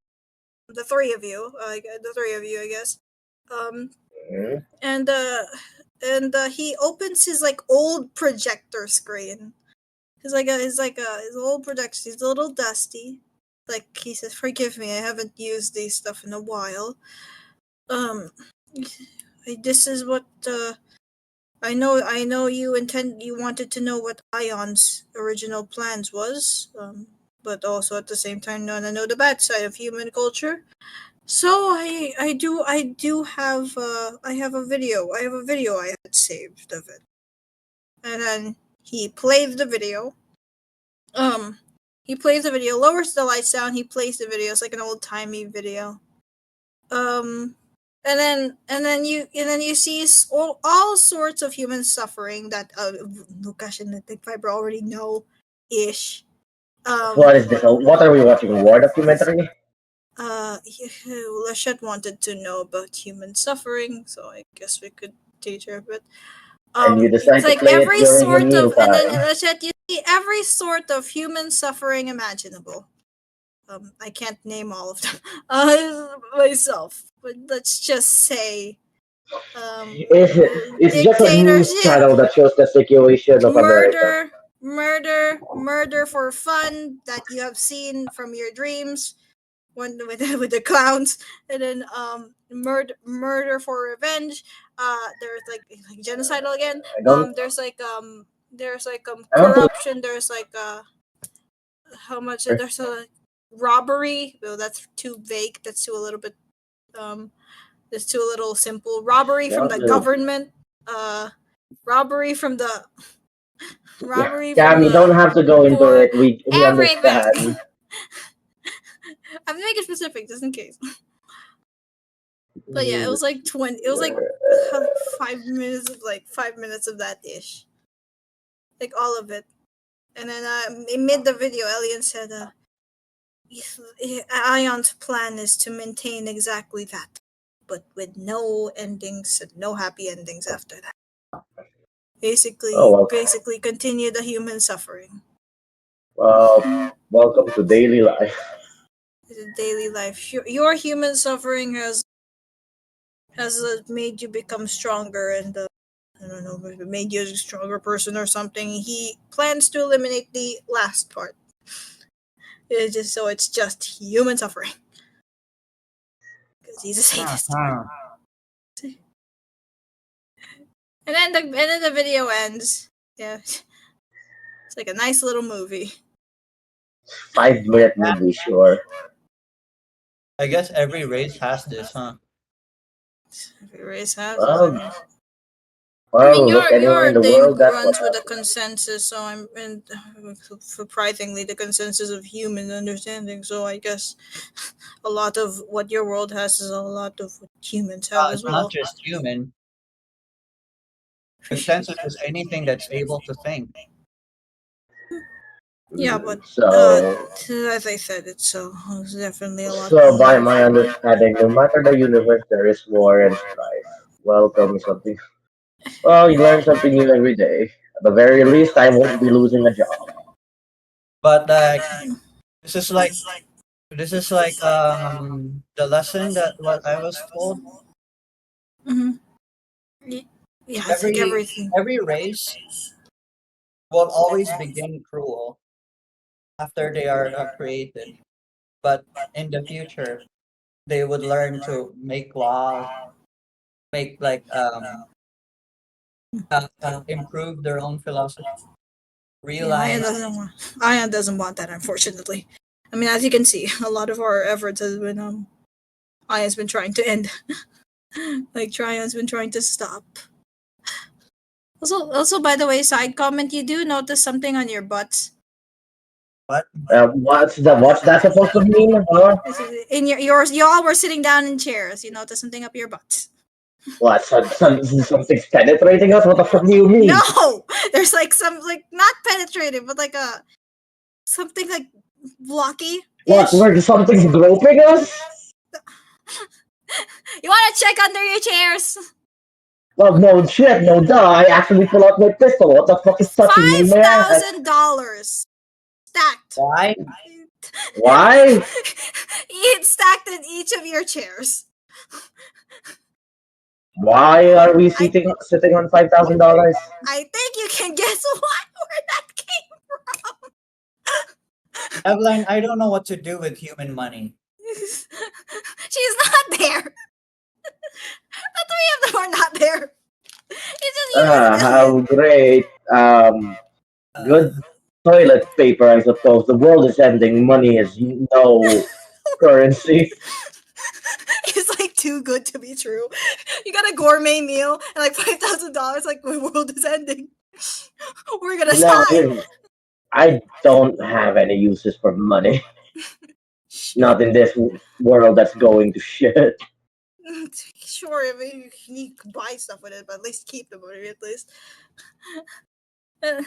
A: The three of you, I guess. Um,
D: Mhm.
A: and he opens his like old projector screen. His old projector. He's a little dusty. Like he says, "Forgive me, I haven't used these stuff in a while." Um, this is what I know. I know you wanted to know what Ion's original plans was. But also at the same time, want to know the bad side of human culture. So I do have I have a video. I have a video I had saved of it. And then he played the video. Um he plays the video, lowers the lights down, he plays the video. It's like an old timey video. Um and then you see all sorts of human suffering that Lukash and the Fiber already know ish. Um
D: What is this? What are we watching? A war documentary?
A: Lachette wanted to know about human suffering, so I guess we could teach her a bit.
D: And you
A: It's
D: decide to
A: like
D: play it
A: every
D: during your
A: sort
D: meal
A: of, and then
D: time.
A: Lachette, you see every sort of human suffering imaginable. I can't name all of them myself, but let's just say,
D: It's just a news
A: dictatorship,
D: channel that shows the situation of America.
A: murder for fun that you have seen from your dreams, one with the clowns, and then murder for revenge. There's like genocidal again.
D: I don't.
A: There's
D: I don't think.
A: corruption. There's how much there's a robbery. Well, that's too vague. That's too a little bit um. That's too a little simple. Robbery from
D: Not
A: the
D: really.
A: government. Uh, robbery from the
D: Yeah,
A: robbery from
D: Cam, you don't
A: the
D: have to go into
A: poor.
D: it. We
A: Everything.
D: understand.
A: I'm making specific just in case. But yeah, it was like 20. It was like 5 minutes of 5 minutes of that ish, like all of it. And then mid the video, Alien said, Ion's plan is to maintain exactly that, but with no endings and no happy endings after that.
D: Oh well.
A: Basically continue the human suffering.
D: Welcome to daily life.
A: Daily life. Your human suffering has made you become stronger, and I don't know if it made you a stronger person or something. He plans to eliminate the last part. It's just human suffering. He's a sadist.
B: Uh-huh.
A: And then the video ends. Yeah, it's like a nice little movie.
D: 5 minute movie, sure.
B: I guess every race has this, huh?
A: Every race has it.
D: Well,
A: I mean,
D: look anywhere in
A: your
D: the
A: thing
D: world, that's what
A: runs with a
D: happens.
A: consensus, so and surprisingly, the consensus of human understanding. So I guess a lot of what your world has is a lot of what humans have as
B: It's not
A: well.
B: just human. Consensus is anything that's able to think.
A: Yeah, but
D: So,
A: as I said, it's definitely a lot
D: so by
A: more.
D: my understanding, no matter the universe, there is war and strife. Well, tell me something. Well, you learn something new every day. At the very least, I won't be losing a job.
B: But this is like the lesson that what I was told.
A: Mm-hmm. Yeah, it's like
B: Every
A: everything.
B: every race will always begin cruel after they are created, but in the future they would learn to make laws, make improve their own philosophy,
A: Yeah,
B: realize.
A: Ion doesn't want that, unfortunately. I mean, as you can see, a lot of our efforts has been Ion's been trying to end. Like Trion's been trying to stop. Also, by the way, side comment, you do notice something on your butt.
B: But
D: What's that supposed to mean? Huh?
A: In yours, you all were sitting down in chairs. You notice something up your butt.
D: What? Something's penetrating us? What the fuck do you mean?
A: No, there's like some like not penetrating, but like a something like blocky.
D: What? Where something's groping us?
A: You want to check under your chairs?
D: Well, no shit, no duh. I actually pull out my pistol. What the fuck is touching me,
A: Five
D: may I ask?
A: $5,000 stacked.
B: why?
D: Why?
A: It's stacked in each of your chairs.
D: Why are we
A: I
D: sitting on $5,000?
A: I think you can guess where that came
B: Evelyn, I don't know what to do with human money.
A: She's not there. The three of them are not there. It's just you
D: Ah,
A: and
D: how
A: Ellen.
D: great.
B: Uh,
D: Good toilet paper, I suppose. The world is ending. Money is no currency.
A: It's like too good to be true. You got a gourmet meal and like $5,000. Like the world is ending. We're gonna
D: No,
A: die.
D: I don't have any uses for money. Not in this world that's going to shit.
A: Sure, I mean, you can buy stuff with it, but at least keep the money at least. Uh,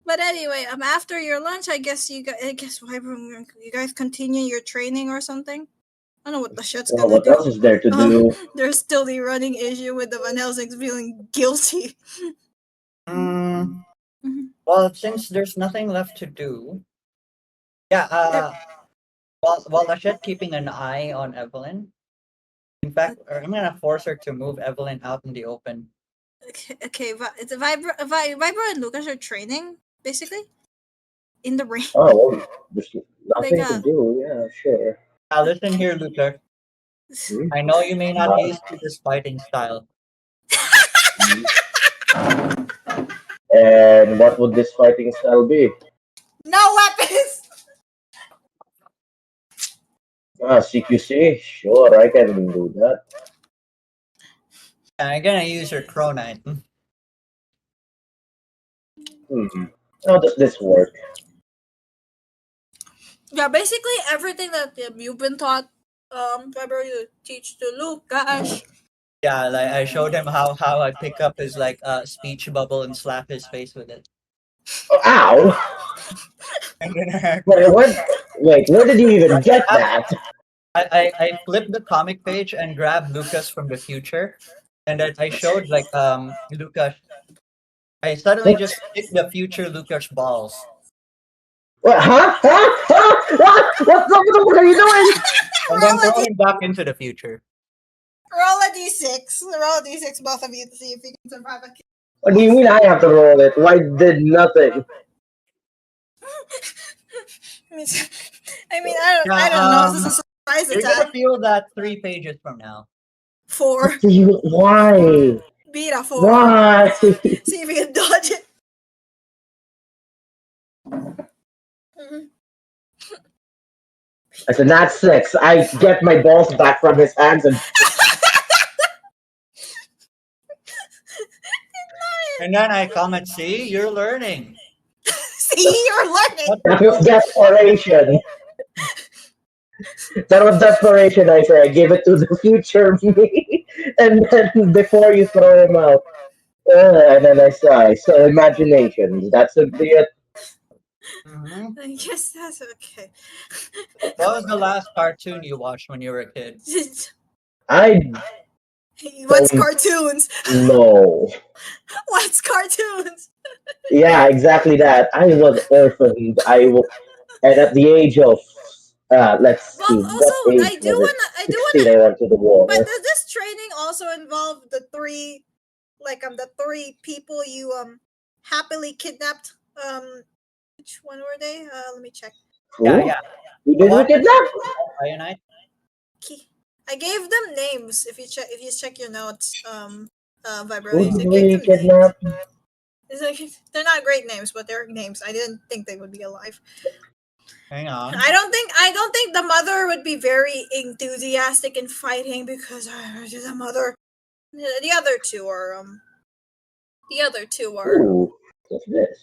A: But anyway, after your lunch, I guess you guys continue your training or something. I don't know what the shit's
D: Well,
A: gonna
D: what
A: do.
D: else is there to do?
A: There's still the running issue with the Van Helsings feeling guilty.
B: mm,
A: Mhm.
B: well, since there's nothing left to do, yeah. While Lachette keeping an eye on Evelyn. In fact, I'm gonna force her to move Evelyn out in the open.
A: Okay, the Vibro and Lucas are training basically in the rain.
D: Oh, well, there's
A: Like
D: nothing to do. Yeah, sure.
B: Now listen here, Lucas.
D: Hmm?
B: I know you may not be
D: Uh,
B: used to this fighting style.
D: hmm. And what would this fighting style be?
A: no weapons.
D: Ah, CQC? Sure, I can do that.
B: I'm gonna use her cronite.
D: How does this work?
A: Yeah, basically everything that you've been taught, Vibro, you teach to Lucas.
B: Yeah, like I showed him how I pick up his like speech bubble and slap his face with it.
D: Oh, ow!
B: And then
D: Wait, where did you even get that?
B: I flipped the comic page and grabbed Lucas from the future, and then I showed like Lucas. I suddenly
D: What?
B: just kicked the future Lucas balls,
D: What? Huh? Huh? Huh? What the fuck are you doing?
B: and then throw him back into the future.
A: Roll a d6. Roll a d6, both of you, to see if you can survive a kill.
D: What do you mean I have to roll it? Why did nothing?
A: I mean, I
B: Yeah,
A: don't know. Is this a is the
B: You're gonna
A: 10?
B: feel that 3 pages from now.
A: 4.
D: Why?
A: Beat a 4.
D: Why?
A: See if you can dodge it. Mhm.
D: I said, not 6. I get my balls back from his hands and
B: And then I comment, see, you're learning.
A: See, you're learning.
B: What
D: that
B: to
D: was
B: do?
D: desperation. That was desperation, I say. I gave it to the future me. And then before you throw him out. And then I saw imagination. That's a be it.
B: Mhm.
A: I guess that's okay.
B: What was the last cartoon you watched when you were a kid?
D: I
A: What's
D: don't
A: cartoons?
D: know.
A: What's cartoons?
D: Yeah, exactly that. I was orphaned. And at the age of let's
A: Well,
D: see,
A: also
D: what age was it?
A: I do
D: 16.
A: wanna.
D: I went to the
A: But
D: war.
A: does this training also involve the three, the three people you happily kidnapped? Which one were they? Let me check.
B: Yeah,
D: Who?
B: yeah.
D: You
B: The
D: did
B: one
D: we
B: that
D: kidnap?
B: Ionite?
A: I gave them names. If you check your notes,
D: Who
A: Vibro,
D: did
A: I gave
D: we
A: them names.
D: kidnap?
A: It's like they're not great names, but they're names. I didn't think they would be alive.
B: Hang on.
A: I don't think the mother would be very enthusiastic in fighting because the mother. The other two are
D: Ooh, what's this?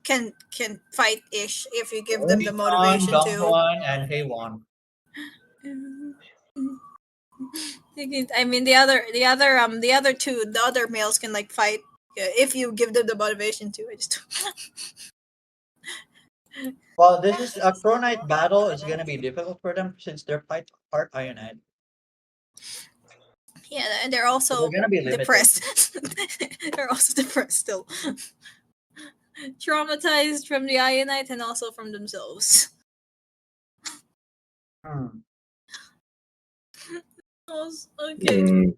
A: can fight ish if you give them the
B: Econ,
A: motivation to.
B: Dongwon, and Haewon.
A: I mean the other two, the other males can like fight if you give them the motivation to. I just
B: Well, this is a Chronite battle is gonna be difficult for them since they're part Ionite.
A: yeah, and they're
B: So they're
A: also
B: gonna be limited.
A: depressed. They're also depressed still, traumatized from the Ionite and also from themselves.
B: Hmm.
A: Okay.
D: Hmm,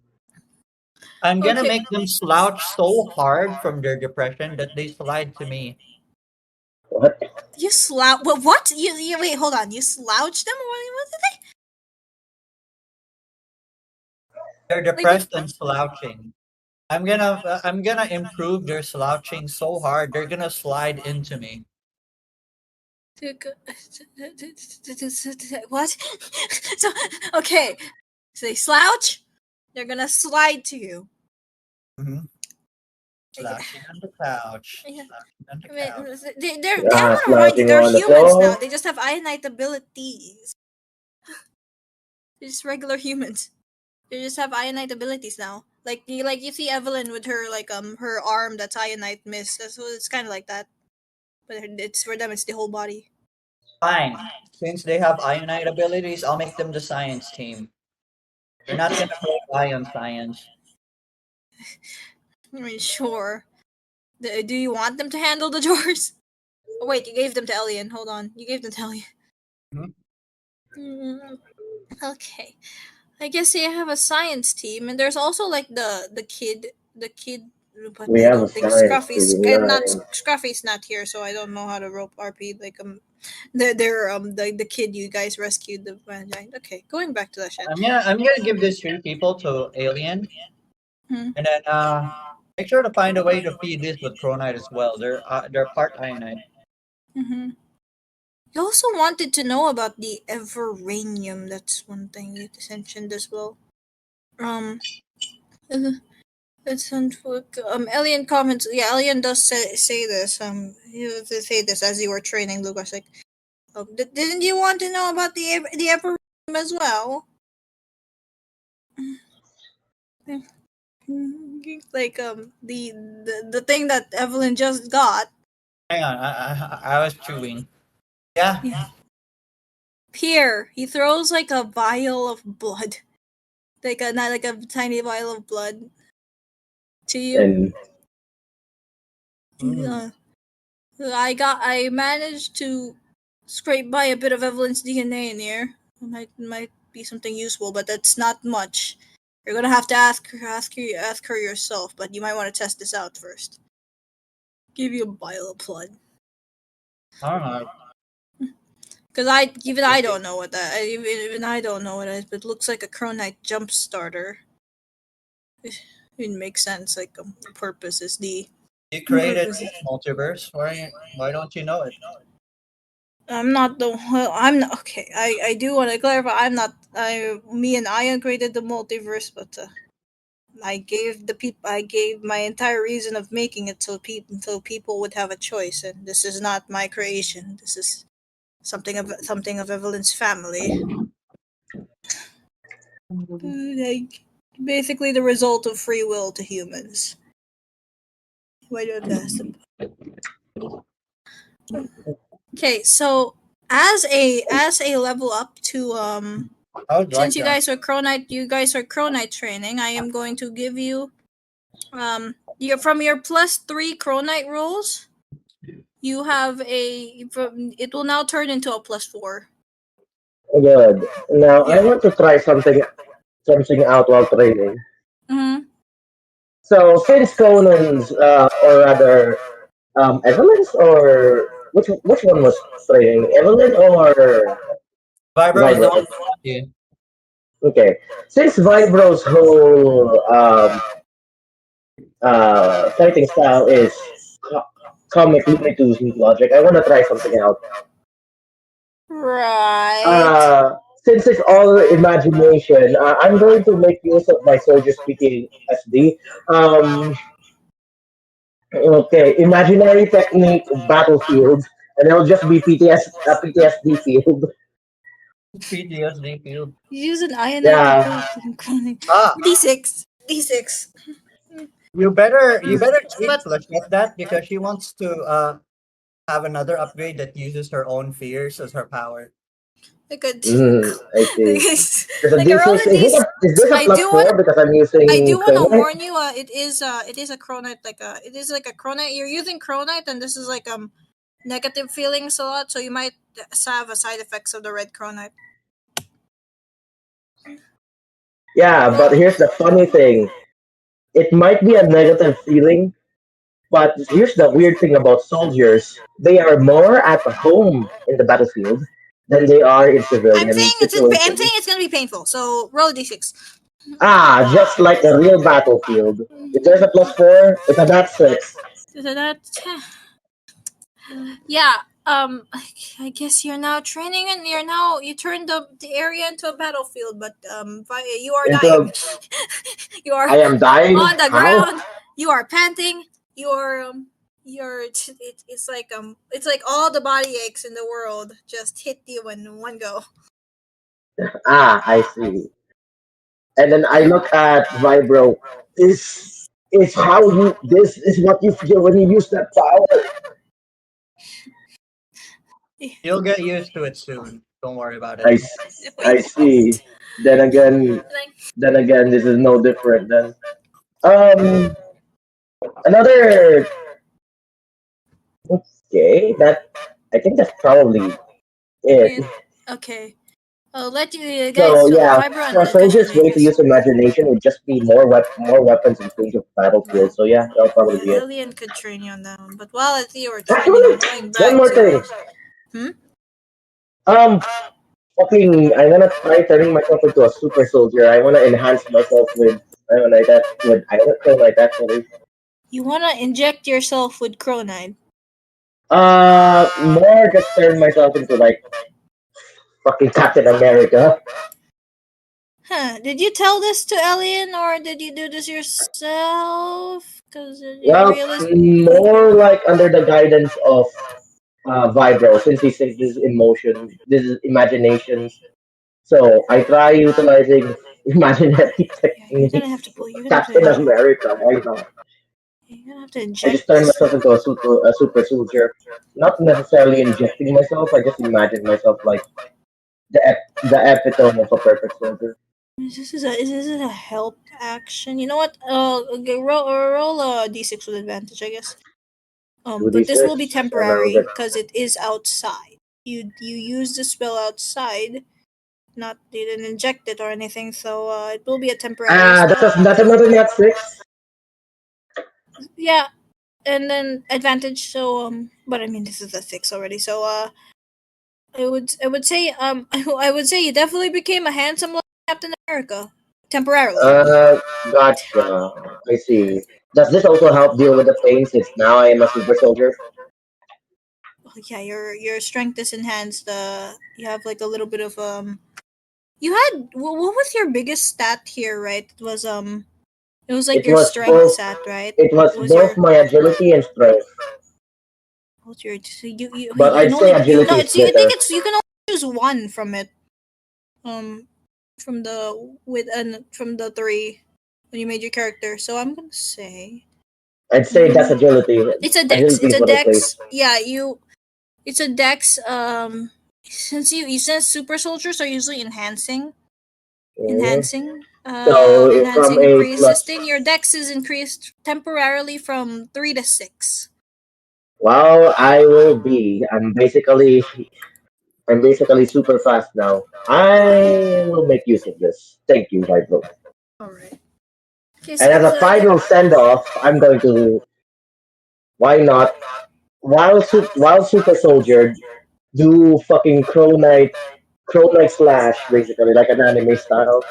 B: I'm gonna
A: Okay.
B: make them slouch so hard from their depression that they slide to me.
D: what?
A: You slouch? What? You wait. Hold on. You slouch them? What did they?
B: They're
A: Like you?
B: depressed and slouching. I'm gonna improve their slouching so hard they're gonna slide into me.
A: What? So okay. So they slouch. They're gonna slide to you.
B: Mhm.
A: Yeah.
B: Slouching on the couch.
A: Yeah.
B: Slouching on the
A: I mean,
B: couch.
A: I want to remind you,
D: Slouching
A: they're
D: on the
A: humans now.
D: floor.
A: They just have ionite abilities. They're just regular humans. They just have ionite abilities now. Like you see Evelyn with her her arm that's ionite mist. So it's kind of like that, but it's for them. It's the whole body.
B: Fine. Since they have ionite abilities, I'll make them the science team. They're not gonna play ion science.
A: I mean, sure. Do you want them to handle the drawers? Oh wait, you gave them to Elian. Hold on, you gave them to Elian.
B: Mhm.
A: Mm, okay. I guess they have a science team, and there's also like the kid. But
D: We
A: I
D: have a
A: don't think
D: science
A: Scruffy's
D: team.
A: and not
D: Nice.
A: Scruffy's not here, so I don't know how to rope RP. They're the kid you guys rescued the Valentine. Okay, going back to that shit.
B: I'm gonna give these 3 people to Alien,
A: Hmm.
B: and then make sure to find a way to feed this with Chronite as well. They're part ionite.
A: Mm-hmm. You also wanted to know about the Everanium. That's one thing you mentioned as well. Um, uh, it's Alien comments. Yeah, Alien does say this. He would say this as you were training Lucas. Like, didn't you want to know about the Everanium as well? Like the thing that Evelyn just got.
B: Hang on, I was chewing. Yeah.
A: Yeah. Here, he throws like a vial of blood, like a not like a tiny vial of blood to you.
D: And
B: Mm.
A: Uh, I managed to scrape by a bit of Evelyn's DNA in here. It might be something useful, but that's not much. You're gonna have to ask her yourself, but you might want to test this out first. Give you a vial of blood.
B: I don't know.
A: Because I don't know what that even I don't know what it is, but it looks like a Cronite jump starter. It makes sense. Like the purpose is the
B: You created
A: purpose.
B: multiverse. Why don't you know it?
A: I'm not the well, I'm not okay. I do want to clarify. I'm not. Me and Ian created the multiverse, but I gave my entire reason of making it so people would have a choice, and this is not my creation. This is something of Evelyn's family. Like basically the result of free will to humans. Why do I have to ask them? Okay, so as a level up to
B: I would like
A: since you
B: that.
A: guys are Cronite training, I am going to give you your from your +3 Cronite rolls, you have it will now turn into a +4.
D: Good. Now I
A: Yeah.
D: want to try something out while training.
A: Mm-hmm.
D: So since Conan's, or rather, Evelyn's, or which one was training? Evelyn or
B: Vibro is the one
D: Vibro?
B: who taught you.
D: Okay. Since Vibro's whole fighting style is comic Looney Tunes logic, I want to try something out.
A: Right.
D: Since it's all imagination, I'm going to make use of my soldier speaking SD. Um, okay, imaginary technique battlefield, and it'll just be PTSD field.
B: PTSD field.
A: Use an ionite
D: Yeah.
A: cloning.
B: Ah,
A: D6. D6.
B: you better treat
A: But
B: Flashette that because she wants to have another upgrade that uses her own fears as her power.
A: like a
D: I see. There's a
A: like a roll
D: D6.
A: of D6.
D: Is this a
A: I
D: plus
A: do want
D: four because I'm
A: I
D: using
A: do want to
D: Chromite?
A: warn you. It is a Cronite it is like a Cronite. You're using Cronite, and this is like negative feelings a lot, so you might have a side effects of the red Cronite.
D: Yeah, but here's the funny thing. It might be a negative feeling, but here's the weird thing about soldiers. They are more at home in the battlefield than they are in civilian
A: I'm saying
D: situations.
A: it's gonna be painful. So roll a d6.
D: Ah, just like a real battlefield. If there's a plus four, it's a nat six.
A: So that yeah. I guess you're now training, and you turned the area into a battlefield, but you are
D: Into
A: dying.
D: a,
A: You are
D: I am dying.
A: on the
D: How?
A: ground. You are panting. It's like all the body aches in the world just hit you in one go.
D: Ah, I see. And then I look at Vibro. This is how you. This is what you feel when you use that power.
B: You'll get used to it soon. Don't worry about
D: I,
B: it.
D: I
A: Wait.
D: see. Then again,
A: Like,
D: then again, this is no different. Then um, another. Okay, that I think that's probably it.
A: yeah, okay. I'll let you guys.
D: So
A: So
D: yeah,
A: Vibro
D: for
A: and
D: a
A: Lucas, you
D: soldier's way to
A: ladies.
D: use imagination would just be more weapons in range of battlefield. So yeah, that'll probably
A: Yeah,
D: be it.
A: Alien could train you on that one. But while I think you were training,
D: Actually,
A: I'm going
D: one
A: back
D: more
A: to
D: thing.
A: hmm?
D: Um, I wanna try turning myself into a super soldier. I wanna enhance myself with iron chromite actually.
A: You wanna inject yourself with Cronide.
D: More just turn myself into like fucking Captain America.
A: Huh. Did you tell this to Alien or did you do this yourself? Because
D: Well,
A: realistically.
D: more like under the guidance of Vibro, since he says this is emotion, this is imaginations. So I try utilizing imaginary
A: Yeah, you're
D: techniques.
A: gonna have to pull.
D: Captain America, why not?
A: You're gonna have to
D: I just
A: inject
D: turn
A: this.
D: myself into a super soldier. Not necessarily injecting myself. I just imagine myself like the epitome of a perfect soldier.
A: Is this a help action? You know what? Okay, roll a d6 with advantage, I guess.
D: Two d
A: But this will be
D: six, and I'll
A: temporary
D: get.
A: because it is outside. You use the spell outside, not you didn't inject it or anything, so it will be a temporary
D: Ah,
A: spell.
D: that's another nat six.
A: Yeah, and then advantage. So but I mean this is a 6 already. So I would say I would say you definitely became a handsome Captain America temporarily.
D: Uh, gotcha. I see. Does this also help deal with the pain since now I am a super soldier?
A: Oh, yeah, your strength is enhanced. You have like a little bit of You had what was your biggest stat here? Right? It was like
D: It
A: your
D: was
A: strength
D: both.
A: stat, right?
D: It was
A: Was
D: both
A: your
D: my agility and strength,
A: what's your so
D: but
A: you
D: I'd
A: can
D: say
A: only you no
D: agility is
A: it's you think
D: better.
A: it's you can only choose one from it. Um, from the with and from the three when you made your character. So I'm gonna say
D: I'd say that's
A: mm,
D: agility.
A: it's a dex.
D: Agility
A: It's
D: is
A: a
D: what I place.
A: dex. Yeah, it's a dex. Since super soldiers are usually
D: Mhm. So from
A: enhancing
D: a plus,
A: pre-existing. Your dex is increased temporarily from 3 to 6.
D: well, I will be. I'm basically super fast now. I will make use of this. Thank you, Vibro.
A: All right. Okay,
D: And as a final send off, I'm going to, why not, while Super Soldier, do fucking Crow Knight slash, basically, like an anime style,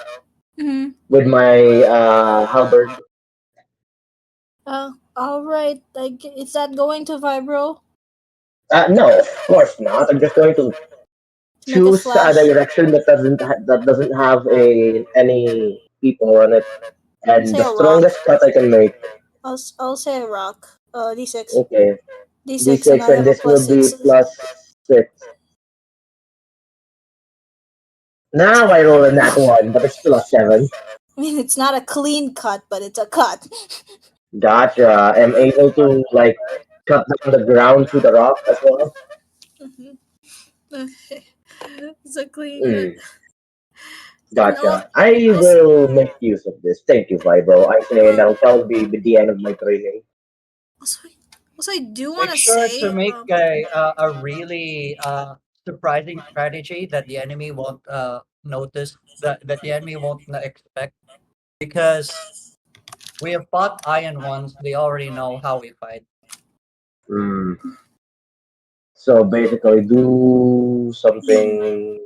A: Mm-hmm.
D: with my halberd.
A: All right. Like, is that going to vibro
D: No, of course not. I'm just going to
A: to make a
D: choose a
A: splash?
D: direction that doesn't have a any people on it,
A: I'll
D: and
A: say
D: the
A: a rock.
D: strongest cut I can make.
A: I'll say a rock. D6.
D: Okay,
A: D6, and
D: d6,
A: I
D: and
A: have a
D: this will
A: plus
D: be
A: 6.
D: +6. Now I roll a nat one, but it's still a 7.
A: I mean, it's not a clean cut, but it's a cut.
D: Gotcha. I'm able to like cut down the ground through the rock as well.
A: Mhm. Okay. It's a clean cut.
D: Mm,
A: No,
D: gotcha. I will make use of this. Thank you, Vibro. I say that'll probably be the end of my training.
A: also, also, I do want
B: Make
A: to
B: sure to
A: say,
B: make a really surprising strategy that the enemy won't notice, that the enemy won't expect, because we have fought Iron ones. They already know how we fight.
D: Mm. So basically, do something.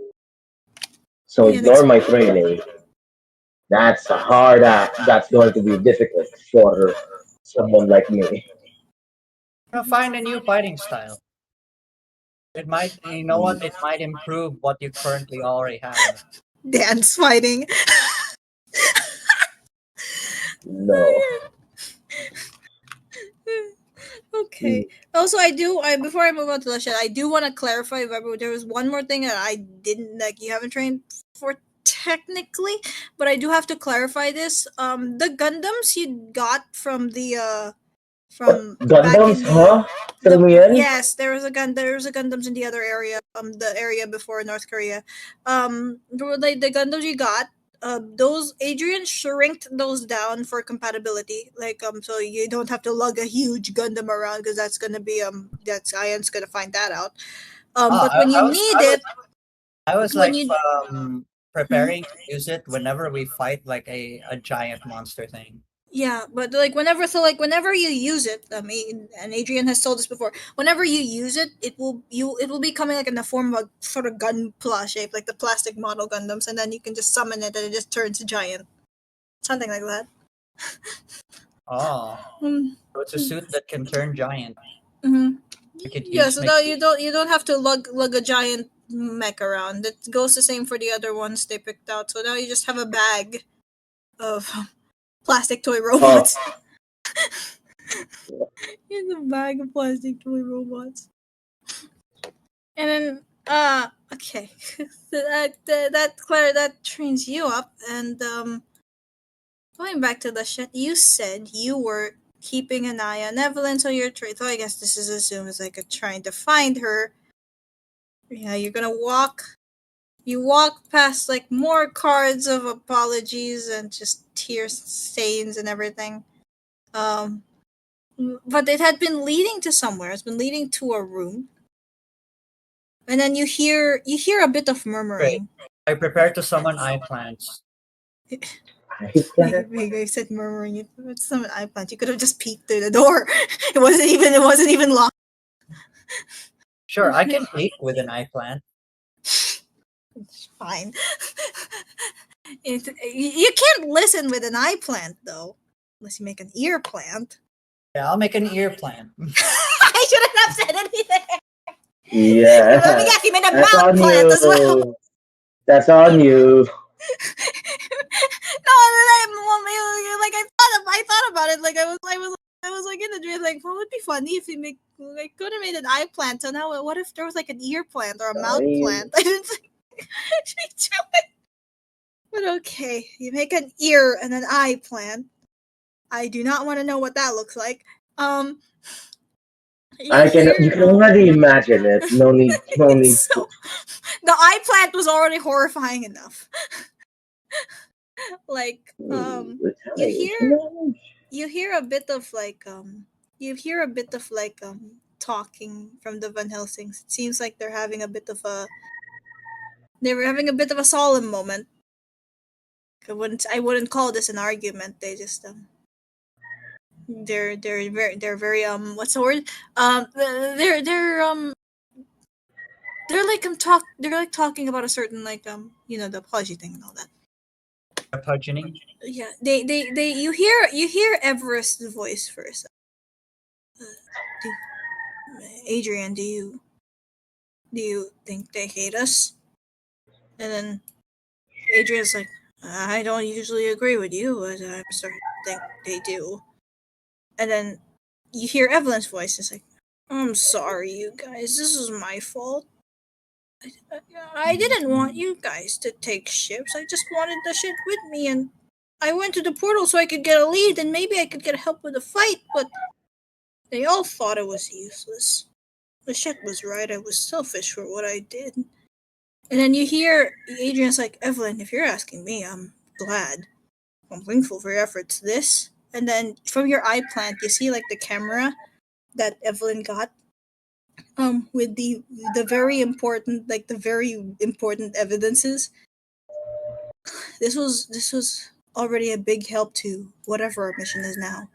D: So
A: be an
D: ignore my training. That's a hard act. That's going to be difficult for someone like me.
B: Find a new fighting style. It might, you know
D: Mm,
B: what? It might improve what you currently already have.
A: dance fighting.
D: no.
A: Okay.
D: Mm.
A: Also, I before I move on to the shit, I do want to clarify. But there was one more thing that I didn't like. You haven't trained for technically, but I do have to clarify this. The Gundams you got from the
D: What
A: from back
D: Gundams?
A: in the
D: Huh? Fill me in.
A: yes, there was a Gundams in the other area, the area before North Korea. There were, like, the Gundams you got, those Adrian shrinked those down for compatibility, like, so you don't have to lug a huge Gundam around, because that's gonna be that's Ian's gonna find that out.
B: Ah,
A: But when you need it,
B: I was
A: when
B: like
A: you Mhm.
B: preparing to use it whenever we fight like a giant monster thing.
A: Yeah, but whenever you use it, I mean, and Adrian has told us before, whenever you use it, it will be coming like in the form of a sort of gun plus shape, like the plastic model Gundams, and then you can just summon it and it just turns giant, something like that.
B: Oh,
A: Mm,
B: so it's a suit that can turn giant.
A: mm-hmm.
B: We could
A: Yeah,
B: use
A: so
B: make
A: now you don't have to lug a giant mech around. It goes the same for the other ones they picked out. So now you just have a bag of plastic toy
D: Oh,
A: robots. In a bag of plastic toy robots. And then, okay, that trains you up. And going back to the shit, you said you were keeping an eye on Evelyn, so you're so I guess this is assumed as like a trying to find her. Yeah, you're gonna walk. You walk past like more cards of apologies and just tear stains and everything. Um, but it had been leading to somewhere. It's been leading to a room, and then you hear a bit of
B: great.
A: murmuring.
B: I prepare to summon eye plants.
D: I plan.
A: I said murmuring. It's not an iPad. You could have just peeked through the door. It wasn't even locked.
B: Sure, I can peek with an eye plant.
A: Fine. You can't listen with an eye plant though, unless you make an ear plant.
B: Yeah, I'll make an ear plant.
A: I shouldn't have said anything. Let me
D: Yeah,
A: guess, you made a
D: that's
A: mouth
D: on
A: plant as well.
D: you. That's on you.
A: No, and then I thought about it. Like I was like in the dream, like, what would be funny if you make like could have made an eye plant. So now, what if there was like an ear plant or a mouth plant? I didn't think do it. But okay, you make an ear and an eye plant. I do not want to know what that looks like. Um, you
D: You
A: hear
D: can already imagine it. No need, no need.
A: it's so the eye plant was already horrifying enough. Like you
D: Italian.
A: hear you hear a bit of talking from the Van Helsings. It seems like they were having a bit of a solemn moment. I wouldn't call this an argument. They just they're very what's the word? They're like they're like talking about a certain the apology thing and all that.
B: Pudgeoning.
A: Yeah, they you hear Everest's voice first. Do, Adrian, do you think they hate us? And then Adrian's like, I don't usually agree with you, but I'm starting to think they do. And then you hear Evelyn's voice. It's like, I'm sorry, you guys. This is my fault. I didn't want you guys to take ships. I just wanted the ship with me, and I went to the portal so I could get a lead, and maybe I could get help with the fight, but they all thought it was useless. The ship was right. I was selfish for what I did. And then you hear Adrian's like, Evelyn, if you're asking me, I'm glad. I'm thankful for your efforts. This. And then from your eye plant, you see like the camera that Evelyn got. With the very important evidences. This was already a big help to whatever our mission is now.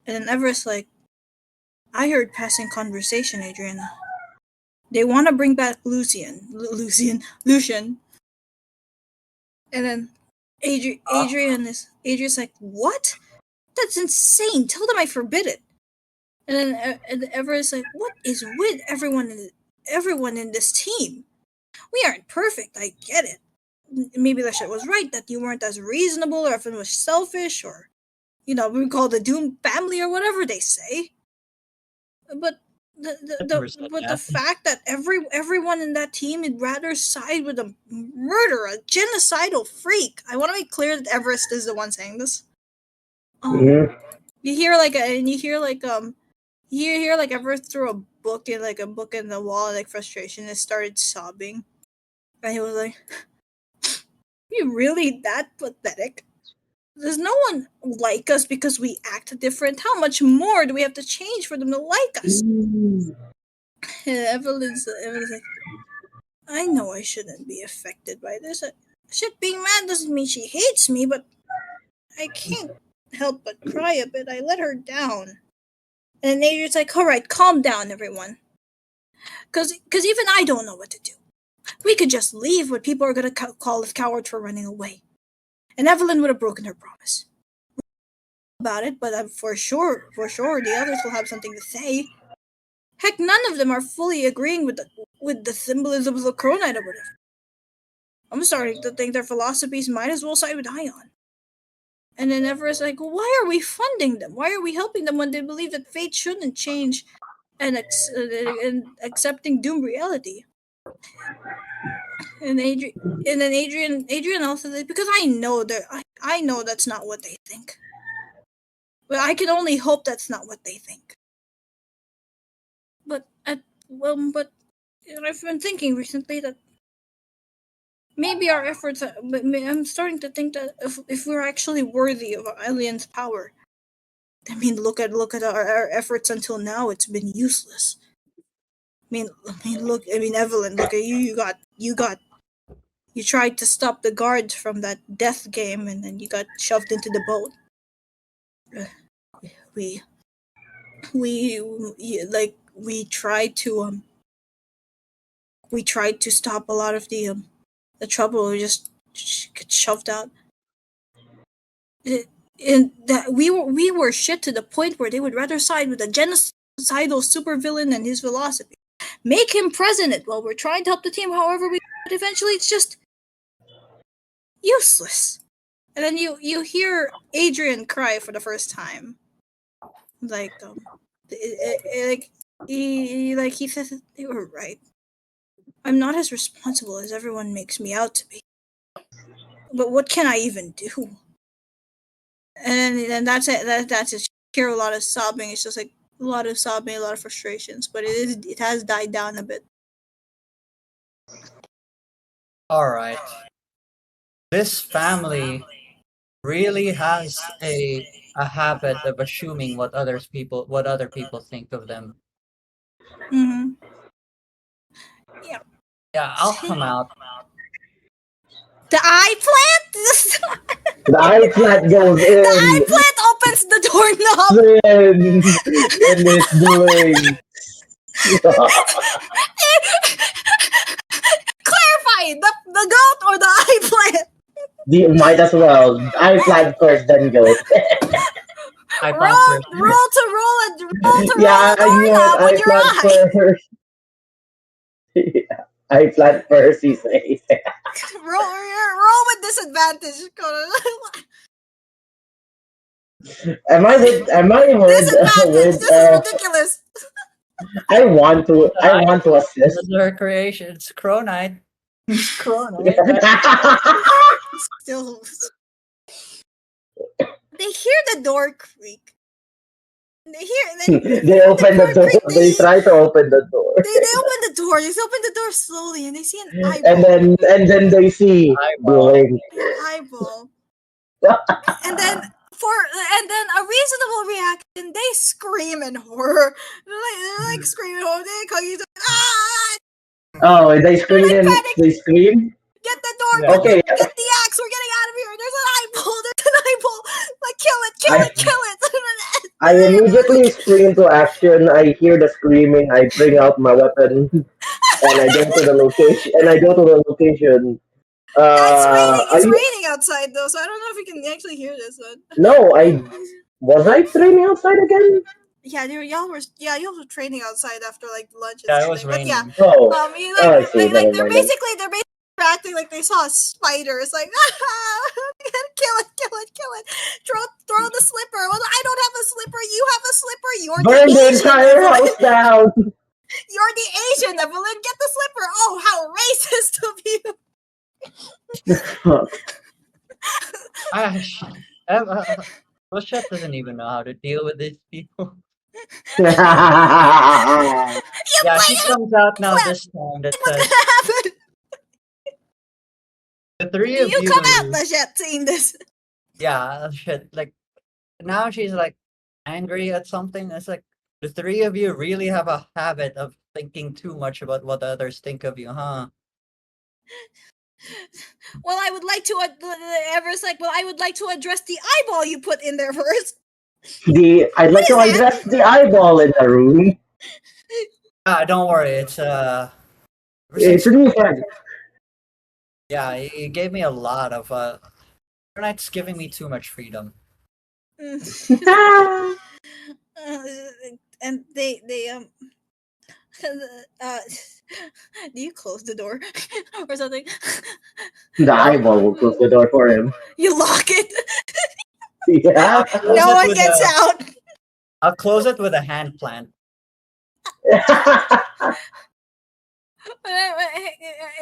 A: And then Everest like, I heard passing conversation, Adrian. They want to bring back Lucian. And then Adrian's like, what? That's insane. Tell them I forbid it. And then Everett's like, what is with everyone in this team? We aren't perfect. I get it. Maybe the shit was right that you weren't as reasonable, or if it was selfish, or we call the Doom family or whatever they say. But the
B: That.
A: fact that everyone in that team would rather side with a murderer, a genocidal freak. I want to make clear that Everest is the one saying this.
D: Mhm.
A: You hear like Everest threw a book in the wall, like frustration, and started sobbing, and he was like, "You really that pathetic? Does no one like us because we act different? How much more do we have to change for them to like us?" And Evelyn's like, I know I shouldn't be affected by this. Shit, being mad doesn't mean she hates me, but I can't help but cry a bit. I let her down. And Adrian's like, all right, calm down, everyone. Cause even I don't know what to do. We could just leave, but people are gonna call us cowards for running away. And Evelyn would have broken her promise. About it, but for sure, the others will have something to say. Heck, none of them are fully agreeing with the symbolism of the Chronite or whatever. I'm starting to think their philosophies might as well side with Ion. And then Everest like, why are we funding them? Why are we helping them when they believe that fate shouldn't change and accepting doom reality? And Adrian also said, because I know I know that's not what they think. Well, I can only hope that's not what they think. But I've been thinking recently that maybe our efforts. But I'm starting to think that if we're actually worthy of Alien's power, I mean, look at our efforts until now. It's been useless. Look. I mean, Evelyn, look at you. You tried to stop the guards from that death game, and then you got shoved into the boat. We we tried to stop a lot of the the trouble just gets shoved out. And that we were shit to the point where they would rather side with a genocidal supervillain and his philosophy. Make him president while we're trying to help the team however we, but eventually it's just useless. And then you hear Adrian cry for the first time. Like he says they were right. I'm not as responsible as everyone makes me out to be. But what can I even do? And that's it. That's it. You hear a lot of sobbing. It's just like a lot of sobbing, a lot of frustrations. But it has died down a bit.
B: All right. This family really has a habit of assuming what other people think of them.
A: Mm-hmm.
B: Yeah, I'll come out.
A: The eye plant.
D: The eye flat goes
A: The eye
D: in.
A: plant opens the doorknob.
D: And it's doing.
A: Clarify the goat or the eye plant.
D: You might as well. Eye flat first, then go.
B: I
A: Roll
B: thought first.
A: to roll
D: Yeah,
A: a doorknob with
D: eye
A: your
D: flat
A: eye.
D: first. Yeah. Eye flat first, he says.
A: Roll with disadvantage.
D: Am I with
A: Disadvantage. This is ridiculous.
D: I want to assist.
B: This is her creation. It's Crow Night. Crow Night.
A: Still, they hear the door creak.
D: They open the door. They try to open the door.
A: They open the door. They open the door slowly, and they see an eyeball.
D: And then they see blink.
A: Eyeball. and then a reasonable reaction. They scream in horror. They're like screaming in horror. They ah!
D: Oh, they scream. They scream.
A: Get the door.
D: Yeah. Okay.
A: Get the axe. We're getting out of here. There's an eyeball. There's an eyeball. Like kill it.
D: I immediately spring into action. I hear the screaming. I bring out my weapon, and I go to the location.
A: It's raining outside though, so I don't know if you can actually hear this one.
D: No, was I training outside again?
A: Yeah, y'all were training outside after like lunch.
B: Yeah, it was raining.
A: But yeah,
D: Oh,
A: they're basically acting like they saw a spider. It's like kill it. Throw the slipper. Well, I don't have a slipper. You have a slipper. You're
D: burn the
A: Asian
D: entire
A: Evelyn.
D: house down.
A: You're the Asian Evelyn. Get the slipper. Oh, how racist of you.
B: Chef doesn't even know how to deal with these people.
D: Yeah,
B: she comes out now this time that
A: What's
B: says,
A: gonna happen?
B: the three of you.
A: You come out, Lachette, seeing this.
B: Yeah, shit. Like, now she's like angry at something. It's like, the three of you really have a habit of thinking too much about what others think of you, huh?
A: Well, I would like to. Everett's like, well, I would like to address the eyeball you put in there first.
D: I'd like to address the eyeball in the room.
B: Don't worry. It's
D: It's really fun.
B: Yeah, it gave me a lot of Fortnite's giving me too much freedom.
A: And they do you close the door or something?
D: The eyeball will close the door for him.
A: You lock it.
D: Yeah.
A: No one gets out.
B: I'll close it with a hand plant.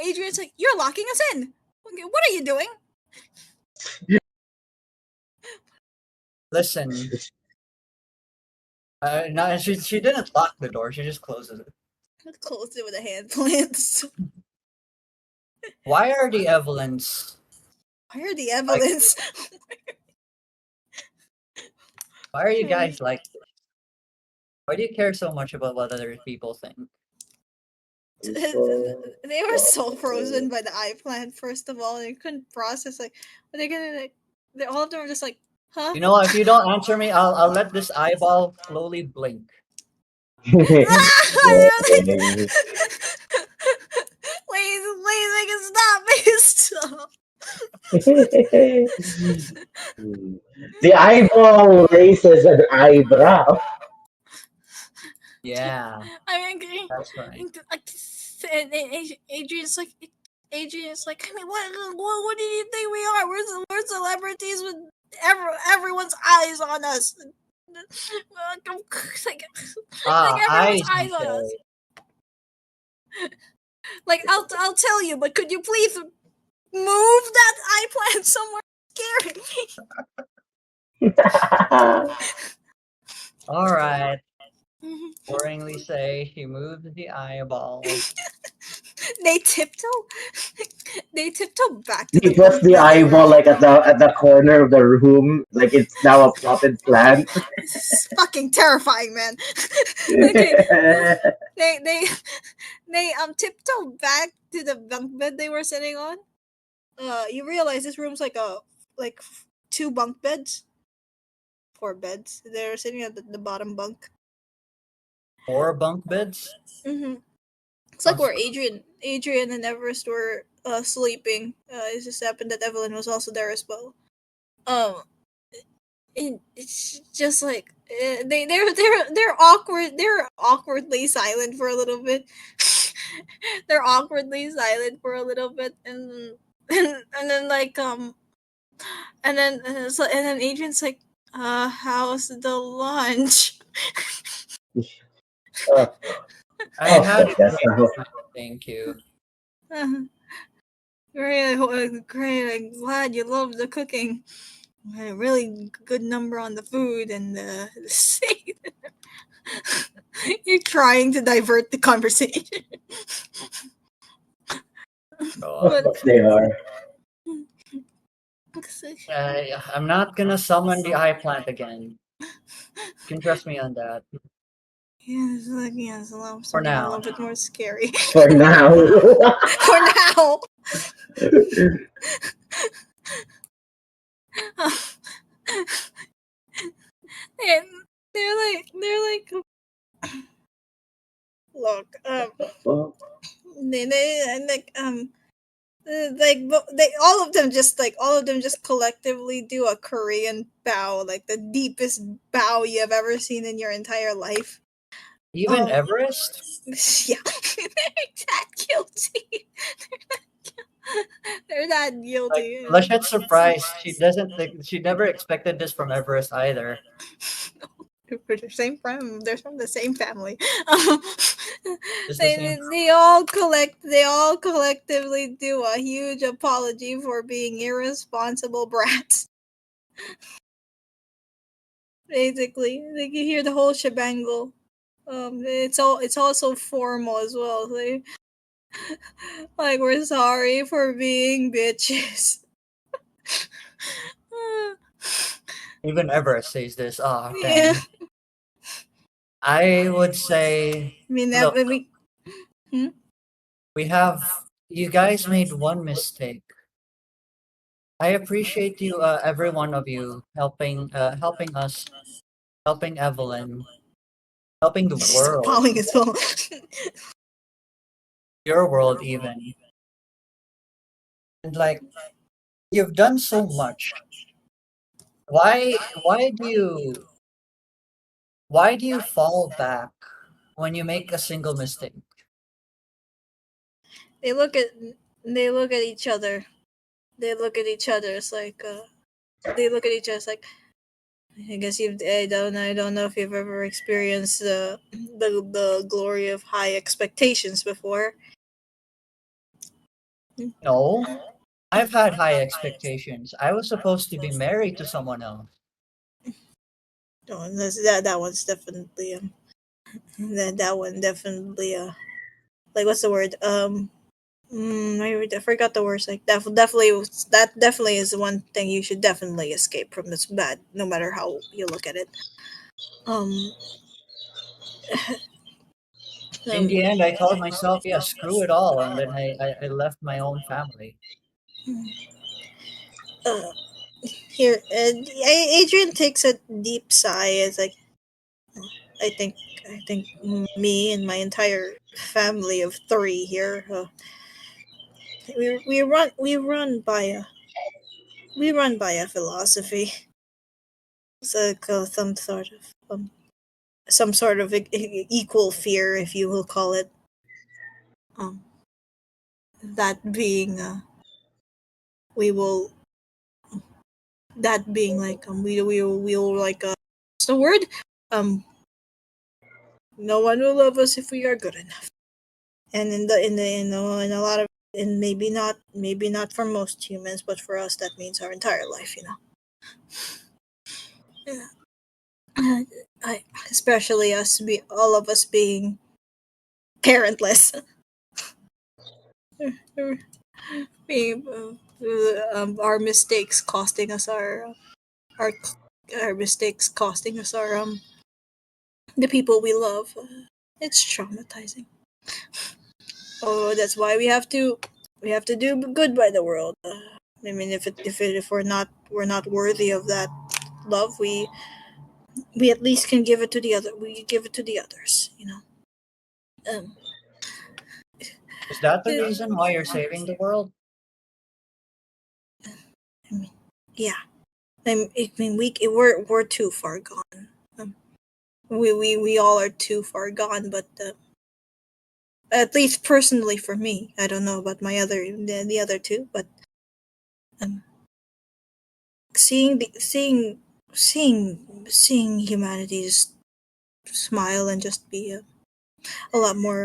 A: Adrian's like, you're locking us in. What are you doing?
B: Listen. No, she didn't lock the door. She just closes it.
A: Closed it with a hand plant.
B: Why are the Evelyns?
A: Why are the Evelyns?
B: Why are you guys like this? Why do you care so much about what other people think?
A: They were so frozen by the eye plant. First of all, they couldn't process like, are they gonna like? All of them were just like, huh?
B: You know what? If you don't answer me, I'll let this eyeball slowly blink.
A: Please make it stop. Please
D: The eyeball raises an eyebrow.
B: Yeah,
A: I mean,
B: that's right.
A: Adrian's like, Adrian's like, I mean, what do you think we are? We're celebrities with everyone's eyes on us. Like, like everyone's
B: Eyes, you
A: eyes on us.
B: say.
A: Like, I'll tell you, but could you please move that eye plant somewhere? Scaring
B: All right.
A: me.
B: Boringly say he moved the eyeball.
A: They tiptoe. They tiptoe back to
D: He
A: the
D: puts
A: bunk
D: the
A: bed they were.
D: eyeball like at the corner of the room, like it's now a potted plant.
A: This is fucking terrifying, man. Okay, they they they tiptoe back to the bunk bed they were sitting on. You realize this room's like two bunk beds, four beds. They're sitting at the bottom bunk.
B: Four bunk beds?
A: Mm-hmm. It's like
B: Sounds
A: where Adrian and Everest were sleeping. It just happened that Evelyn was also there as well. Um, and it's just like they're awkward. They're awkwardly silent for a little bit. They're awkwardly silent for a little bit, and then like and then Adrian's like, how's the lunch?
D: Oh,
B: I
D: oh
B: had a
D: goodness.
B: great time, thank you.
A: Great. I'm glad you love the cooking. I had a really good number on the food and you're trying to divert the conversation.
B: Go
D: Of
B: on.
A: But
D: course they are.
B: I'm not gonna summon the eye plant again. You can trust me on that.
A: yeah, it's
B: For
A: something a little
B: now.
A: bit more scary.
D: For now.
A: For now. and they're like look, they and all of them just collectively do a Korean bow, like the deepest bow you have ever seen in your entire life.
B: Even
A: Um,
B: Everest?
A: yeah, they're that guilty. They're that
B: Like
A: guilty.
B: Lashette's surprised. She doesn't think she never expected this from Everest either.
A: They're the same from they're from the same family. Um,
B: It's the same.
A: they all collectively do a huge apology for being irresponsible brats. Basically, like you hear the whole shebangle. It's also formal as well. Like we're sorry for being bitches.
B: Even Everest says this. Ah,
A: Yeah,
B: dang. I would say,
A: I mean that.
B: look,
A: I mean, hmm?
B: we have you guys made one mistake. I appreciate you, every one of you, helping us, helping Evelyn, helping the
A: She's
B: world,
A: appalling as well.
B: your world even. And like you've done so much. Why do you fall back when you make a single mistake?
A: they look at they look at each other. They look at each other. It's like they look at each other. It's like I guess you've. I don't know if you've ever experienced the glory of high expectations before.
B: No, I've had high expectations. I was supposed to be married to someone else.
A: Oh, that one's definitely that one definitely like what's the word I forgot the words. Like that definitely is the one thing you should definitely escape from. It's bad, no matter how you look at it. Um,
B: In
A: um
B: the end, I told myself, yeah, screw it all, and then I left my own family.
A: uh, here, Adrian takes a deep sigh. It's like I think I think me and my entire family of three here. We run by we run by a philosophy. So some sort of equal fear, if you will call it. Um, that being we will that being like we will like what's the word? Um, no one will love us if we are good enough. And in a lot of, and maybe not for most humans, but for us that means our entire life. Yeah. I, especially all of us being parentless. being, our mistakes costing us our our mistakes costing us our the people we love. It's traumatizing. Oh, that's why we have to do good by the world. I mean, if we're not worthy of that love, we at least can give it to the other. We give it to the others. Um,
B: Is that the
A: it,
B: reason why you're saving the world?
A: I mean, yeah. I mean, we're too far gone. We all are too far gone, but at least personally for me, I don't know about the other two, but um, seeing humanity just smile and just be a lot more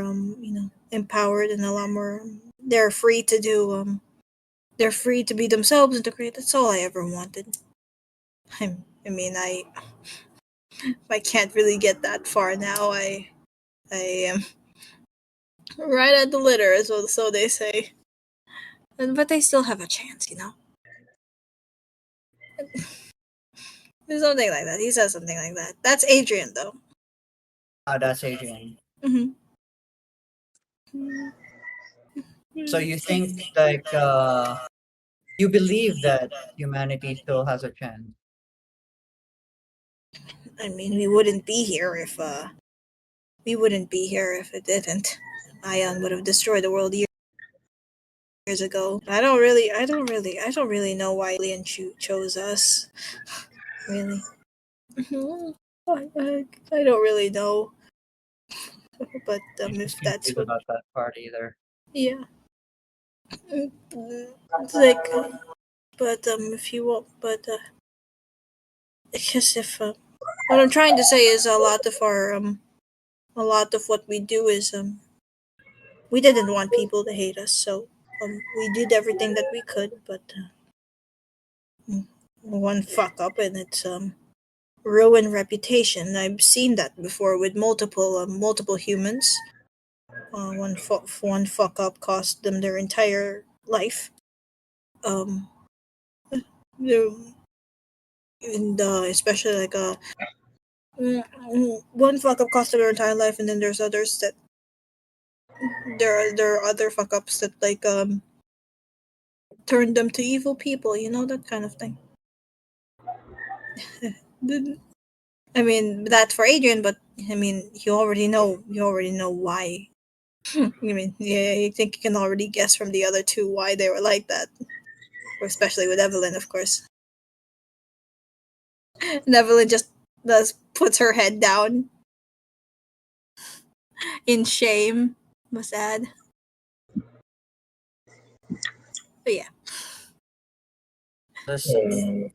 A: empowered and a lot more they're free to do they're free to be themselves and to create. That's all I ever wanted. I mean, I can't really get that far now. I am right at the litter, so they say. But they still have a chance. There's something like that. He says something like that. That's Adrian, though.
B: That's Adrian.
A: Mm-hmm.
B: So you think like you believe that humanity still has a chance?
A: I mean, we wouldn't be here if it didn't. Ion would have destroyed the world years ago. I don't really know why Alien chose us. Really, I don't really know. But
B: I'm
A: if that's
B: confused
A: what,
B: about that part either.
A: yeah, it's like, but if you want, but I guess if what I'm trying to say is a lot of what we do is we didn't want people to hate us, so we did everything that we could, but one fuck up and it's ruin reputation. I've seen that before with multiple humans. One fuck up cost them their entire life. Um, the- and especially like one fuck up cost them their entire life, and then there's others that there are other fuck ups that like turn them to evil people. That kind of thing. I mean that's for Adrian, but I mean you already know why. I mean, yeah, you think you can already guess from the other two why they were like that, especially with Evelyn, of course. And Evelyn just puts her head down in shame. Must add, but yeah.
B: Listen,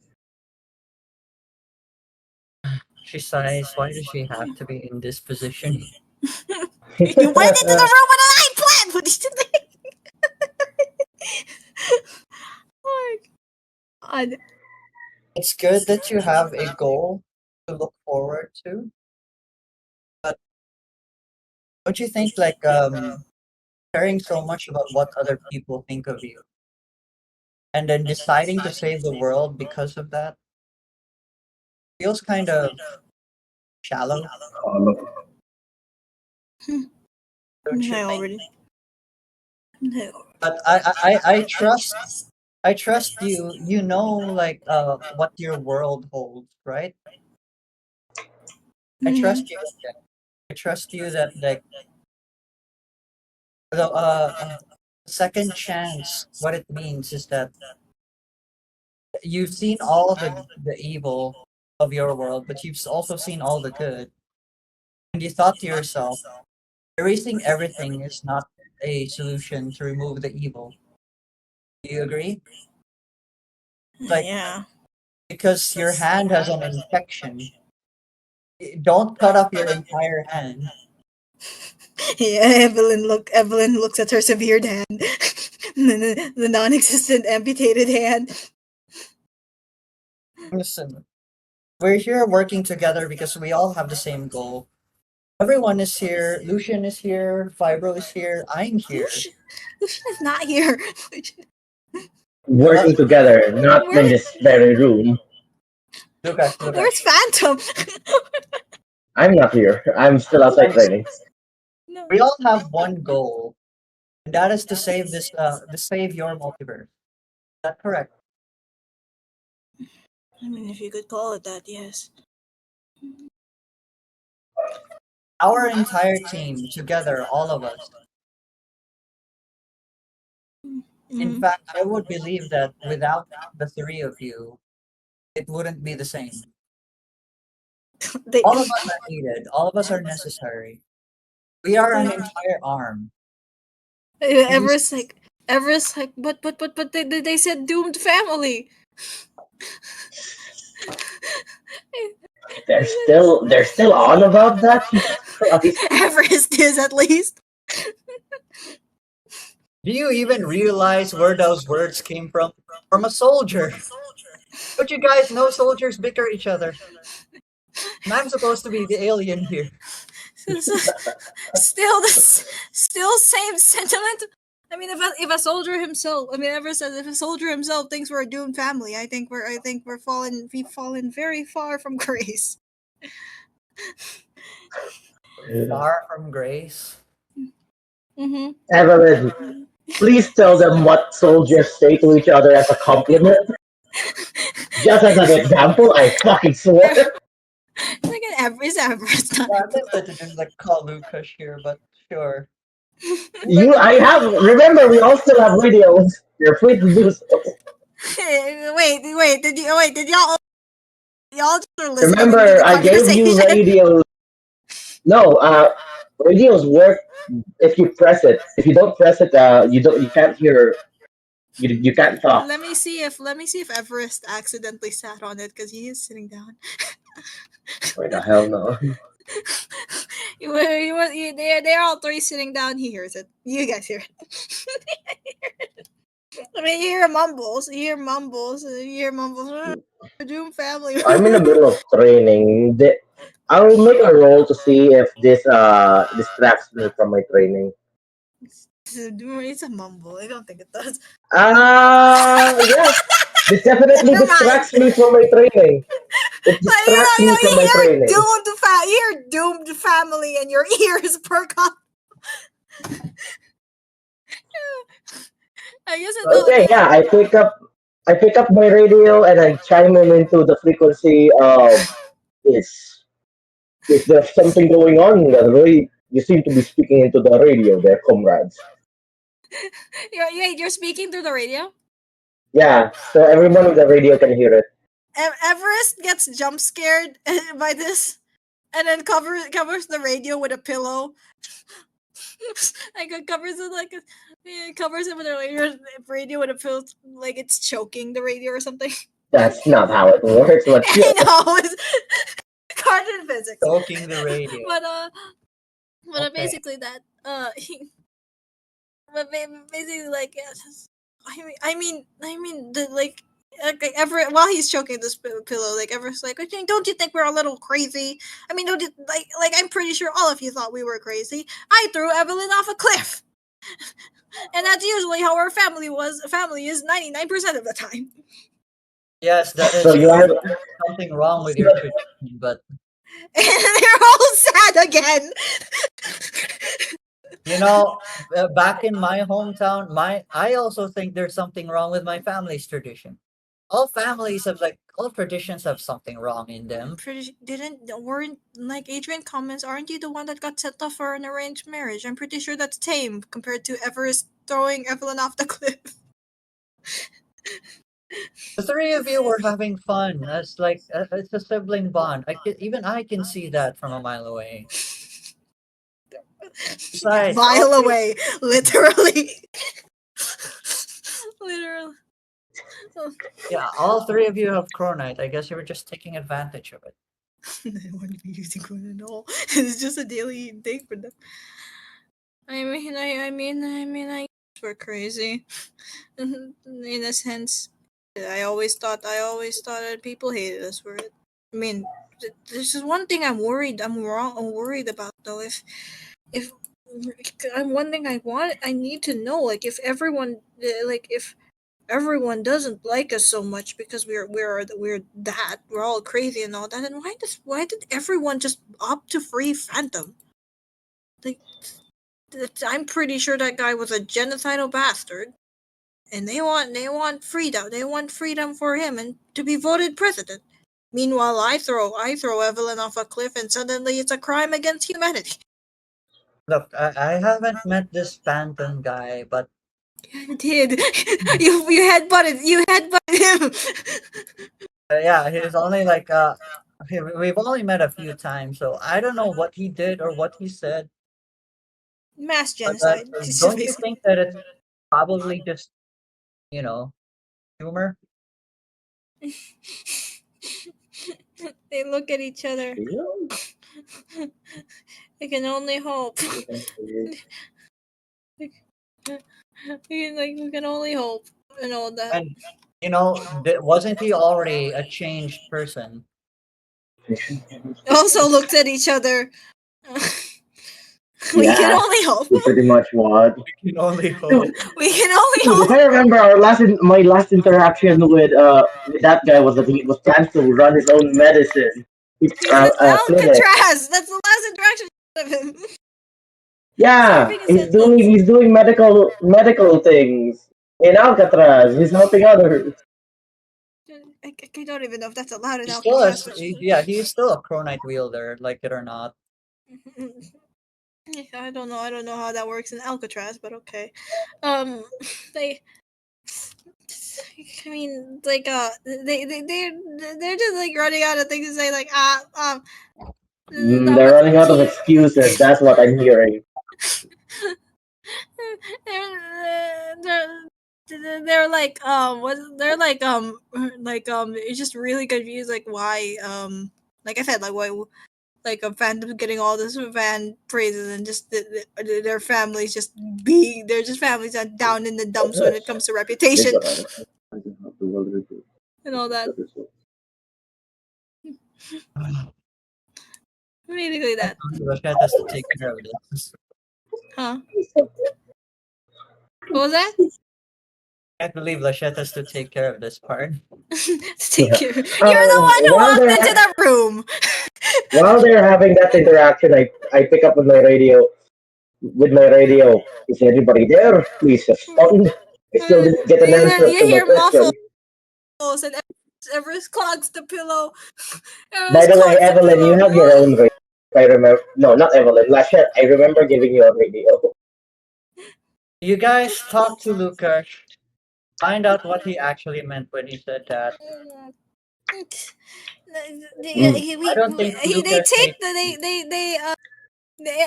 B: she sighs. Why does she have to be in this position?
A: You went into the room with an eggplant. What did you think? Oh my god.
B: It's good that you have a goal to look forward to, but don't you think like caring so much about what other people think of you and then deciding to save the world because of that feels kind of shallow, don't you
A: I
B: think?
A: already. I
B: But I trust you. You know, like what your world holds, right? I trust you. with that. I trust you that like the second chance. What it means is that You've seen all the evil of your world, but you've also seen all the good. And you thought to yourself, erasing everything is not a solution to remove the evil. Do you agree? Like,
A: Yeah.
B: because your hand has an infection, don't cut off your entire hand.
A: Yeah, Evelyn looks at her severed hand. The non-existent amputated hand.
B: Listen, we're here working together because we all have the same goal. Everyone is here. Lucian is here. Fibro is here. I'm here.
A: Lucian is not here.
B: What?
D: Working together, not in
A: Where,
D: this very room.
B: Lucas, Lucas.
A: where's Phantom?
D: I'm not here. I'm still outside training.
A: No.
B: We all have one goal, and that is to save to save your multiverse. Is that correct?
A: I mean, if you could call it that, yes.
B: Our entire team together, all of us. In
A: Mhm.
B: fact, I would believe that without the three of you, it wouldn't be the same.
A: They,
B: All of us are needed. All of us are necessary. We are an entire arm. And you
A: Everest like, but they said doomed family.
D: They're still on about that. Jesus Christ!
A: Everest is at least.
B: do you even realize where those words came from? From a soldier. But you guys know soldiers bicker each other. And I'm supposed to be the alien here.
A: Still still same sentiment. I mean, if a soldier himself, I mean, ever says if a soldier himself thinks we're a doomed family, we've fallen very far from grace.
B: Far from grace.
A: Mm-hmm.
D: Evelyn, please tell them what soldiers say to each other as a compliment. Just as an example, I fucking swear.
A: Like an Everest not.
B: Yeah, I'm tempted to just like call Lucas here, but sure.
D: I have. Remember, we all still have videos. You're free to do so.
A: Wait, did y'all just are listening to
D: Remember,
A: the
D: I gave you
A: conversation?
D: radios. No, radios work if you press it. If you don't press it, you don't. You can't hear. You can't talk.
A: Let me see if Everest accidentally sat on it because he is sitting down.
D: Where the hell no?
A: They're all three sitting down. He hears it. You guys hear it. I mean, you hear mumbles. You hear mumbles. Doom family.
D: I'm in the middle of training. I'll make a roll to see if this distracts me from my training.
A: It's a mumble. I don't think it does.
D: Yeah. This definitely
A: Never mind.
D: distracts me from my training. It
A: But
D: distracts me from my training.
A: you hear doomed family, and your ears perk up. I guess it's
D: Okay,
A: okay.
D: yeah, I pick up my radio and I chime in into the frequency of is there something going on in the radio? You seem to be speaking into the radio there, comrades.
A: You're speaking through the radio.
D: Yeah, so everyone with the radio can hear it.
A: Everest gets jump scared by this, and then covers the radio with a pillow. Like it covers it covers it with a radio with a pillow, like it's choking the radio or something.
D: That's not how it works, but sure.
A: I know it's cartoon physics,
B: Soaking the radio.
A: but
B: Okay.
A: basically that basically like yes. I mean the like. Okay, Everett, while he's choking this pillow, like Everett's like, "Okay, don't you think we're a little crazy? I mean, don't you, like I'm pretty sure all of you thought we were crazy. I threw Evelyn off a cliff, and that's usually how our family is 99% of the time."
B: Yes, that
D: So
B: is
D: you have
B: something wrong with your tradition, but
A: And they're all sad again.
B: you know, back in my hometown, I also think there's something wrong with my family's tradition. All traditions have something wrong in
A: I'm
B: them.
A: pretty weren't like Adrian comments. Aren't you the one that got sent off for an arranged marriage? I'm pretty sure that's tame compared to Everest throwing Evelyn off the cliff.
B: The three of you were having fun. That's like it's a sibling bond. Even I can see that from a mile away. Besides, all
A: Mile
B: three,
A: away, literally. Literally.
B: yeah, all three of you have chronite. I guess you were just taking advantage of it.
A: I wouldn't be using Conan at all. It's just a daily thing for them. I we're crazy. In a sense, I always thought that people hated us for it. I mean, there's just one thing I'm worried. I'm worried about though. If I'm one thing I need to know. Like if everyone doesn't like us so much because we're all crazy and all that, then why did everyone just opt to free Phantom? Like, I'm pretty sure that guy was a genocidal bastard, and they want freedom. They want freedom for him and to be voted president. Meanwhile, I throw Evelyn off a cliff, and suddenly it's a crime against humanity.
B: Look, I haven't met this phantom guy, but
A: You did. You headbutted him.
B: yeah, he's only like we've only met a few times, so I don't know what he did or what he said.
A: Mass
B: But
A: genocide. It's just
B: don't you
A: basically.
B: think that it's probably just you know humor?
A: They look at each other. I can only hope. We can only hope and all that.
B: And wasn't he already a changed person?
A: Also looked at each other. We can
D: Yeah,
A: only hope.
D: you pretty much was.
B: We can only
D: Dude,
B: hope.
A: We can only
D: dude, if
A: hope.
D: I remember my last interaction with that guy was that he was plans to run his own medicine
A: He's in
D: clinic.
A: Alcatraz. That's the last interaction of him.
D: Yeah,
A: Serving a
D: he's
A: sentence.
D: doing medical things in Alcatraz. He's helping others.
A: I don't even know if that's allowed in
B: He's still
A: Alcatraz, but
B: yeah, he's still a chronite wielder, like it or not.
A: I don't know. I don't know how that works in Alcatraz, but okay. Um, they. I mean, like, they're just like running out of things to say, like,
D: They're
A: number
D: running out of
A: 13.
D: excuses. That's what I'm hearing.
A: They're like what it's just really confused like why like I said like why like a Phantom's getting all this fan praises and just their families just being they're just families are down in the dumps when it comes to reputation and all that. Basically that.
B: Rosette has to take care of this.
A: Huh? What was that?
B: Can't believe Lachette has to take care of this part.
A: Take care. You're the one who
D: While
A: walked
D: they're
A: into the room.
D: while they're having that interaction, I pick up with my radio. With my radio, is everybody there? Please respond. I still didn't get an
A: And
D: answer
A: you
D: to my
A: hear muffles
D: question.
A: and Everest clogs the pillow.
D: By
A: Everest
D: the way,
A: clogs the
D: Evelyn, you
A: pillow.
D: have your own radio. I remember. No, not Evelyn. Lachette, I remember giving you a radio.
B: You guys talk to Lucas. Find out what he actually meant when he said that.
D: Mm.
B: I don't think
A: They
B: Lucas
A: take
B: hates you.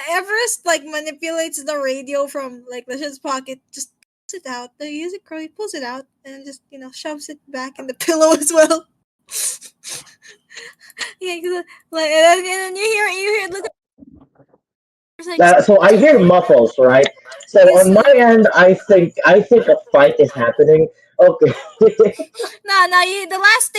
A: Everest like manipulates the radio from like Lash's pocket, just pulls it out. The music crow, he pulls it out and just shoves it back in the pillow as well. Yeah, 'cause, like and then you hear look at it's like
D: So I hear muffles, right? So
A: he's
D: on my end, I think a fight is happening. Okay.
A: nah the last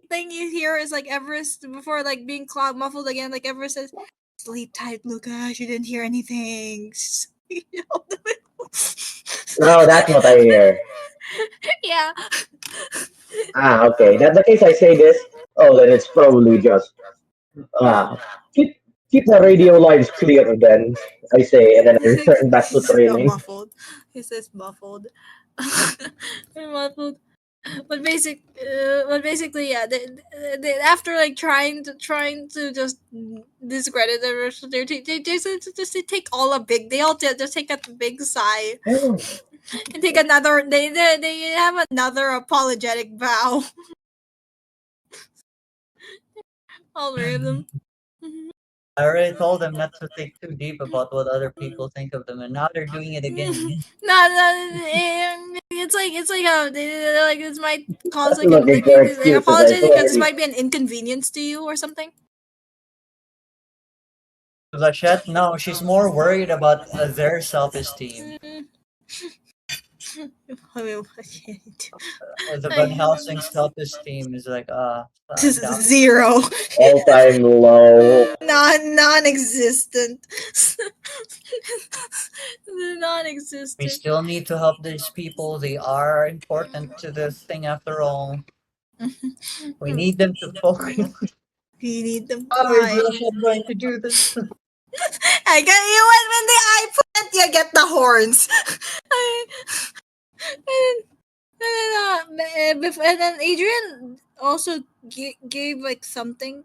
A: thing you hear is like Everest before like being clogged muffled again. Like Everest says, "Sleep tight, Lucas. You didn't hear anything."
D: No, that's what I hear.
A: Yeah.
D: Okay. That's the case. I say this. Oh, then it's probably just uh, keep keep the radio lines clear. Then I say, and then I return back to
A: He's
D: training.
A: muffled. He says muffled. Muffled. But basically, yeah. After like trying to just discredit the they just take all a big. They all just take a big sigh. And take another. They have another apologetic vow. All three of them.
B: I already told them not to think too deep about what other people think of them, and now they're doing it again.
A: It's like like this might cause
D: Looking for excuses, I
A: apologize because this
D: think.
A: might be an inconvenience to you or something.
B: Lachette, no, she's more worried about their self-esteem.
A: I mean, what can you do?
B: The Van Helsing self-esteem is like down.
A: Zero.
D: All time low.
A: Non-existent.
B: We
A: Non-existent.
B: still need to help these people. They are important to the thing after all. We need them to focus.
A: You need them
B: How is
A: quiet.
B: Lachette going to do this?
A: I get you when the eye put you get the horns. And then Adrian also gave like something.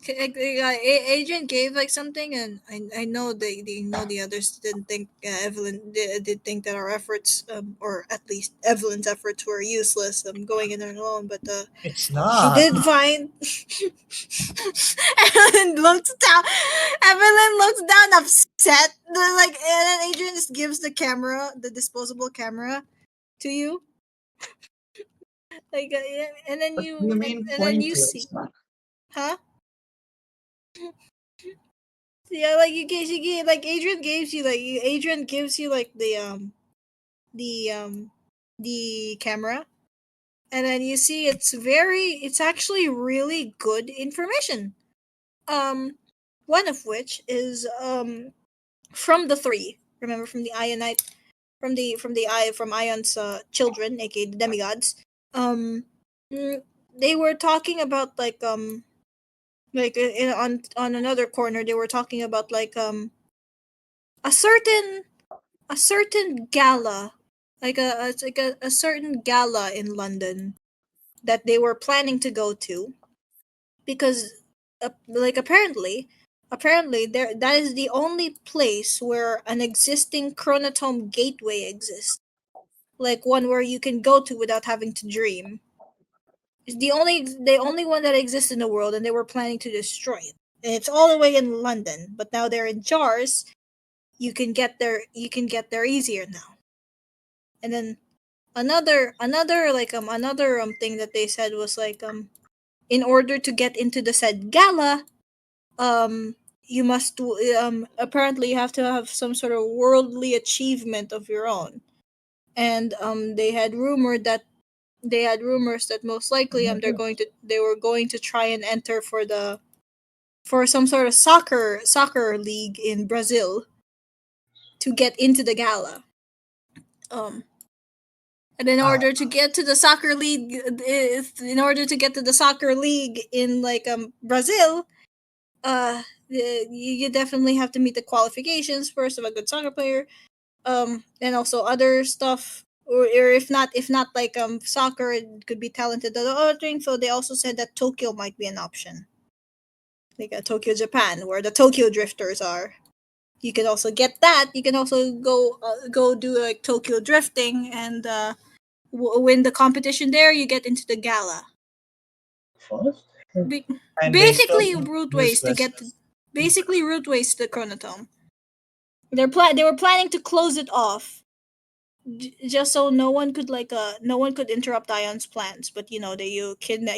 A: Adrian gave like something, and I know they know the others didn't think Evelyn did think that our efforts, or at least Evelyn's efforts, were useless. Going in there alone, but
B: It's
A: she
B: not.
A: did find. Evelyn looks down. Evelyn looks down, upset. Like, and then Adrian just gives the camera, the disposable camera, to you. Like, and then
B: What do you mean
A: and then
B: point
A: you
B: to?
A: see,
B: It's not.
A: huh? Yeah, like she gave, like Adrian gives you like the the camera, and then you see it's actually really good information. Um, one of which is from the three. Remember, from the Ionite, from Ion's children, aka the demigods. Um, they were talking about on another corner they were talking about a certain a certain gala, a certain gala in London that they were planning to go to because apparently there that is the only place where an existing chronotome gateway exists, like one where you can go to without having to dream. It's the only one that exists in the world, and they were planning to destroy it. And it's all the way in London, but now they're in jars. You can get there easier now. And then another thing that they said was in order to get into the said gala, you must apparently you have to have some sort of worldly achievement of your own. And they had rumors that most likely they were going to try and enter for some sort of soccer league in Brazil to get into the gala. Um and in
B: Ah,
A: order to get to the soccer league in order to get to the soccer league in Brazil, you definitely have to meet the qualifications first of a good soccer player, and also other stuff, or if not soccer, it could be talented at other things. So they also said that Tokyo might be an option, like Tokyo, Japan, where the Tokyo drifters are. You can also get that. You can also go do like Tokyo drifting, and win the competition there. You get into the gala.
D: What?
A: Be-
B: and they still
A: basically
B: think
A: route ways to
B: useless.
A: get to, basically route ways to the chronotome. They were planning to close it off, just so no one could interrupt Ion's plans. But you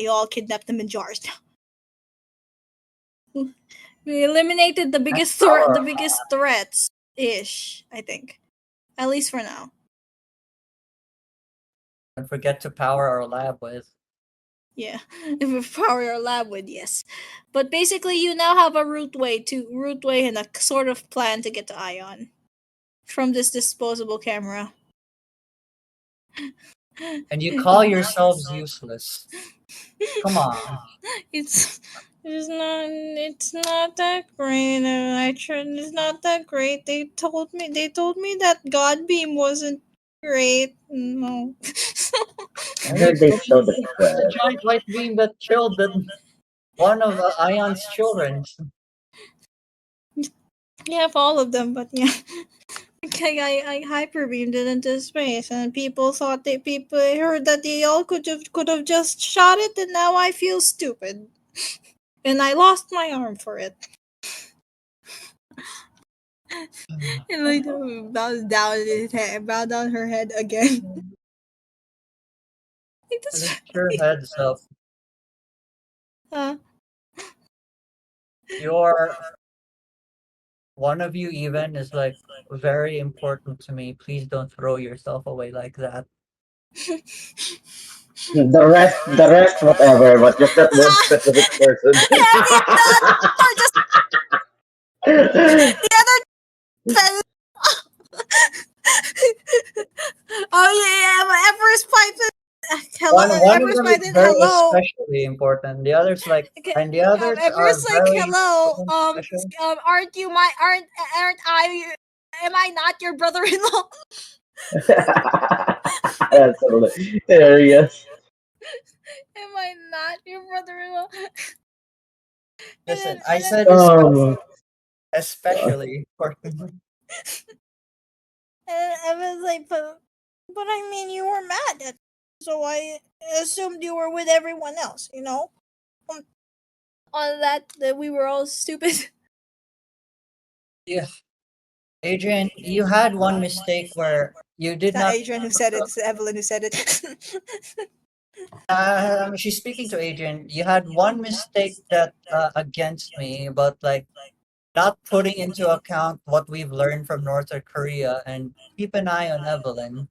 A: all kidnapped them in jars. We eliminated
B: That's
A: the
B: power.
A: biggest threats ish, I think, at least for now.
B: Don't forget to power our lab with.
A: Yeah, if we power your lab with, yes. But basically, you now have a route way and a sort of plan to get to Ion from this disposable camera.
B: And you call yourselves useless. Come on.
A: It's not that great. It's not that great. They told me that Godbeam wasn't great. No.
B: And
D: I
B: they
D: heard they
B: told
D: showed the
B: me it's the
D: thread.
B: giant white beam that killed one of Ion's children.
A: You have all of them, but yeah. I hyper beamed it into space, and people thought people heard that they all could have just shot it, and now I feel stupid, and I lost my arm for it. And like bow down her head again. Like that's
B: Lift your heads up.
A: uh,
B: Your one of you even is like very important to me. Please don't throw yourself away like that.
D: The rest, whatever, but just that one specific person.
A: yeah, or just the other fell. Oh yeah, but Everest Python. Hello,
B: One of
A: Everest
B: them is
A: Python.
B: very
A: Hello.
B: especially important. The others like
A: Okay,
B: and the others are
A: Everest like
B: very
A: hello.
B: special.
A: Aren't you my aren't I? Am I not your brother-in-law?
D: That's hilarious.
A: Am I not your brother-in-law?
B: Listen, I
A: And then
B: said
D: Um,
B: especially important.
A: and I was like, but I mean, you were mad at, so I assumed you were with everyone else. Um, on that we were all stupid.
B: Yeah, Adrian, you had one mistake where you
A: It's
B: did
A: not
B: not.
A: Adrian who said it. It's Evelyn who said it.
B: She's speaking to Adrian. You had one mistake that against me about like not putting into account what we've learned from North Korea and keep an eye on Evelyn.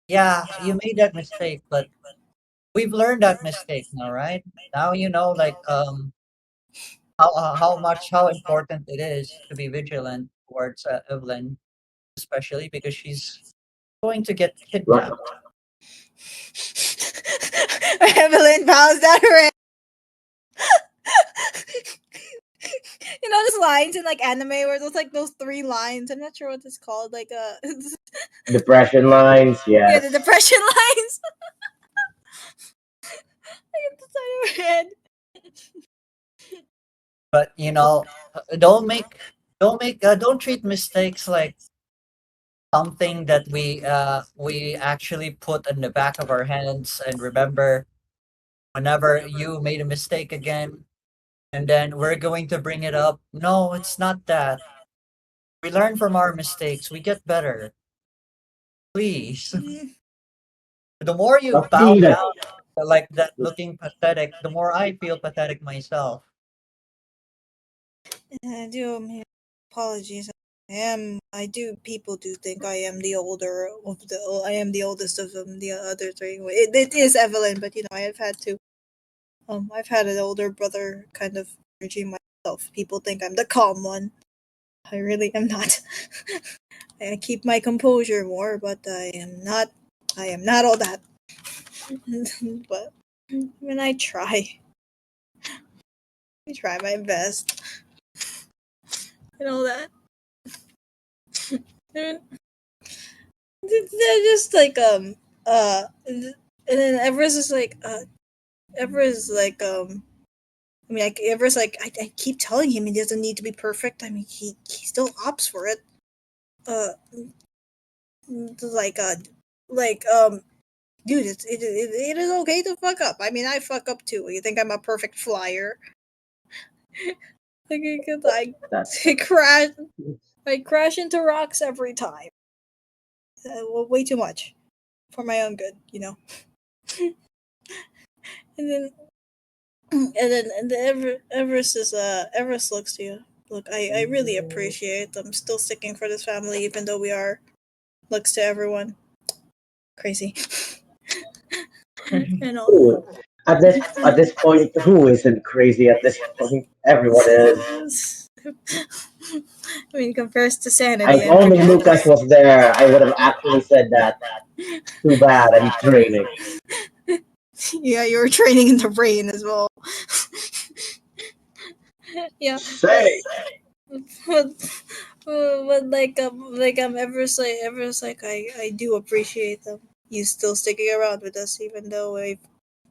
B: Yeah, you made that mistake, but we've learned that mistake now, right? Now you know like how important it is to be vigilant towards Evelyn, especially because she's going to get
D: right.
B: kidnapped.
A: Evelyn bows down her head. Those lines in like anime where there's like those three lines. I'm not sure what it's called. Like
D: Depression lines,
A: yeah, the
D: yes.
A: depression lines. Like at the side of her head.
B: But don't treat mistakes like something that we actually put in the back of our hands and remember whenever you made a mistake again and then we're going to bring it up. No, it's not that. We learn from our mistakes. We get better. Please.
A: Mm,
B: The more you
D: Not
B: bow
D: being that.
B: down like that looking pathetic, the more I feel pathetic myself.
A: I do. Apologies. People do think I am the older of the. I am the oldest of them. The other three. It is Evelyn, but I have had to. I've had an older brother kind of energy myself. People think I'm the calm one. I really am not. I keep my composure more, but I am not. I am not all that. But when I try my best, and all that. And they're just like and then Everest is like Everest is like I mean, Everest like I keep telling him he doesn't need to be perfect. I mean, he still opts for it. Uh, like like dude, it is okay to fuck up. I mean, I fuck up too. You think I'm a perfect flyer? Like, because
D: That,
A: I crash, I crash into rocks every time. Well, way too much for my own good. And then, and the Everest is Everest looks to you. Look, I really appreciate them still sticking for this family, even though we are looks to everyone crazy and all that.
D: who, at this point, who isn't crazy at this point? Everyone is.
A: I mean, compares to sanity,
D: If
A: I'm
D: only
A: pretty sure.
D: Lucas was there, I would have actually said that. Too bad I'm training.
A: Yeah, you were training in the brain as well. Yeah,
D: Say,
A: but, but Everest like I do appreciate them. You still sticking around with us, even though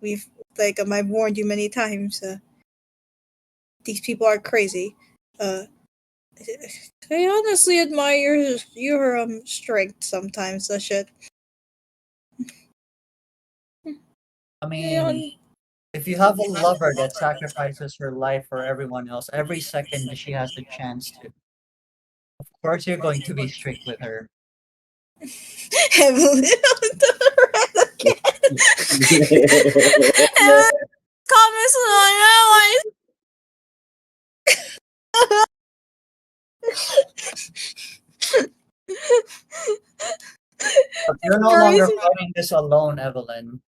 A: we've I've warned you many times. These people are crazy. Uh, I honestly admire your strength sometimes, Lashit.
B: I mean,
A: Yeah,
B: if you have a lover that sacrifices her life for everyone else every second she has the chance to, of course you're going to be strict with her.
A: Emily again. Emily comments on now.
B: But you're no
A: Buries
B: longer fighting this alone, Evelyn.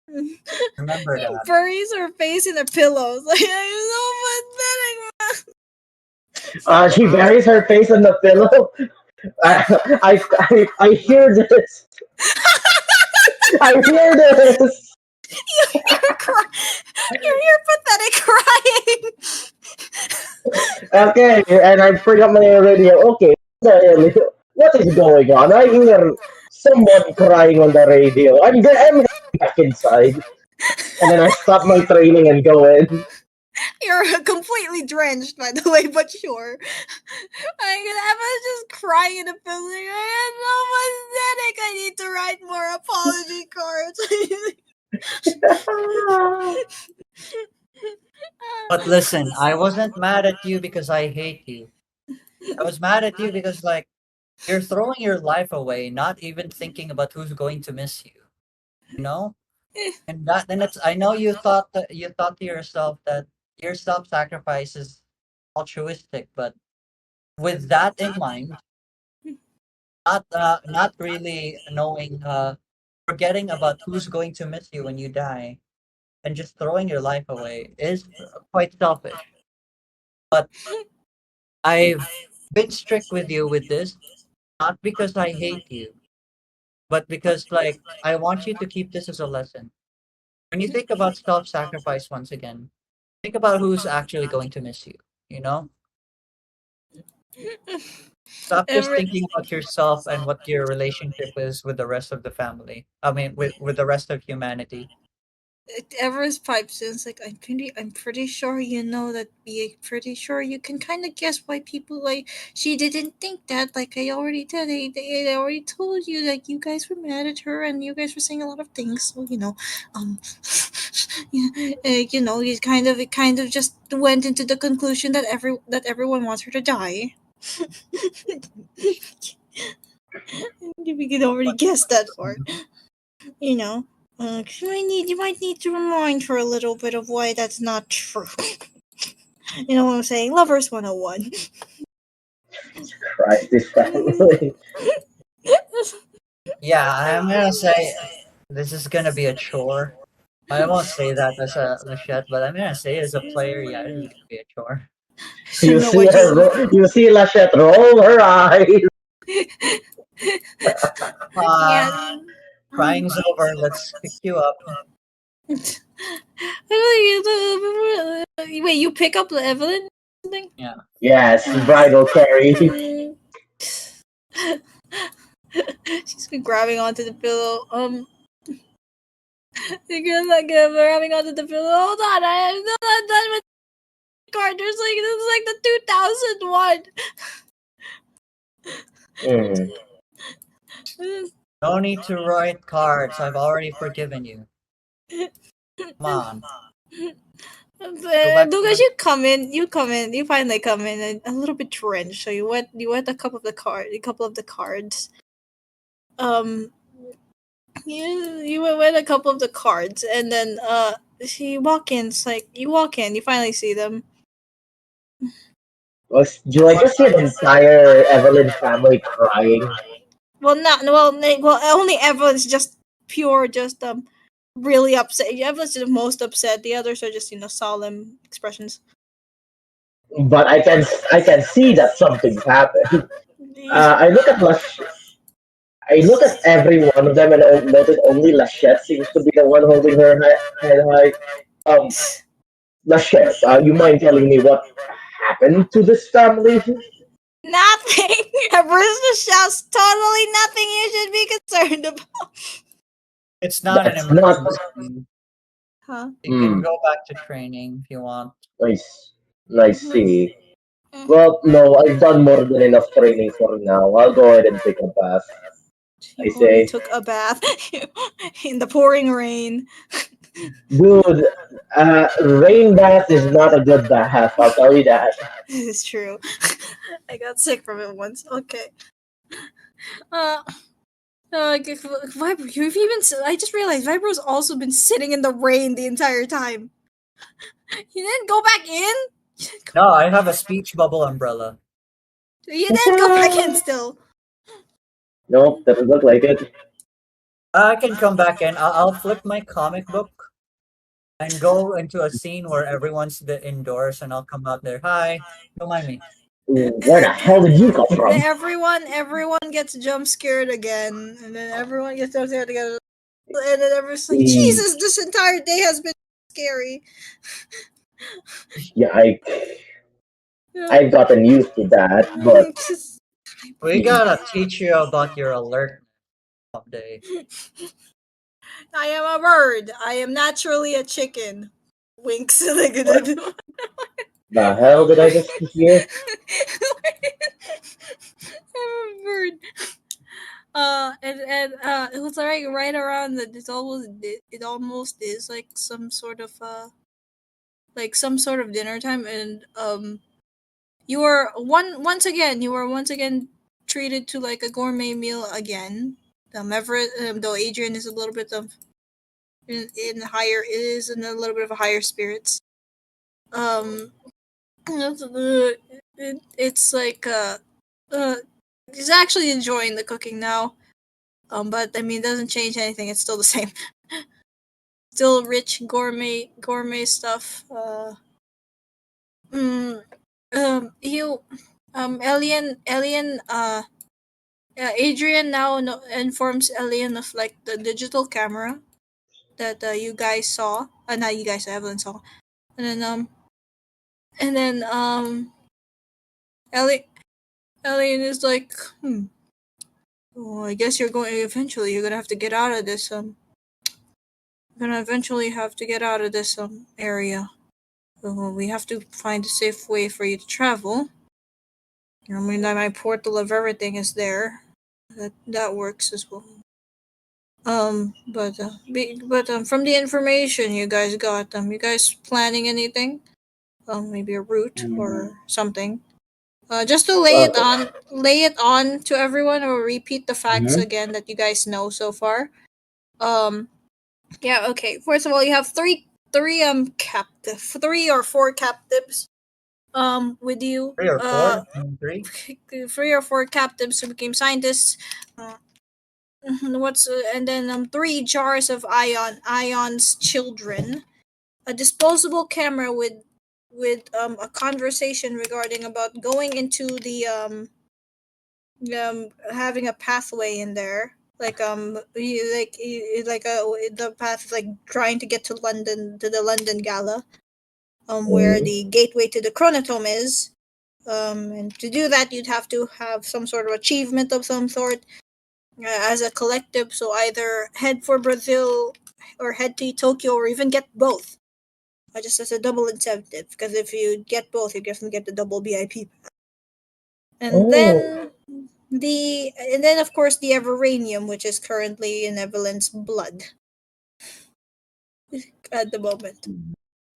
B: Remember that.
A: buries her face in her pillows. Like I'm so pathetic.
D: She buries her face in the pillow. I hear this. I hear this.
A: You're crying. You're pathetic crying.
D: Okay, and I bring up my radio. Okay, what is going on? I hear someone crying on the radio. I'm heading back inside, and then I stop my training and go in.
A: You're completely drenched, by the way, but sure. I was just crying in a building. I'm so pathetic. I need to write more apology cards.
B: But listen, I wasn't mad at you because I hate you. I was mad at you because, like, you're throwing your life away, not even thinking about who's going to miss you. You know? And that then it's I know you thought to yourself that your self-sacrifice is altruistic, but with that in mind, not really knowing forgetting about who's going to miss you when you die and just throwing your life away is quite selfish. But I've been strict with you with this, not because I hate you, but because like I want you to keep this as a lesson. When you think about self-sacrifice once again, think about who's actually going to miss you, you know? Stop just
A: Every,
B: thinking about yourself and what your relationship is with the rest of the family. I mean, with the rest of humanity.
A: Everest pipes in. It's like I'm pretty sure you know that. Be pretty sure you can kind of guess why people like. She didn't think that. Like I already did. I already told you that you guys were mad at her and you guys were saying a lot of things. So um, yeah, it kind of just went into the conclusion that everyone wants her to die. We could already
B: But
A: guess that part. You know. You might need to remind her a little bit of why that's not true. You know what I'm saying? Lovers 101.
D: Christ, this family.
B: yeah, I'm gonna say this is gonna be a chore. I won't say that as a Lachette, but I'm gonna say as a player, yeah, it is gonna be a chore.
D: You
A: know
D: see
A: what
D: her.
A: you.
D: You see Lachette roll her eyes.
B: Ah,
A: Yeah.
B: crying's over. Let's pick you up.
A: Wait, you pick up the Evelyn thing?
B: Yeah.
D: Yes, bridal carry.
A: She's been grabbing onto the pillow. You're not grabbing onto the pillow. Hold on, I'm not done with the card. This is like the 2001.
D: Mm.
B: No need to write cards. I've already forgiven you. Come on. Go back to
A: Lucas,
B: the
A: you finally come in a little bit drenched. So you wet a couple of the cards. Um, you wet a couple of the cards, and then you walk in. It's like you walk in, you finally see them.
D: Do I just see an entire Evelyn family crying?
A: Well, not well. Only Evelyn's just pure, just really upset. Evelyn's the most upset. The others are just solemn expressions.
D: But I can see that something's happened. I look at I look at every one of them and notice only Lachette seems to be the one holding her head high. Um, Lachette, you mind telling me what happened to this family?
A: Nothing. Bruce just totally nothing you should be concerned about.
B: It's not an
D: That's not.
B: emergency.
A: Huh?
B: You can
D: Hmm.
B: go back to training if you want.
D: Nice. Nice. See. Well, no, I've done more than enough training for now. I'll go ahead and take a bath. I
A: You already
D: say,
A: took a bath in the pouring rain.
D: dude, rain bath is not a good bath. I'll tell you that.
A: It's true. I got sick from it once. Okay. Uh, Vibro, you've even. I just realized Vibro's also been sitting in the rain the entire time. You didn't go back in?
B: No, I have a speech bubble umbrella.
A: You didn't go back in still.
D: Nope, doesn't look like it.
B: I can come back in. I'll flip my comic book and go into a scene where everyone's indoors, and I'll come out there. Hi, don't mind me.
D: Where the hell did you come
A: Then
D: from?
A: everyone gets jump scared again, and then everyone gets jump scared again, and then everyone's like, Jesus, this entire day has been scary.
D: Yeah,
A: Yeah.
D: I've gotten used to that, but
A: Just-
B: We gotta teach you about your alert someday.
A: I am a bird. I am naturally a chicken. Winks. Like
D: what
A: that.
D: the hell did I just hear?
A: I'm a bird. And it was like right around that. It almost is like some sort of dinner time, and you were once again treated to like a gourmet meal again. Everett, though Adrian is a little bit of in higher is in a little bit of a higher spirits. Um, it's like he's actually enjoying the cooking now. But I mean, it doesn't change anything. It's still the same. Still rich gourmet stuff. Mm, you, Elian, Adrian now informs Elian of like the digital camera that you guys saw. Not you guys, Evelyn saw. And then Eli- Elian is like, oh, I guess you're gonna have to get out of this you're gonna eventually have to get out of this area. So we have to find a safe way for you to travel. I mean, my portal of everything is there. That works as well. But from the information you guys got, you guys planning anything? Maybe a route or something. Just to
D: Well,
A: lay it on to everyone, or repeat the facts
D: mhm.
A: again that you guys know so far. Um, yeah. Okay. First of all, you have three or four captives. With you.
B: Three or four? Three?
A: 3 or 4 captives who became scientists. Uh, and then 3 jars of Ion's children, a disposable camera with a conversation regarding about going into the having a pathway in there, like the path, like trying to get to London, to the London Gala, where
D: Mhm.
A: the gateway to the chronotome is. And to do that, you'd have to have some sort of achievement of some sort as a collective. So either head for Brazil or head to Tokyo, or even get both. Just as a double incentive, because if you get both, you definitely get the double VIP. And
D: Oh,
A: then of course the Everanium, which is currently in Evelyn's blood at the moment.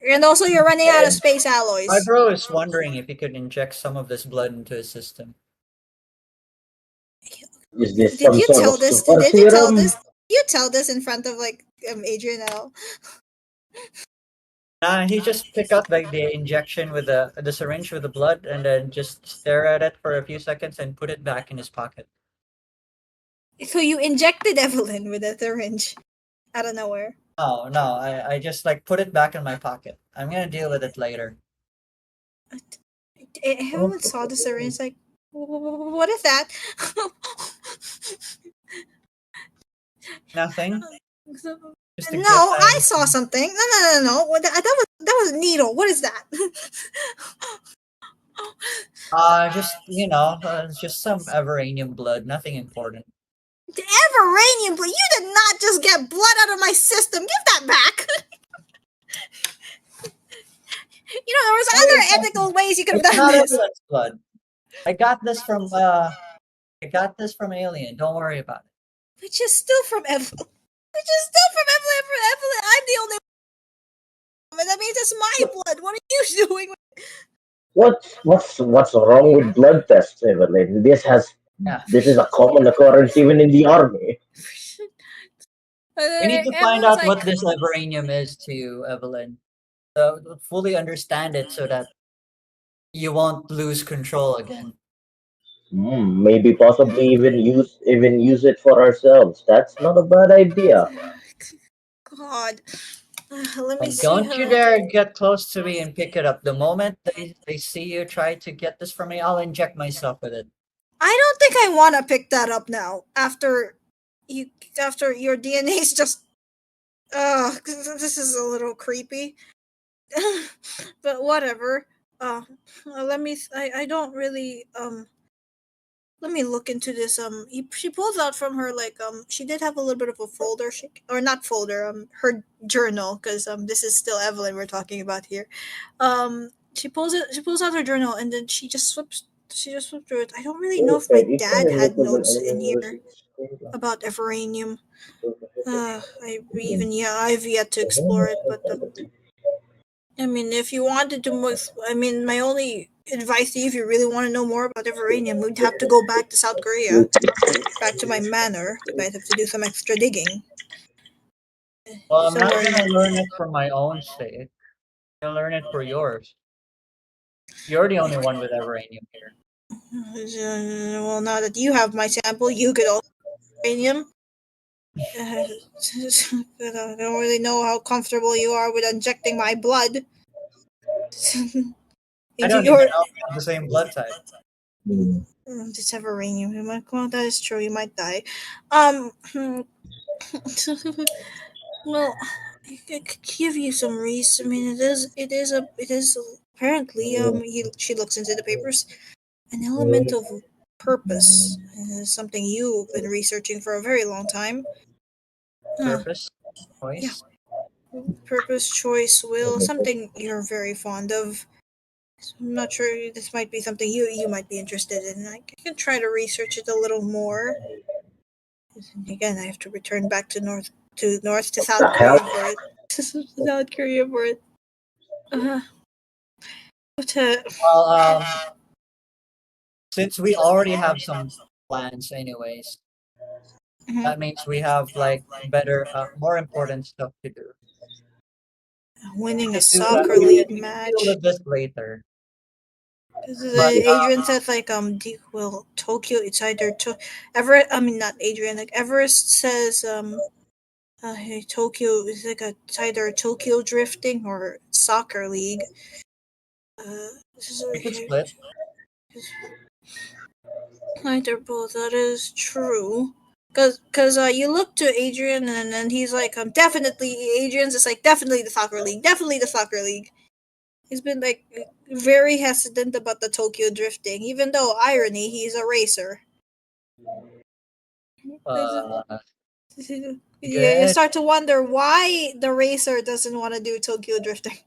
A: And also, you're running out of space
B: My
A: alloys.
B: bro is wondering if he could inject some of this blood into his system.
D: is this
A: Did
D: some
A: you
D: sort of
A: tell this?
D: super
A: Did you tell
D: serum?
A: this? You tell this in front of like Adrian L.
B: He just pick up like the injection with the syringe with the blood and then just stare at it for a few seconds and put it back in his pocket.
A: So you injected Evelyn with a syringe out of nowhere.
B: No, I just like put it back in my pocket. I'm gonna deal with it later.
A: Evelyn saw the syringe like, what is that?
B: Nothing.
A: So-
B: Just a
A: no,
B: gift I
A: I saw something. No. That was a needle. What is that?
B: just just some Everanium blood, nothing important.
A: The Everanium, but you did not just get blood out of my system. Give that back. There was
B: What are you
A: other
B: talking
A: multiple ways you could have
B: It's
A: done
B: not
A: this.
B: Evelyn's blood. I got this from Alien. Don't worry about it.
A: Which is still from Evelyn. Which is still from Evelyn. I'm the only one. That means it's my blood. What are you doing?
D: What's wrong with blood tests, Evelyn?
B: Yeah.
D: This is a common occurrence even in the army.
B: We need to find
A: Evelyn's
B: out
A: like,
B: what this vibranium is to you, Evelyn. So fully understand it so that you won't lose control again.
D: Maybe possibly even use it for ourselves. That's not a bad idea.
A: God. Let me
B: And
A: see
B: don't you
A: her.
B: dare get close to me and pick it up. The moment they see you try to get this from me, I'll inject myself with it.
A: I don't think I want to pick that up now. You, after your DNA's just. This is a little creepy. But whatever. Let me. I don't really. Let me look into this. She pulls out from her like she did have a little bit of a folder. Or not folder. Her journal, because this is still Evelyn we're talking about here. She pulls it. She pulls out her journal and then she just flips. She just flipped through it. I don't really know if my dad had notes in here about Everanium. I've yet to explore it, but I mean, if you wanted to, I mean, my only advice to you, if you really want to know more about Everanium, we'd have to go back to South Korea, back to my manor. You might have to do some extra digging.
B: Well, I'm not
A: Somewhere
B: gonna
A: in.
B: learn it for my own sake. I'll learn it for yours. You're the only one with Everanium here.
A: Well, now that you have my sample, you could also Everanium. I don't really know how comfortable you are with injecting my blood
B: I
A: into
B: don't even
A: your.
B: know if we have the same blood type.
A: It's Everanium. Well, that is true. You might die. Um. Well, I could give you some reason. I mean, it is apparently. She looks into the papers. An element of purpose is something you've been researching for a very long time.
B: Purpose,
A: Yeah,
B: choice.
A: purpose, choice, will, something you're very fond of. So I'm not sure. This might be something you might be interested in. I can try to research it a little more. Again, I have to return back to north to
D: The
A: South
D: hell?
A: Korea for it. To South Korea for it. Uh, but
B: Well, since we already have some plans, anyways,
A: mhm.
B: that means we have like better, more important stuff to do.
A: Winning a
B: We
A: soccer
B: can
A: league
B: we can deal
A: match.
B: with this later.
A: Because
B: But
A: Adrian said like Tokyo, it's either Everett, I mean not Adrian, like Everest says hey, Tokyo is like it's either Tokyo drifting or soccer league. This is
B: we could
A: okay.
B: split.
A: Either both, that is true. Cause you look to Adrian and then he's like definitely Adrian's just like definitely the soccer league. He's been like very hesitant about the Tokyo drifting, even though irony, he's a racer.
B: Uh,
A: You
B: good.
A: start to wonder why the racer doesn't want to do Tokyo drifting.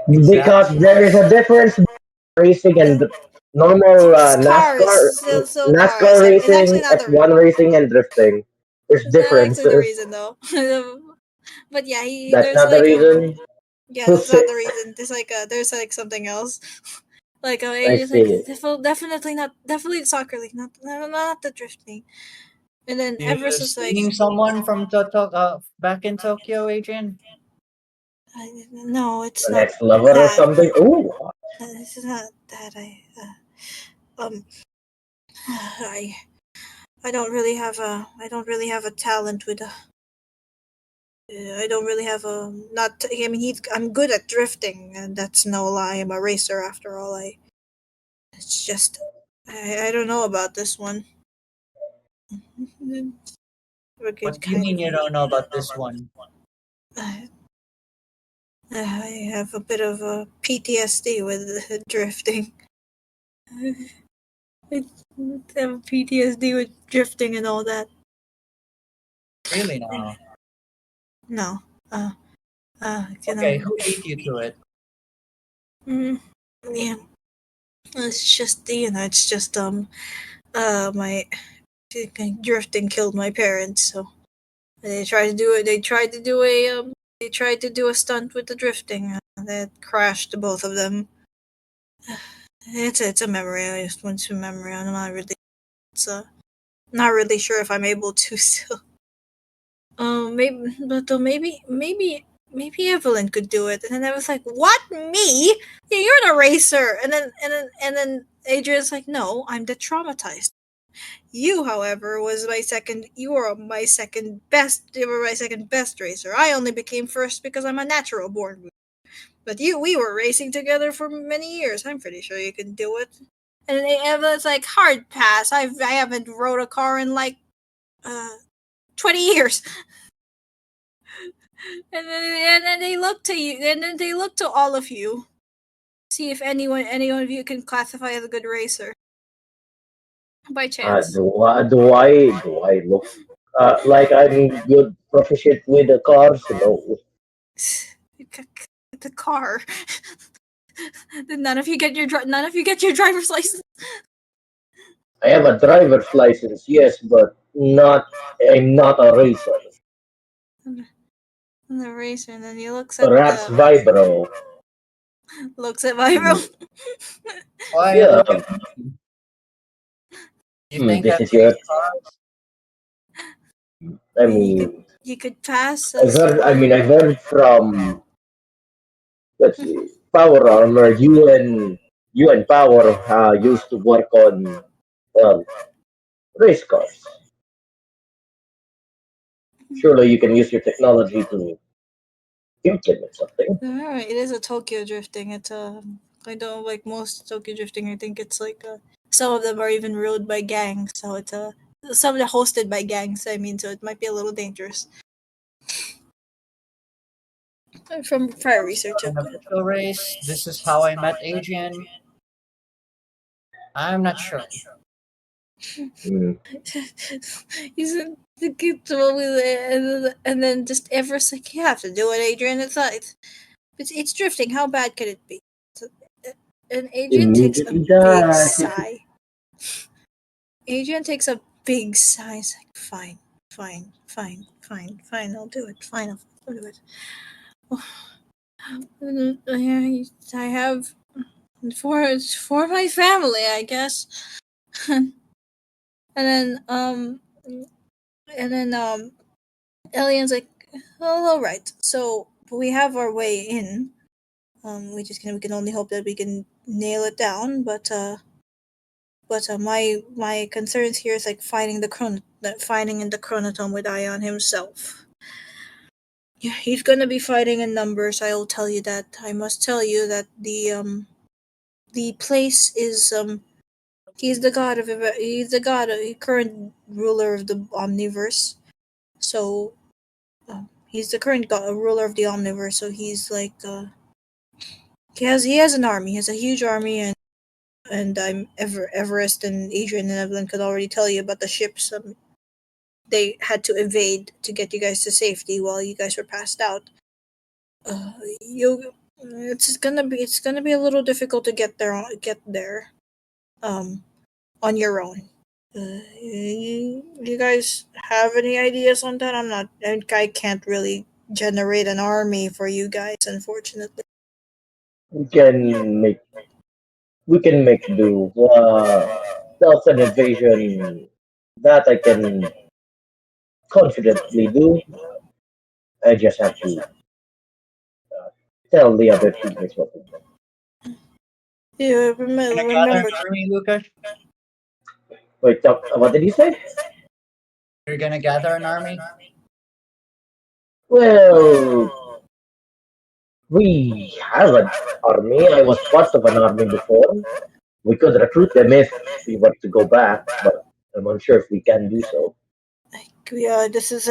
B: Exactly.
D: Because there is a difference between racing and normal
A: Still cars,
D: NASCAR
A: and it's actually
D: racing,
A: not the
D: F1 racing, and drifting. There's
A: it's not actually the
D: differences.
A: reason though. But yeah,
D: That's
A: there's
D: not the
A: like
D: reason.
A: yeah, that's not the reason. There's like something else. Like
D: I
A: it's like
D: see.
A: definitely the soccer league, not the drifting. And then
B: You
A: Everest was like,
B: seeing someone from back in Tokyo, Adrian?
A: no, it's
D: An
A: not
D: ex-lover or
A: that.
D: something. Ooh,
A: It's not that um I I don't really have a talent with I don't really have a not I mean I'm good at drifting and that's no lie. I'm a racer after all. It's just I don't know about this one. We're good
B: What do you
A: kind
B: mean
A: of.
B: you don't know about this one?
A: I I have a bit of a PTSD with drifting. I have PTSD with drifting and all that.
B: Really now?
A: No. You
B: Okay,
A: know.
B: who beat you to it?
A: Mm, yeah, it's just it's just my drifting killed my parents, so they tried to do it. They tried to do a stunt with the drifting that crashed the both of them. It's a memory. I just went to memory. I'm not really. It's not really sure if I'm able to still. Maybe, but maybe Evelyn could do it. And then I was like, "What, me? Yeah, you're the racer." And then Adrian's like, "No, I'm the traumatized. You, however, was my second. You were my second best. You were my second best racer. I only became first because I'm a natural born. But we were racing together for many years. I'm pretty sure you can do it." And Evelyn's like, "Hard pass. I haven't rode a car in like 20 years." And then they look to you, and then they look to all of you, see if anyone of you can classify as a good racer by chance.
D: Do I look like I'm good proficient with the cars? No.
A: The car. Then none of you get your driver's license.
D: I have a driver's license, yes, but not. I'm not a racer.
A: And the racer, and then he
D: That's Vibro.
A: looks at my room.
B: Why
D: Yeah.
B: look at me? You think
D: This
B: I'm
D: is your.
B: cars?
D: I
A: You could
D: mean,
A: you could pass
D: I've
A: as
D: heard. I
A: one.
D: mean, I've heard from. Let's see, Power Armor. You and Power used to work on well race cars. Surely you can use your technology to implement something.
A: Alright, it is a Tokyo drifting. It's I don't like most Tokyo drifting. I think it's like some of them are even ruled by gangs. So it's some of them hosted by gangs. I mean, so it might be a little dangerous. From prior research,
B: An
A: of course.
B: official race. This is how I met Adrian. I'm not sure.
D: Hmm.
A: He's the kid and then just Everest like, "You have to do it, Adrian. It's drifting. How bad could it be?" So, and Adrian takes a
D: Immediately
A: big
D: does.
A: sigh. Adrian takes a big sigh. He's like, "Fine, fine, fine, fine, fine. I'll do it. Fine, I'll do it." I have for my family, I guess. and then Alien's like, "Oh, all right. So we have our way in. We can only hope that we can nail it down. But my concerns here is like finding in the chronotome with Ion himself. Yeah, he's gonna be fighting in numbers. I'll tell you that. I must tell you that the place is he's the god of current ruler of the omniverse. So he's the current ruler of the omniverse. So he's like he has an army. He has a huge army, and Everest and Adrian and Evelyn could already tell you about the ships they had to evade to get you guys to safety while you guys were passed out. You it's gonna be a little difficult to get there um on your own. You guys have any ideas on that? I can't really generate an army for you guys, unfortunately.
D: We can make we can make do. Stealth and invasion that I can confidently do. I just have to tell the other teammates what to do.
A: Yeah,
B: Gonna gather
A: remember.
B: an army, Lucas?
D: Wait, what did you say?
B: You're gonna gather an army?
D: Well, we have an army. I was part of an army before. We could recruit them if we were to go back, but I'm unsure if we can do so.
A: Yeah, this is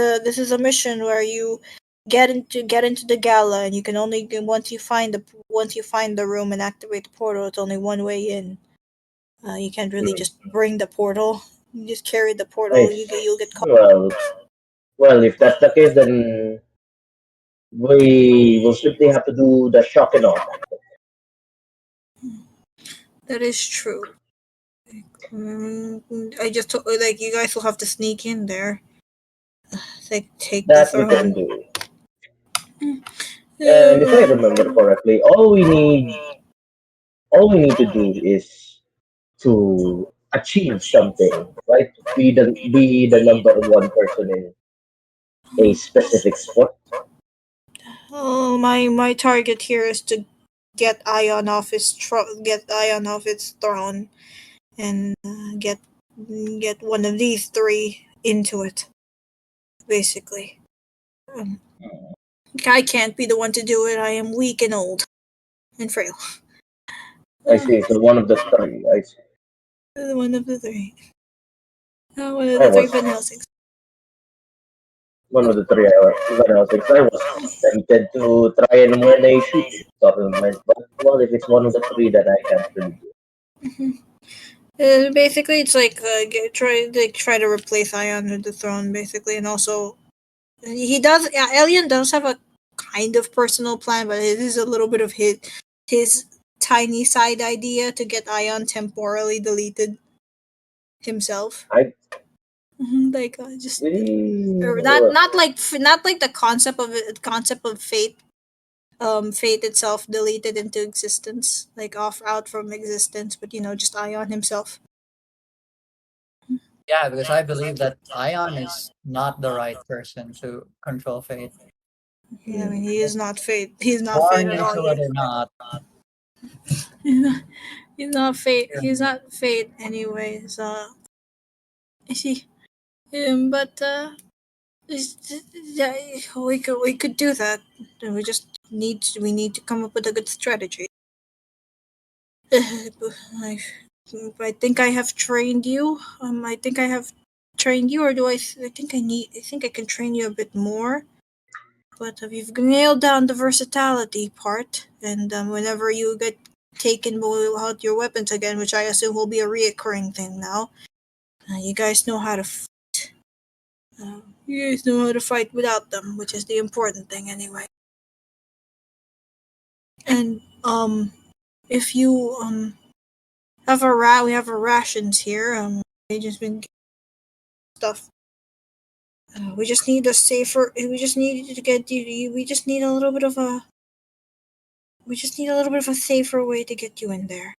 A: a mission where you get into the gala, and you can only once you find the room and activate the portal. It's only one way in. You can't really
D: Hmm.
A: just bring the portal. You just carry the portal.
D: Nice.
A: You'll get caught.
D: Well, if that's the case, then we will simply have to do the shock and awe tactic.
A: That is true. I just like you guys will have to sneak in there. Like take the
D: That we can
A: throne.
D: do. And if I remember correctly, all we need to do is to achieve something, right? Be the number one person in a specific sport.
A: Oh, my target here is to get Ion off its throne and get one of these three into it. Basically, um, I can't be the one to do it. I am weak and old and frail.
D: I
A: Uh,
D: see. So one of the three. I see.
A: one of the three. One of
D: I
A: the three
D: was
A: Van Helsings.
D: one of the three Van Helsings. I was tempted to try and win a shooting tournament, but well, if it's one of the three, then I can't really do
A: Mhm. Basically, it's like try to replace Ion with the throne, basically, and also he does. Yeah, Alien does have a kind of personal plan, but it is a little bit of his tiny side idea to get Ion temporarily deleted himself.
D: I
A: Like just or
D: really,
A: not like the concept of fate. Fate itself deleted into existence, like off out from existence, but just Ion himself.
B: Yeah, because I believe that Ion is not the right person to control fate.
A: Yeah, I mean he is not fate. He's not fate
B: Born
A: at all.
B: into it or not.
A: He's not fate.
B: Yeah.
A: He's not fate, anyways. I see. But yeah, we could do that. We need to come up with a good strategy. I, I think I have trained you. I think I have trained you, or do I? I think I need. I think I can train you a bit more. But you've nailed down the versatility part, and whenever you get taken out your weapons again, which I assume will be a reoccurring thing now, you guys know how to. You guys know how to fight without them, which is the important thing anyway. And if you we have our rations here. They just been stuff. We just need a safer. We just need to get you. We just need a little bit of a. We just need a little bit of a safer way to get you in there.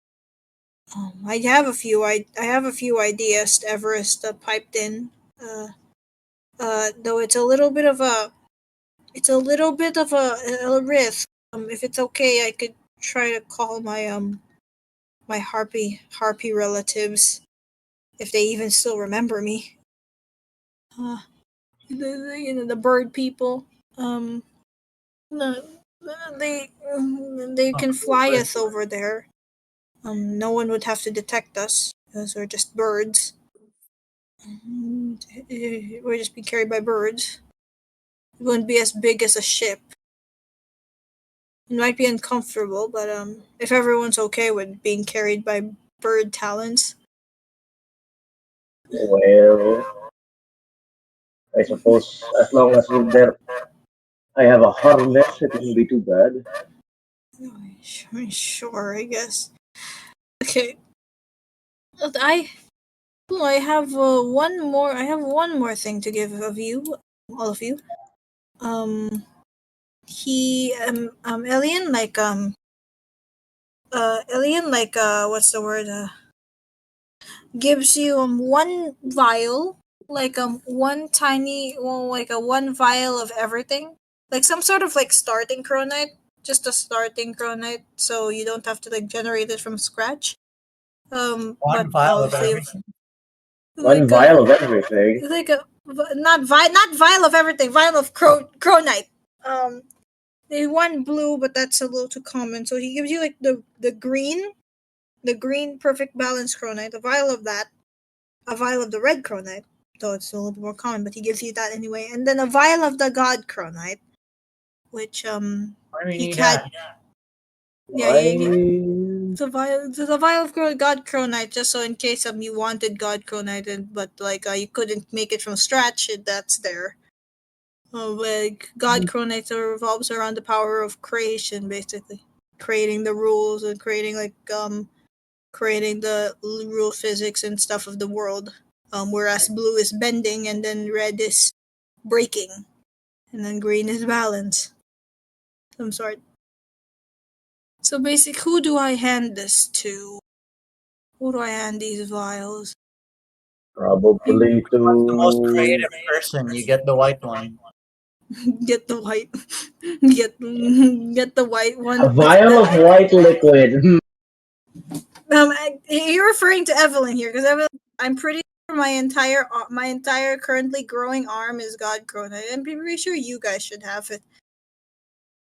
A: I have a few. I have a few ideas. Everest piped in. Though it's a little bit of a. It's a little bit of a risk. If it's okay, I could try to call my harpy relatives if they even still remember me. Uh, the bird people. Um, no, they
B: Oh,
A: can
B: cool,
A: fly
B: but
A: us over there. No one would have to detect us because we're just birds. We're just being carried by birds. It wouldn't be as big as a ship. It might be uncomfortable, but if everyone's okay with being carried by bird talons.
D: well, I suppose as long as I have a harness, it won't be too bad.
A: Sure, I guess. Okay. I I have one more. I have one more thing to give of you, all of you. Um, he alien what's the word? Gives you one vial, like one tiny, well, like a one vial of everything, like some sort of like starting chronite, just a starting chronite, so you don't have to like generate it from scratch. But
B: one vial of
A: obviously,
B: everything.
D: One
A: like a
D: vial of everything.
A: like a not vial of everything, vial of chronite. Um, they one blue, but that's a little too common. So he gives you like the green perfect balance chronite, a vial of that, a vial of the red chronite, though it's a little bit more common, but he gives you that anyway, and then a vial of the god chronite, which
B: Why do we
A: he
B: need
A: had.
B: that?
A: Yeah,
D: Why?
A: the vial of god chronite, just so in case you wanted god chronite, but like you couldn't make it from scratch, that's there. Like God Chronite revolves around the power of creation, basically creating the rules and creating like creating the rule physics and stuff of the world. Whereas blue is bending, and then red is breaking, and then green is balance. Some sort. So basic, who do I hand this to? Who do I hand these vials?
D: Probably
B: What's the most
D: to
B: creative person? You get the white one.
A: Get the white, get the white one.
D: a vial of white liquid.
A: You're referring to Evelyn here, because Evelyn, I'm pretty sure my entire currently growing arm is God grown. I'm pretty sure you guys should have it.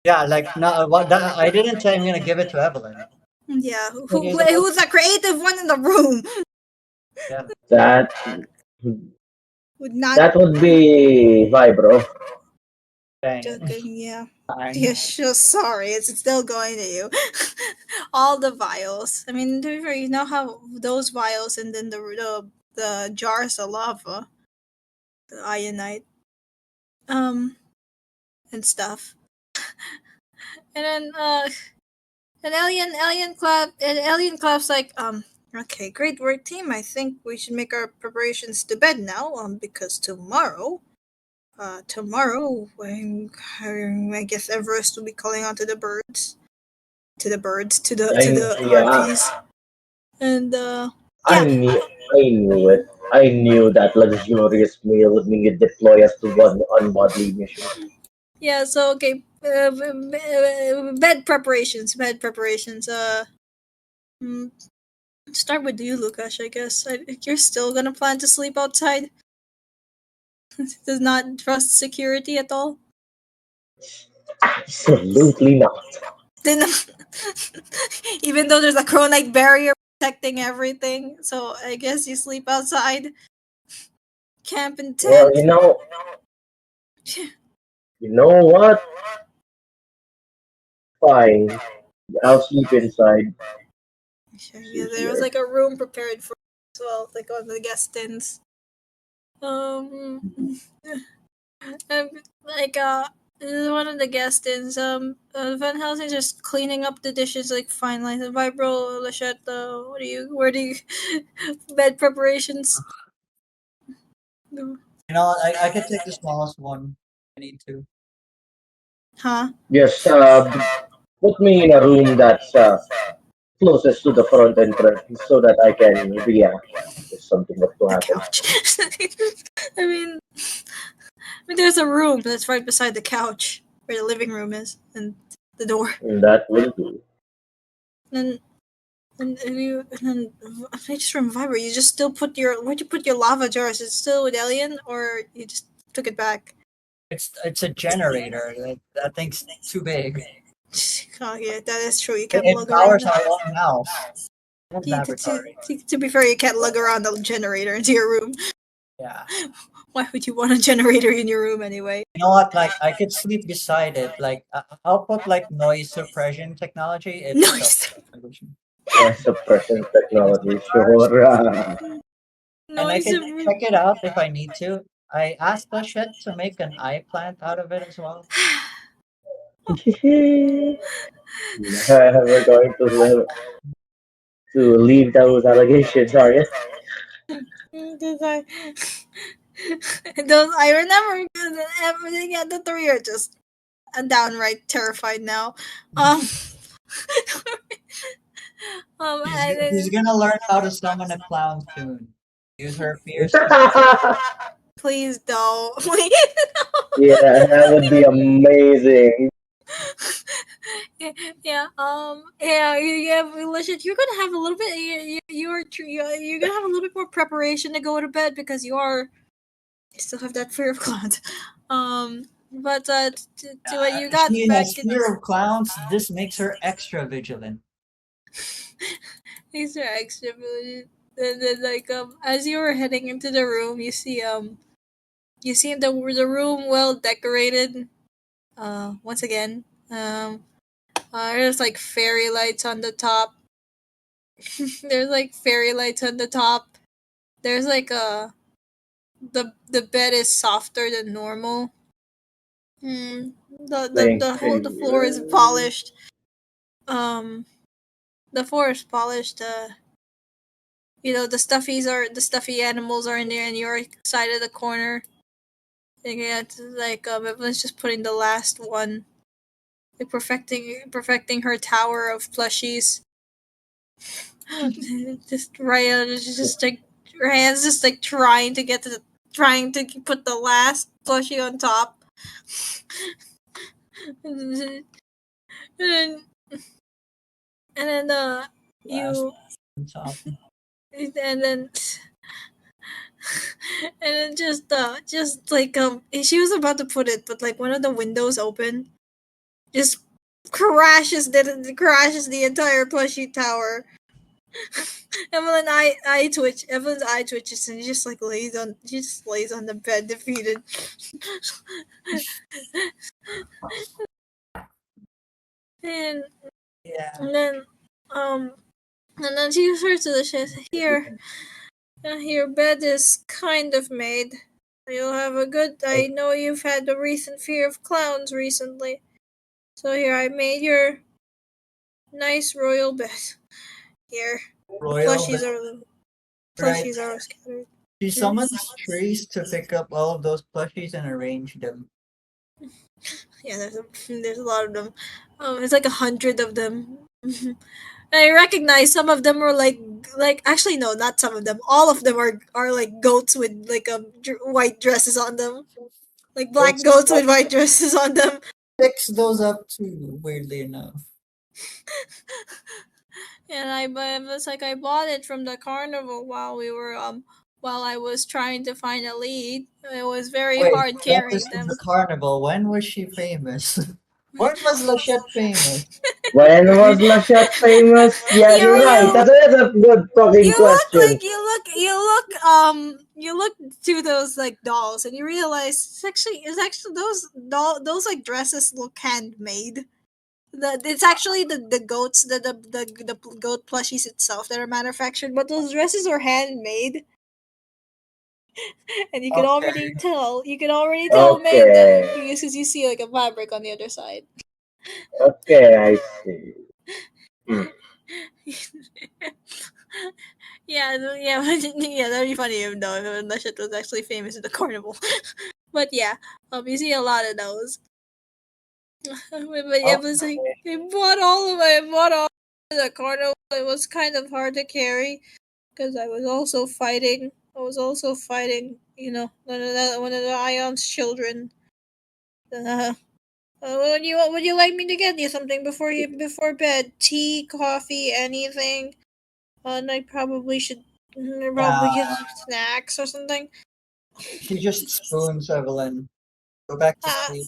B: Yeah, like no, what that, I didn't say I'm gonna give it to Evelyn.
A: Yeah,
B: Like, it's about-
A: who's the creative one in the room?
B: yeah,
D: That
A: Would not
D: that would be Vibro.
B: dang it.
A: joking. Yeah.
B: Fine.
A: Yeah, sure. Sorry, it's still going to you. All the vials. I mean, to be fair, you know how those vials, and then the jars of lava, the ionite, and stuff. And then alien claps like, okay, great work, team. I think we should make our preparations to bed now, because tomorrow, I guess Everest will be calling out to the birds, to the
D: Yeah,
A: harpies, and
D: I
A: yeah,
D: knew I knew it. I knew that luxurious meal would deploy us to one ungodly mission.
A: yeah. So okay, bed preparations, mm, start with you, Lukash. I guess you're still gonna plan to sleep outside. Does not trust security at all.
D: Absolutely not.
A: Then, even though there's a chronite barrier protecting everything, so I guess you sleep outside, camp in
D: Well,
A: tent.
D: you know what? Fine. I'll sleep inside.
A: Yeah,
D: See
A: there was
D: here.
A: like a room prepared for as well, like on the guest tents. Um, um, like one of the guest ins, Van Helsing just cleaning up the dishes, like fine lines. Vibro, Lachette, where do you, bed preparations?
B: You know, I could take the smallest one. I need to.
A: Huh?
D: Just put me in a room that's closest to the front entrance so that I can react if something were to
A: The
D: happen.
A: couch. I mean, there's a room that's right beside the couch where the living room is, and the door.
D: That will do.
A: And and then I just remember, you just still put where'd you put your lava jars? Is it still with Alien, or you just took it back?
B: It's a generator. That thing's too big.
A: Oh yeah, that is true. You can't
B: It
A: lug around.
B: powers our own house and laboratory.
A: To be fair, you can't lug around the generator into your room.
B: Yeah.
A: Why would you want a generator in your room anyway?
B: You know what? Like I could sleep beside it. Like I'll put like noise suppression technology. It's a
A: Noise.
B: solution.
D: Suppression technology, sure.
B: And I
A: Noise.
B: can check it out if I need to. I asked Lachette to make an eye plant out of it as well.
D: We're going to leave those allegations, are you?
A: Because those I remember everything. Yeah, the three are just downright terrified now. Um, and
B: He's
A: then,
B: gonna learn how to summon a clown soon. Use her fierce.
A: please don't.
D: Yeah, that would be amazing.
A: Yeah. Yeah. Legit, you're gonna have a little bit. You're gonna have a little bit more preparation to go to bed, because you still have that fear of clowns. But to what you got
B: She
A: back
B: has
A: in.
B: fear of clowns. This makes her extra vigilant.
A: These are extra. And then, like, as you were heading into the room, you see the room well decorated. Once again, there's like fairy lights on the top. There's like fairy lights on the top. There's like the bed is softer than normal.
D: Thank
A: The floor is
D: you.
A: polished. Um, the floor is polished. the stuffy animals are in there, and you're side of the corner. And yeah, it's like Evelyn's just putting the last one, like perfecting her tower of plushies. Just Ryan is just like Ryan's just like trying to put the last plushie on top. and then and then
B: Last
A: you
B: on top.
A: and then and then just like she was about to put it, but like one of the windows open, just crashes the entire plushie tower. Evelyn's eye twitches, and she just lays on the bed defeated. and
B: Yeah.
A: and then um and then she refers to the shit. Here, bed is kind of made. You'll have a good. I know you've had a recent fear of clowns recently, so here I made your nice royal bed. Here,
B: Royal, but
A: plushies are
B: right.
A: plushies are scattered.
B: She summons trees to pick up all of those plushies and arrange them.
A: Yeah, there's a lot of them. It's like 100 of them. I recognize some of them are like actually no, not some of them. All of them are like goats with like white dresses on them, like black
B: Let's
A: goats with white dresses on them.
B: fix those up too, weirdly enough.
A: And it was like I bought it from the carnival while I was trying to find a lead. It was very
B: Wait,
A: hard
B: that is
A: carrying
B: from
A: them.
B: the carnival. When was she famous? When was Lachette famous?
D: When was Lachette famous? Yeah,
A: you
D: you're right.
A: you
D: That's a good fucking question.
A: you look to those like dolls, and you realize it's actually those like dresses look handmade. It's actually the goats the goat plushies itself that are manufactured, but those dresses are handmade, and
B: Okay.
A: you can already tell who made them
D: Okay.
A: because you see like a fabric on the other side.
D: Okay, I see. Hmm.
A: Yeah, that'd be funny if though if that shit was actually famous at the carnival. But yeah, you see a lot of those. But yeah, it was like
B: Okay.
A: I bought all of the carnival. It was kind of hard to carry because I was also fighting, one of the Ion's children. Uh, would you like me to get you something before bed? Tea, coffee, anything? And I probably should probably
B: Yeah,
A: get snacks or something.
B: she just spoons Evelyn. Go back to
A: Uh,
B: sleep.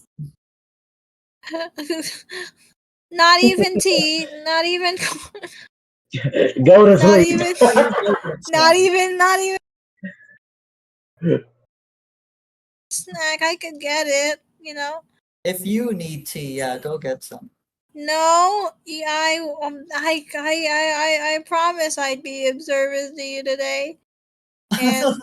A: not even tea,
D: Go to
A: not
D: sleep.
A: even,
B: You go get some.
A: not even snack. I could get it, you know.
B: If you need tea, yeah, go get some.
A: No, yeah, I promise I'd be of service to you today, and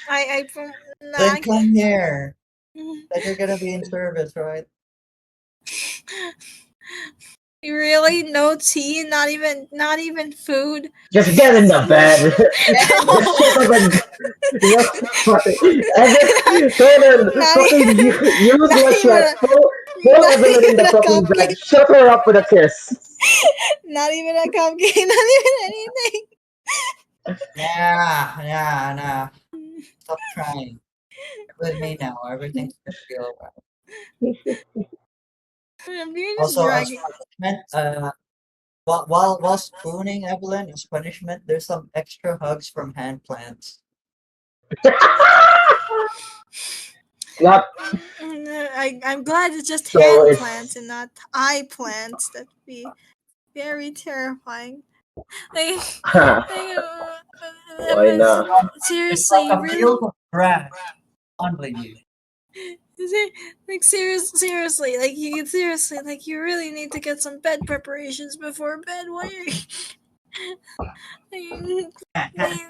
A: I from
B: Then
A: not.
B: come here. Then you're gonna be in service, right?
A: Really, no tea, not even food.
D: Just get in the bed. Just shut up and and just try to
A: not
D: fucking
A: even
D: use
A: not even
D: Lachette.
A: a,
D: Pull
A: not
D: Evelyn in
A: even
D: the
A: a
D: fucking bed.
A: cupcake,
D: Shut her up with a kiss.
A: not even a cupcake, not even anything.
B: Yeah, nah. Stop trying. With me now. Everything's gonna be alright.
A: You're just
B: Also, as
A: dragging.
B: punishment, while spooning Evelyn as punishment, there's some extra hugs from hand plants.
D: Not
A: I'm glad it's just
D: so
A: hand plants
D: it's
A: and not eye plants. That'd be very terrifying. Like, it
D: why
A: was
D: not?
B: It's like
A: seriously,
B: a field
A: really.
B: of grass fondling you.
A: Like seriously, like you really need to get some bed preparations before bed. Why are you?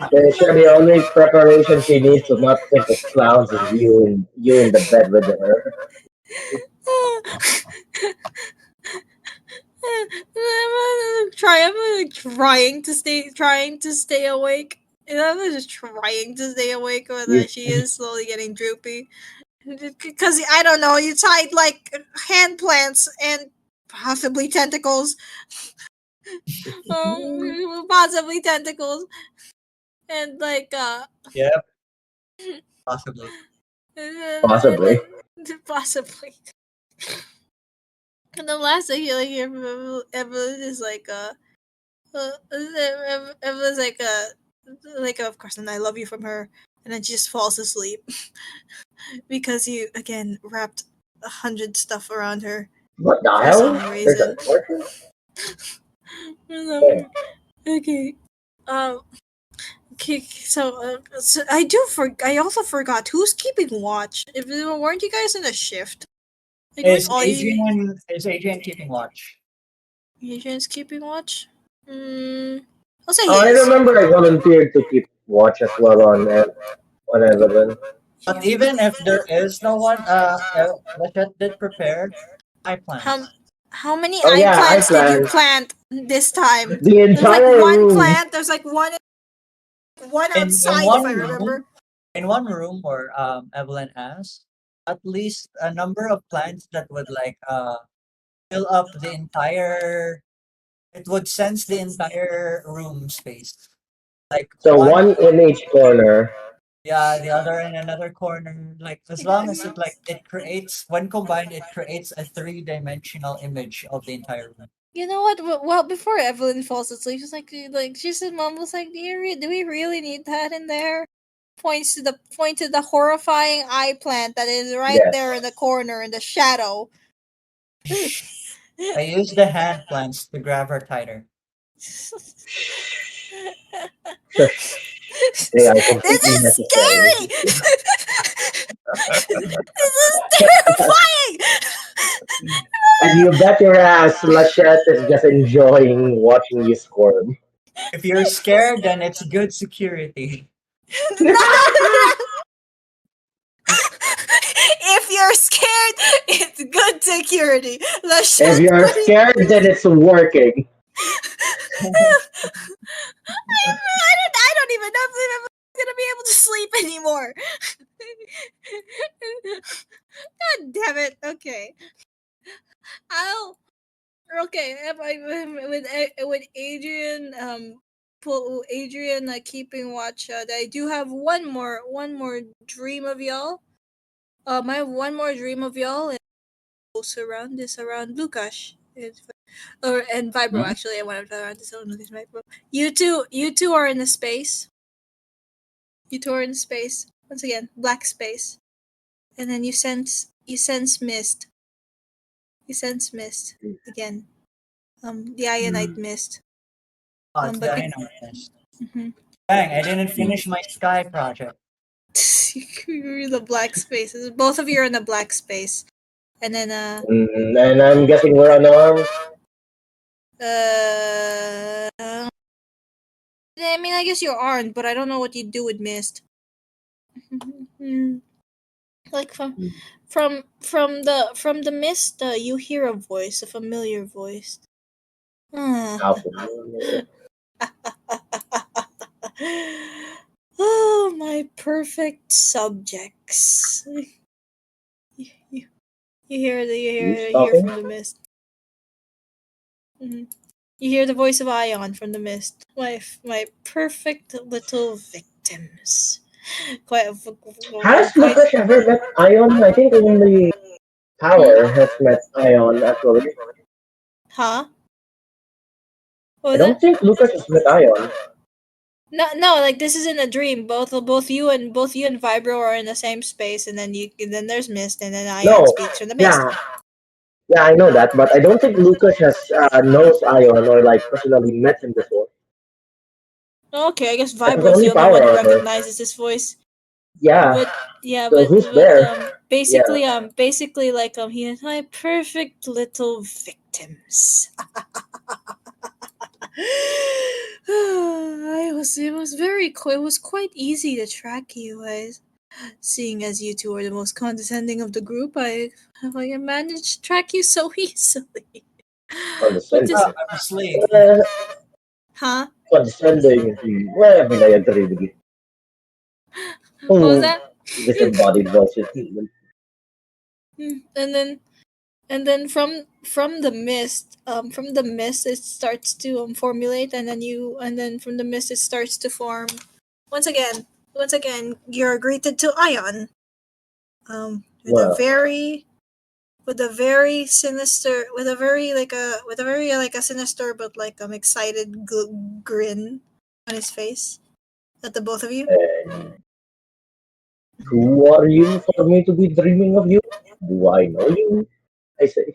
D: Pretty sure the only preparation she needs to not think of clowns is you in the bed with her.
A: I'm gonna trying to stay awake. And Evelyn is just trying to stay awake, but
D: You,
A: she is slowly getting droopy. Because I don't know, you tied like hand plants and possibly tentacles. Possibly tentacles, and like
B: Yep, possibly.
D: possibly.
A: possibly. And the last thing you like hear from Evelyn is like Evelyn's like of course, and I love you from her, and then she just falls asleep because you again wrapped 100 stuff around her
D: What the
A: for
D: hell?
A: some
D: There's a
A: reason.
D: torture?
A: Um, okay. Um. Okay. So I also forgot who's keeping watch. If weren't you guys in a shift? Like weren't
B: Is
A: all you
B: Adrian keeping watch?
A: Asians keeping watch? I'll say
D: Oh, I
A: yes.
D: remember I volunteered to keep watch as well on Evelyn.
B: But even if there is no one, Lachette did prepare high
A: How
B: plans.
A: how many
D: Oh
A: eye
D: yeah, I
A: plants did you
D: planned
A: plant this time?
D: the
A: There's like
D: entire
A: one
D: room.
A: plant. There's like one
B: In
A: outside, if I
B: one
A: remember.
B: room, where Evelyn has at least a number of plants that would like fill up the entire. It would sense the entire room space. Like
D: So
B: one,
D: one in each corner.
B: yeah, the other in another corner. Like as long as it creates when combined, it creates a three-dimensional image of the entire room.
A: You know what? Well, before Evelyn falls asleep, she said, "Mom was like, do we really need that in there?" Point to the horrifying eye plant that is right there in the
D: Yes.
A: corner in the shadow.
B: I use the hand plants to grab her tighter.
D: Shush. They are
A: This
D: completely
A: is
D: necessary.
A: scary. This is terrifying.
D: And you bet your ass Lachette is just enjoying watching you squirm.
B: If you're scared, then it's good security.
A: If you're scared, it's good security.
D: If
A: Lachette
D: you're
A: putting.
D: scared, then it's working.
A: I don't even know if I'm gonna be able to sleep anymore. God damn it. Okay. I'll. Okay. With Adrian, Adrian keeping watch. I do have one more dream of y'all. I have one more dream of y'all, and also around Lukash. And Vibro,
B: Hmm?
A: actually, I want to around this own Lukash Vibro. You two are in the space. You two are in space. Once again, black space. And then you sense mist. You sense mist again. The ionite mist.
B: Oh, it's the
A: But
B: Dynamite.
A: mhm.
B: Dang, I didn't finish my sky project.
A: You're in the black spaces. Both of you are in the black space. And then
D: And I'm guessing we're unarmed.
A: I mean, I guess you aren't, but I don't know what you do with mist. Like from the mist, you hear a voice, a familiar voice. Ah.
D: How familiar.
A: Oh, my perfect subjects. You,
D: Who's
A: you hear
D: talking?
A: from the mist. Mhm. You hear the voice of Ion from the mist. My perfect little victims. Quite
D: Has
A: quite.
D: Lucas ever met Ion? I think only Power
A: Hmm?
D: has met Ion, actually.
A: Huh? What
D: I
A: was it?
D: don't think Lucas has met Ion.
A: No, no. Like this is in a dream. Both you and Vibro are in the same space, and then there's mist, and then Ion
D: No,
A: speaks from the mist.
D: yeah, yeah, I know that, but I don't think Lucas has knows Ion or like personally met him before.
A: Okay, I guess
D: It was
A: Vibro's the
D: only
A: only one who
D: Power.
A: recognizes his voice.
D: Yeah,
A: But yeah,
D: so who's there? Yeah,
A: basically like he is my perfect little victims. It was it was quite easy to track you guys. Seeing as you two are the most condescending of the group, I managed to track you so easily. But
D: condescending.
A: this
B: I'm asleep.
A: Huh?
D: Condescending. Well, I mean, I agree with you.
A: What was
D: Oh,
A: that?
D: disembodied voices.
A: And then from the mist it starts to formulate, and then from the mist it starts to form once again. Once again, you're greeted to Ion. With a
D: Well,
A: very sinister, with a very like a sinister but like excited grin on his face at the both of you.
D: and who are you for me to be dreaming of you? Do I know you? I say.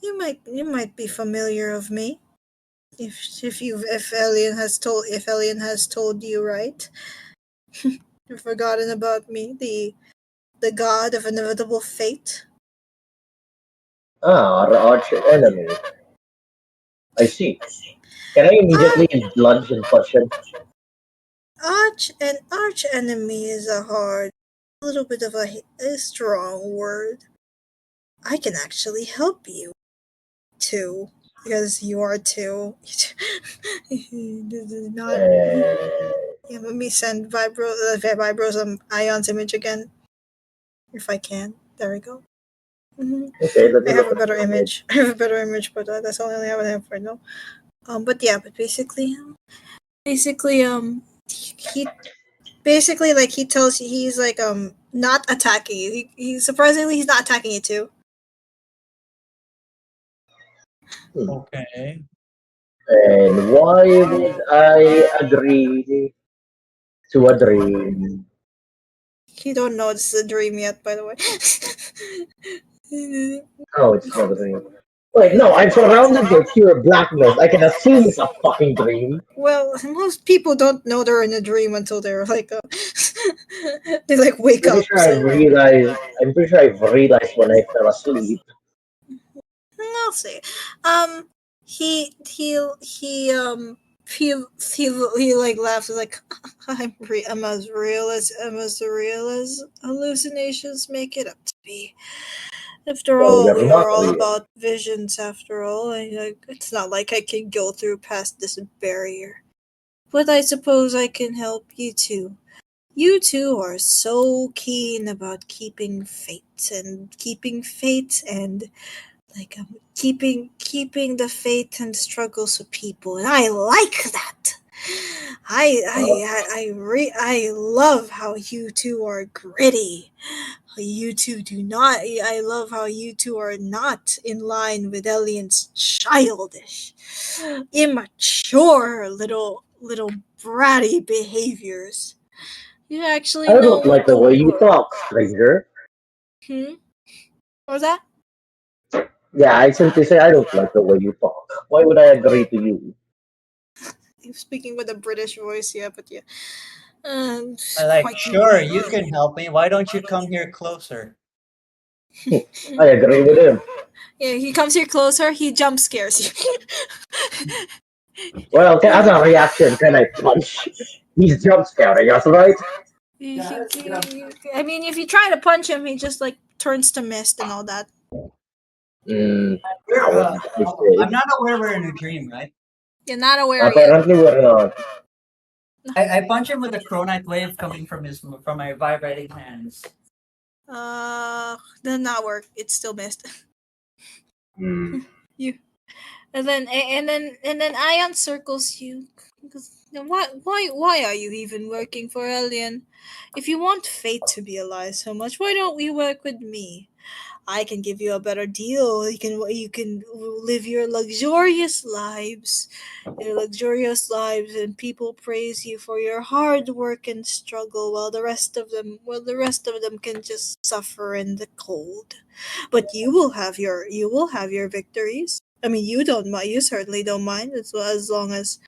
A: You might be familiar of me if Elian has told you, right. You've forgotten about me, the god of inevitable fate.
D: Ah, our arch enemy. I see. Can I
A: Ah,
D: immediately lunge and punch him?
A: arch enemy is a little bit of a strong word. I can actually help you too, because you are too. This is not.
D: And
A: Yeah, let me send vibros Ion's image again, if I can. There we go.
D: okay, let
A: I
D: me
A: have
D: look
A: a
D: at
A: better
D: the image.
A: image. I have a better image, but that's all I have right now. But yeah, but basically, he basically like he tells you he's like not attacking you. He surprisingly he's not attacking you too.
D: Hmm.
B: Okay.
D: And why would I agree to a dream?
A: You don't know this is a dream yet, by the way.
D: Oh, it's not a dream. Wait, no, I'm surrounded by pure blackness. I can assume it's a fucking dream.
A: Well, most people don't know they're in a dream until they're like they like wake
D: Pretty
A: up.
D: sure I
A: So
D: realized. I'm pretty sure I've realized when I fell asleep.
A: I'll see. Um, he he like laughs like I'm as real as hallucinations make it up to be. After
D: Well,
A: all,
D: you're
A: we
D: not
A: are all
D: real.
A: about visions. After all, it's not like I can go through past this barrier. But I suppose I can help you too. You two are so keen about keeping faith and like keeping the faith and struggles of people, and I like that.
D: Huh?
A: I love how you two are gritty. You two do not. I love how you two are not in line with Elian's childish, immature little bratty behaviors. You actually
D: I
A: know
D: don't
A: what
D: like the
A: the
D: way you
A: war.
D: talk, stranger.
A: Hmm. What was that?
D: Yeah, I simply say I don't like the way you talk. Why would I agree to you?
A: Speaking with a British voice, yeah, but yeah.
B: I like,
A: Quite
B: sure, you can help me. Why don't you come here closer?
D: I agree with him.
A: yeah, he comes here closer, he jump scares you.
D: Well, okay, as a reaction, can I punch? He's jump scaring us, right?
A: I mean, if you try to punch him, he just like turns to mist and all that.
B: We're,
D: Coward, I say.
B: I'm not aware we're in a dream, right?
A: You're not aware yet.
D: Apparently, we're not.
B: I punch him with a chronite wave coming from my vibrating hands.
A: Did not work. It's still missed.
D: Hmm.
A: you and then Ion circles you. Then why are you even working for Alien? If you want fate to be alive so much, why don't we work with me? I can give you a better deal. You can live your luxurious lives, and people praise you for your hard work and struggle, while the rest of them can just suffer in the cold. But you will have your victories. I mean, you don't mind. You certainly don't mind, as long as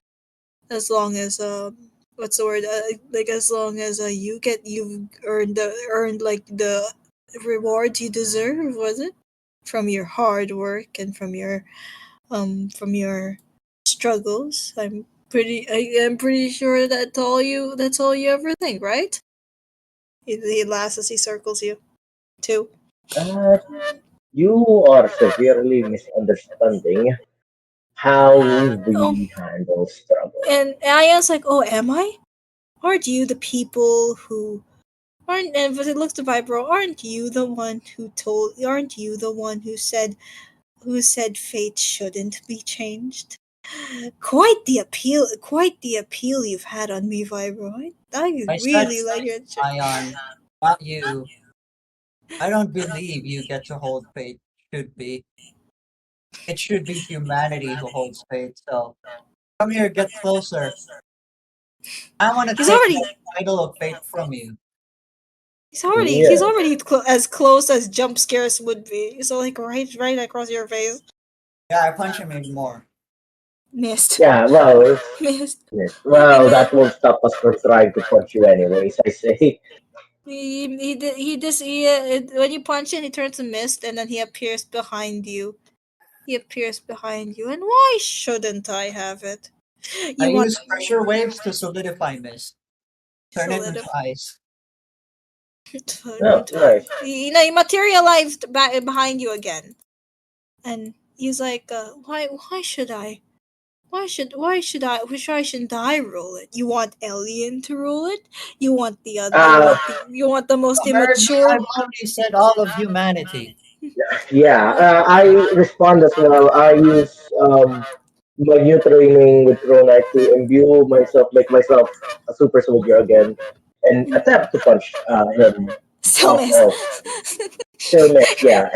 A: what's the word? Like as long as you've earned like the reward you deserve, was it? From your hard work and from your struggles. I'm pretty sure that's all you ever think, right? He laughs as he circles you too.
D: Uh, you are severely misunderstanding how
A: Oh,
D: we handle struggle.
A: and I was like, "Oh, am I? Aren't you the people who aren't?" And but it looks to Vibro. Aren't you the one who told? Aren't you the one who said fate shouldn't be changed? Quite the appeal. Quite the appeal you've had on me, Vibro. I
B: I said,
A: really like it.
B: Ion, not you. I don't believe you get to hold fate. Should be. It should be humanity who holds fate. So come here, get closer. I want to
A: He's
B: take
A: already
B: that title of fate from you.
A: he's
D: Yeah.
A: already as close as jump scares would be. So like right across your face.
B: Yeah, I punch him even more.
A: Missed.
D: Yeah, well,
A: Missed.
D: yes.
A: He
D: Well,
A: missed.
D: that won't stop us from trying to punch you anyways, I say.
A: He just when you punch him, he turns to mist, and then he appears behind you. He appears behind you, and why shouldn't I have it?
B: I
A: You want
B: use pressure waves to solidify mist. Turn it into
A: solidify
B: ice.
D: Oh, nice.
A: he materialized back behind you again, and he's like, why should I? Why shouldn't I rule it? You want Alien to rule it?
D: Uh,
A: You want the most
B: You heard me.
A: immature.
B: I've already said all of humanity.
D: yeah,
A: What?
D: I respond as well. I use my new training with Kronite to imbue myself, make myself a super soldier again, and attempt to punch him
A: Still
D: off
A: miss.
D: of still miss. Yeah,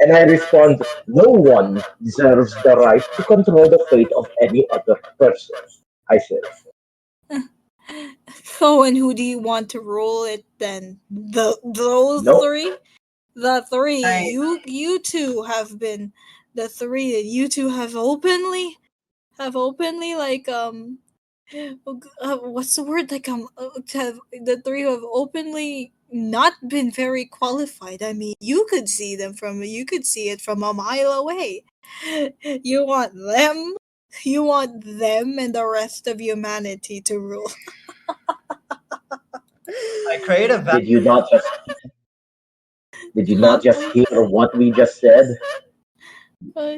D: and I respond. No one deserves the right to control the fate of any other person. I say.
A: Oh, and who do you want to rule it then? Those
D: No.
A: three? The three
B: I
A: you two have been the three that you two have openly like what's the word like have the three who have openly not been very qualified. I mean, you could see it from a mile away. You want them, and the rest of humanity to rule.
B: I create a
D: Did you
B: vacuum.
D: not just did you
A: Huh?
D: not just hear what we just said?
A: Uh,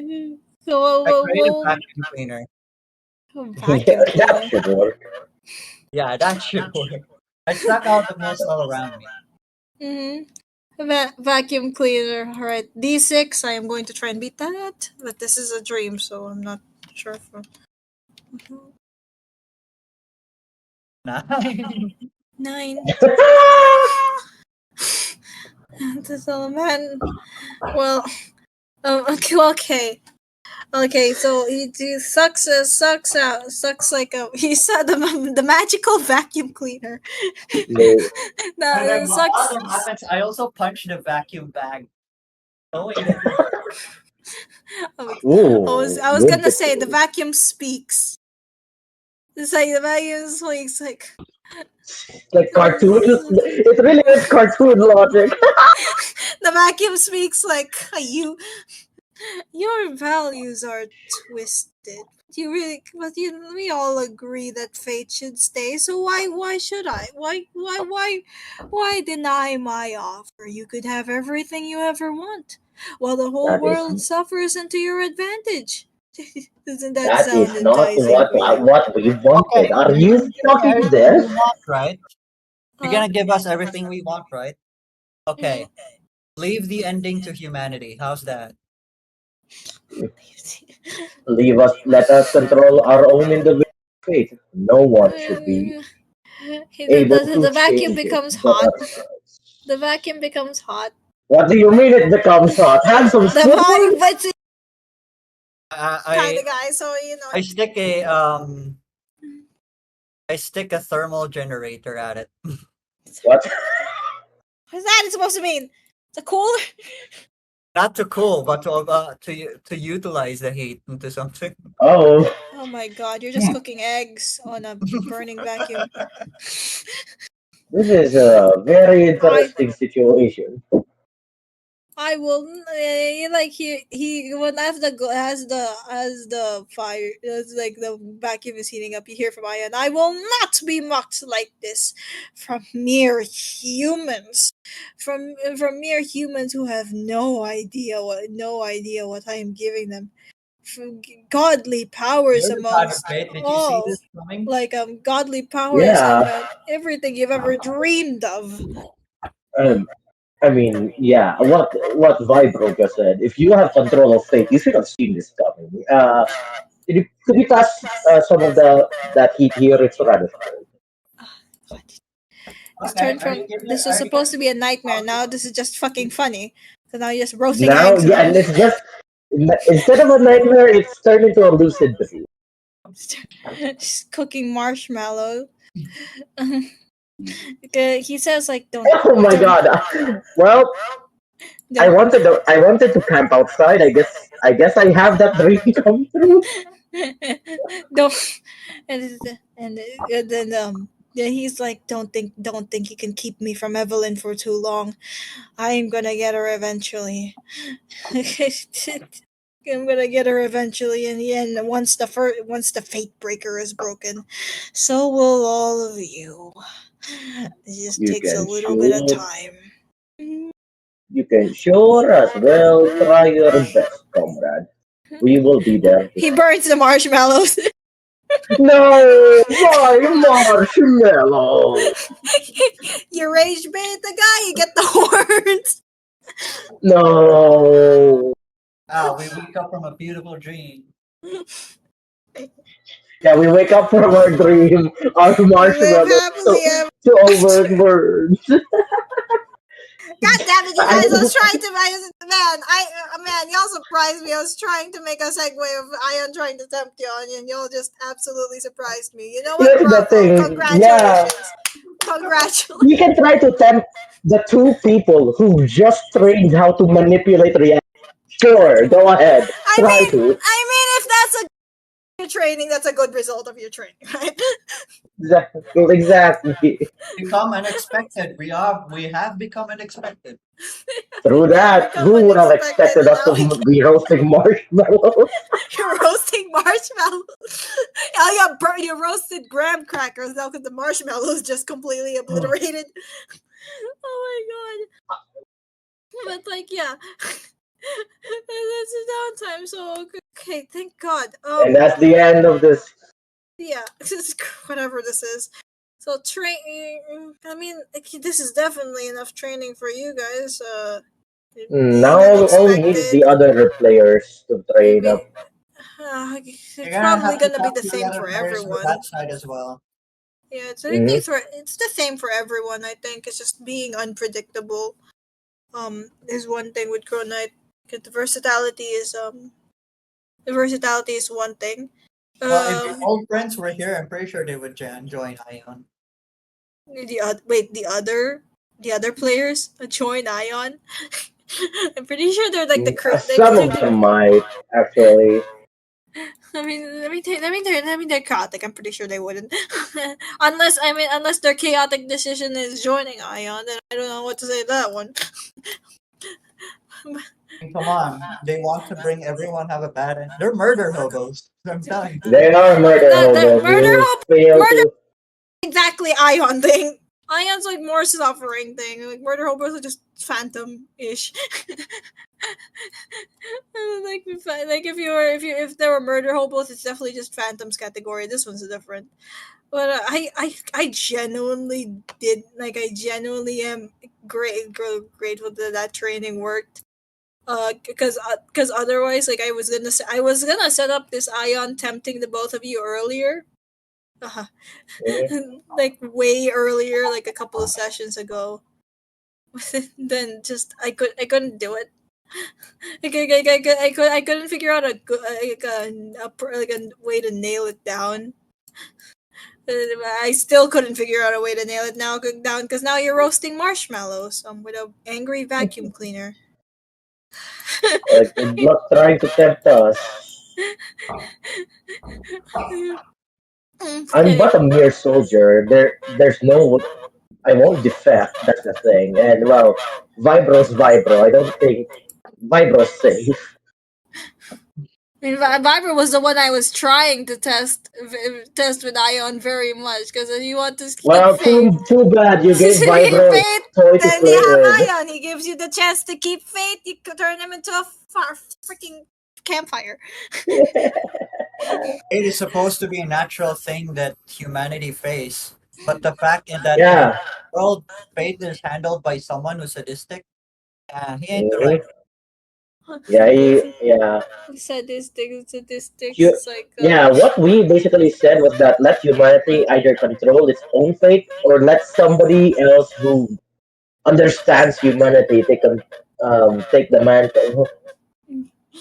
A: so
B: I create a vacuum cleaner.
A: vacuum
D: That
A: cleaner.
D: should work.
B: Yeah, that should work. I suck out the mist all around me.
A: Mm-hmm. Vacuum cleaner. All right, D6. I am going to try and beat that, but this is a dream, so I'm not sure if.
B: Nine.
A: 9. That's all, man. Well, okay, okay. So he sucks like a he saw the magical vacuum cleaner.
D: No.
B: And then
A: No,
B: while
A: sucks.
B: that happens, I also punch the vacuum bag, knowing that he heard.
D: Ooh,
A: I was
D: good
A: gonna say the
D: victory.
A: vacuum speaks. It's like the vacuum speaks like
D: Like cartoon.
A: the
D: It really is cartoon logic.
A: vacuum speaks like your values are twisted. You really, but we all agree that fate should stay. So why should I? Why deny my offer? You could have everything you ever want, while the whole
D: That is
A: world suffers into your advantage. Doesn't that
D: that
A: sound
D: is not
A: enticing
D: what
A: for you?
D: what we
B: Okay,
D: wanted. Are
B: you're
D: you
B: gonna give me
D: fucking
B: everything we
D: deaf?
B: want, right? You're
A: Huh?
B: gonna give us everything we want, right?
A: Mhm.
B: Okay, leave the ending to humanity. How's that?
D: Leave us. Let us control our own individual fate. No one should be
A: Uh,
D: able to
A: the vacuum
D: change it
A: becomes
D: but
A: hot.
D: ourselves.
A: The vacuum becomes hot.
D: What do you mean it becomes hot? Have some
A: The hot,
D: sibling?
A: but it's
B: I
A: kind
B: I,
A: of guy, so
B: I stick a thermal generator at it.
D: What?
A: What's that supposed to mean? The cooler?
B: Not to cool, but to utilize the heat into something.
D: Oh,
A: Oh my god, you're just cooking eggs on a burning vacuum.
D: this is a very
A: I
D: interesting situation.
A: I will like he when as the fire as like the vacuum is heating up, you hear from Ian, I will not be mocked like this from mere humans. From mere humans who have no idea what I am giving them. godly powers
B: You're the type of
A: amongst
B: fate. Did you see
A: all.
B: this coming?
A: Like godly powers and
D: Yeah.
A: everything you've ever dreamed of.
D: Um, I mean, yeah. What Vibro just said. If you have control of fate, you should have seen this coming. Could you pass some of the that heat here? It's rather cold.
A: This
B: Okay.
A: turned from this was supposed to be a nightmare. Now this is just fucking funny. So now you're just roasting
D: Now,
A: eggs
D: yeah,
A: and
D: and it's just instead of a nightmare, it's turned into a lucid dream.
A: just cooking marshmallow. Okay, he says like
D: Oh my god. Well,
A: don't
D: I wanted to camp outside. I guess I have that dream come true.
A: don't and then yeah, he's like don't think you can keep me from Evelyn for too long. I am gonna get her eventually. I'm gonna get her eventually in the end. Once the fate breaker is broken, so will all of you. It just
D: You
A: takes a
D: can
A: little bit of
D: sure
A: time.
D: you can sure as well try your best, comrade. We will be there to
A: He
D: help.
A: burns the marshmallows.
D: No, my marshmallow.
A: You rage bait the guy, you get the horns.
D: No.
B: We wake up from a beautiful dream.
D: Yeah, we wake up from our dream, our
A: You live
D: marshmallow
A: happily ever.
D: to over birds.
A: God damn it, you
D: I,
A: guys! I was trying to, man, y'all surprised me. I was trying to make a segue of Ion trying to tempt you on, and y'all just absolutely surprised me. You know what?
D: here's the
A: Bravo!
D: thing. Yeah,
A: Congratulations! Congratulations!
D: you can try to tempt the two people who just trained how to manipulate reality. Sure, go ahead. Try to.
A: If that's a good training, that's a good result of your training, right?
D: Exactly.
B: Become unexpected. We have become unexpected.
D: Through
A: Yeah,
D: that,
A: become
D: who would have
A: unexpected,
D: expected
A: and
D: us
A: now
D: to be roasting marshmallows?
A: you're roasting marshmallows. Oh, yeah, you roasted graham crackers now because the marshmallows just completely obliterated. Oh my god! But like, yeah, that's a downtime. So okay, thank God.
D: And that's the end of this.
A: Yeah, whatever this is. So I mean, this is definitely enough training for you guys.
D: Now
A: Being
D: all we need is
A: unexpected.
D: the other players to train
A: Maybe
D: up.
B: You're
A: it's
B: gonna
A: probably
B: have to
A: gonna be
B: talk
A: the
B: to the
A: same
B: other
A: for
B: players for
A: everyone.
B: that side as well.
A: Yeah,
D: Hmm.
A: it's the same for everyone. I think it's just being unpredictable. Is one thing with Crow Knight. 'Cause the versatility is one thing.
B: Well, if your
A: Um,
B: old friends were here, I'm pretty sure they would join Ion.
A: the other players join Ion. I'm pretty sure they're like
D: Some of them might, actually.
A: they're chaotic. I'm pretty sure they wouldn't, unless their chaotic decision is joining Ion. Then I don't know what to say to that one.
B: Come on, they want to bring everyone have a bad end. They're murder hobos. I'm telling you.
D: They are murder
A: The
D: hobos. You fail
A: murder
D: to.
A: exactly Ion thing. Ion's like more suffering thing. Like murder hobos are just phantom ish. If there were murder hobos, it's definitely just phantoms category. This one's different. But I genuinely I genuinely am grateful that that training worked. Because otherwise, like I was gonna set up this Ion tempting the both of you earlier. Uh,
D: Mhm.
A: like way earlier, like a couple of sessions ago. Then just I couldn't do it. I couldn't figure out a way to nail it down. I still couldn't figure out a way to nail it down because now you're roasting marshmallows with a angry vacuum cleaner.
D: Good luck trying to tempt us. I'm
A: Okay.
D: but a mere soldier. There's no. I won't defect. That's the thing. And well, Vibro's Vibro. I don't think Vibro's safe.
A: Viber was the one I was trying to test with Ion very much because you want to keep
D: Well,
A: faith.
D: too bad you gave Vibro a
A: Faith,
D: toy to
A: then you
D: play
A: have
D: with.
A: Ion. He gives you the chance to keep faith. You could turn him into a freaking campfire.
B: It is supposed to be a natural thing that humanity face, but the fact is that in
D: Yeah.
B: the world, fate is handled by someone who's sadistic. He ain't the right.
D: Mhm. Yeah, yeah.
A: Statistics.
D: Hu-
A: It's like
D: yeah, what we basically said was that let humanity either control its own fate or let somebody else who understands humanity take the mantle.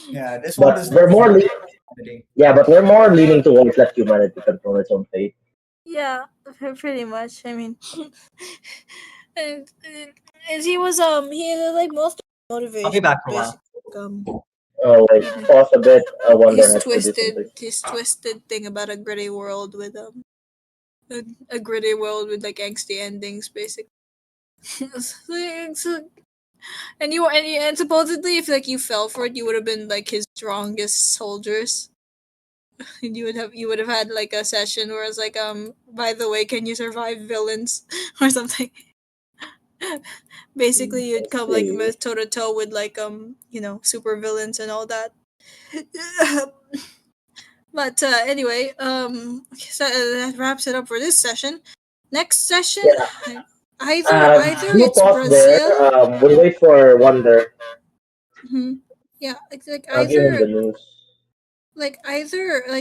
B: Yeah, this one
D: But
B: does not
D: we're more
B: support
D: le-
B: humanity.
D: yeah, but we're more leaning towards let humanity control its own fate.
A: yeah, pretty much. I mean, and he was he like most
B: I'll be
A: motivation
B: back for a while.
A: basically
D: Oh wait, pause a bit. I wonder has to do something.
A: his twisted thing about a gritty world with a gritty world with like angsty endings basically. So, and supposedly if like you fell for it you would have been like his strongest soldiers. And you would have had like a session where it's like by the way can you survive villains or something. Basically you'd
D: Let's
A: come like
D: see.
A: toe to toe with like super villains and all that. But anyway, so that wraps it up for this session. Next session,
D: Yeah.
A: either
D: Do
A: it's
D: pause there.
A: Brazil.
D: We'll wait for Wonder.
A: Hmm. Yeah, it's like
D: I'll give him
A: either
D: the news.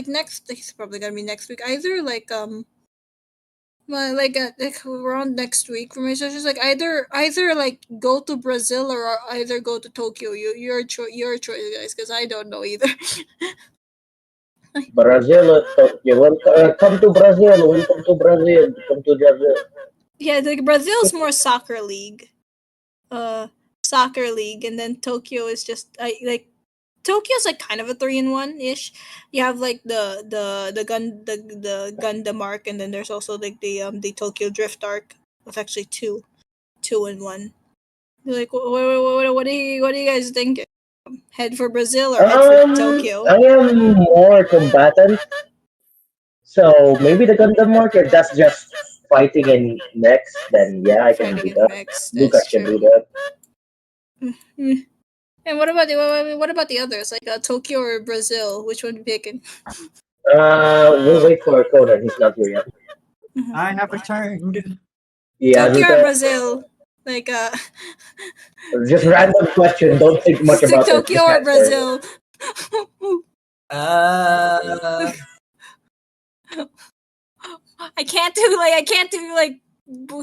A: next. It's probably gonna be next week. Either well, like around next week for my sessions. Like either like go to Brazil or either go to Tokyo. Your choice, guys, because I don't know either.
D: Brazil, come to Brazil. Welcome to Brazil. Come to Brazil.
A: Yeah, like Brazil's more soccer league. uh Soccer league, and then Tokyo is just like Tokyo's like kind of a 3-in-1 ish. You have like the Gundam arc, and then there's also like the Tokyo Drift arc. It's actually two in one. Like what do you guys think? Head for Brazil or head for Tokyo?
D: I am more combatant, so maybe the Gundam mark. If that's just fighting in mechs, then yeah, I can
A: Fighting
D: do
A: in
D: that.
A: mechs, that's
D: Lucas can do
A: true.
D: that.
A: Mm. And what about the others? Like Tokyo or Brazil? Which one you picking?
D: We'll wait for Conan. He's not here yet.
A: Mhm.
B: I have returned.
D: He hasn't.
A: Tokyo or Brazil? Like
D: Just random question. Don't think much
A: Stick
D: about it.
A: Tokyo
D: Just
A: or
D: answer.
A: Brazil?
B: Uh,
A: I can't do like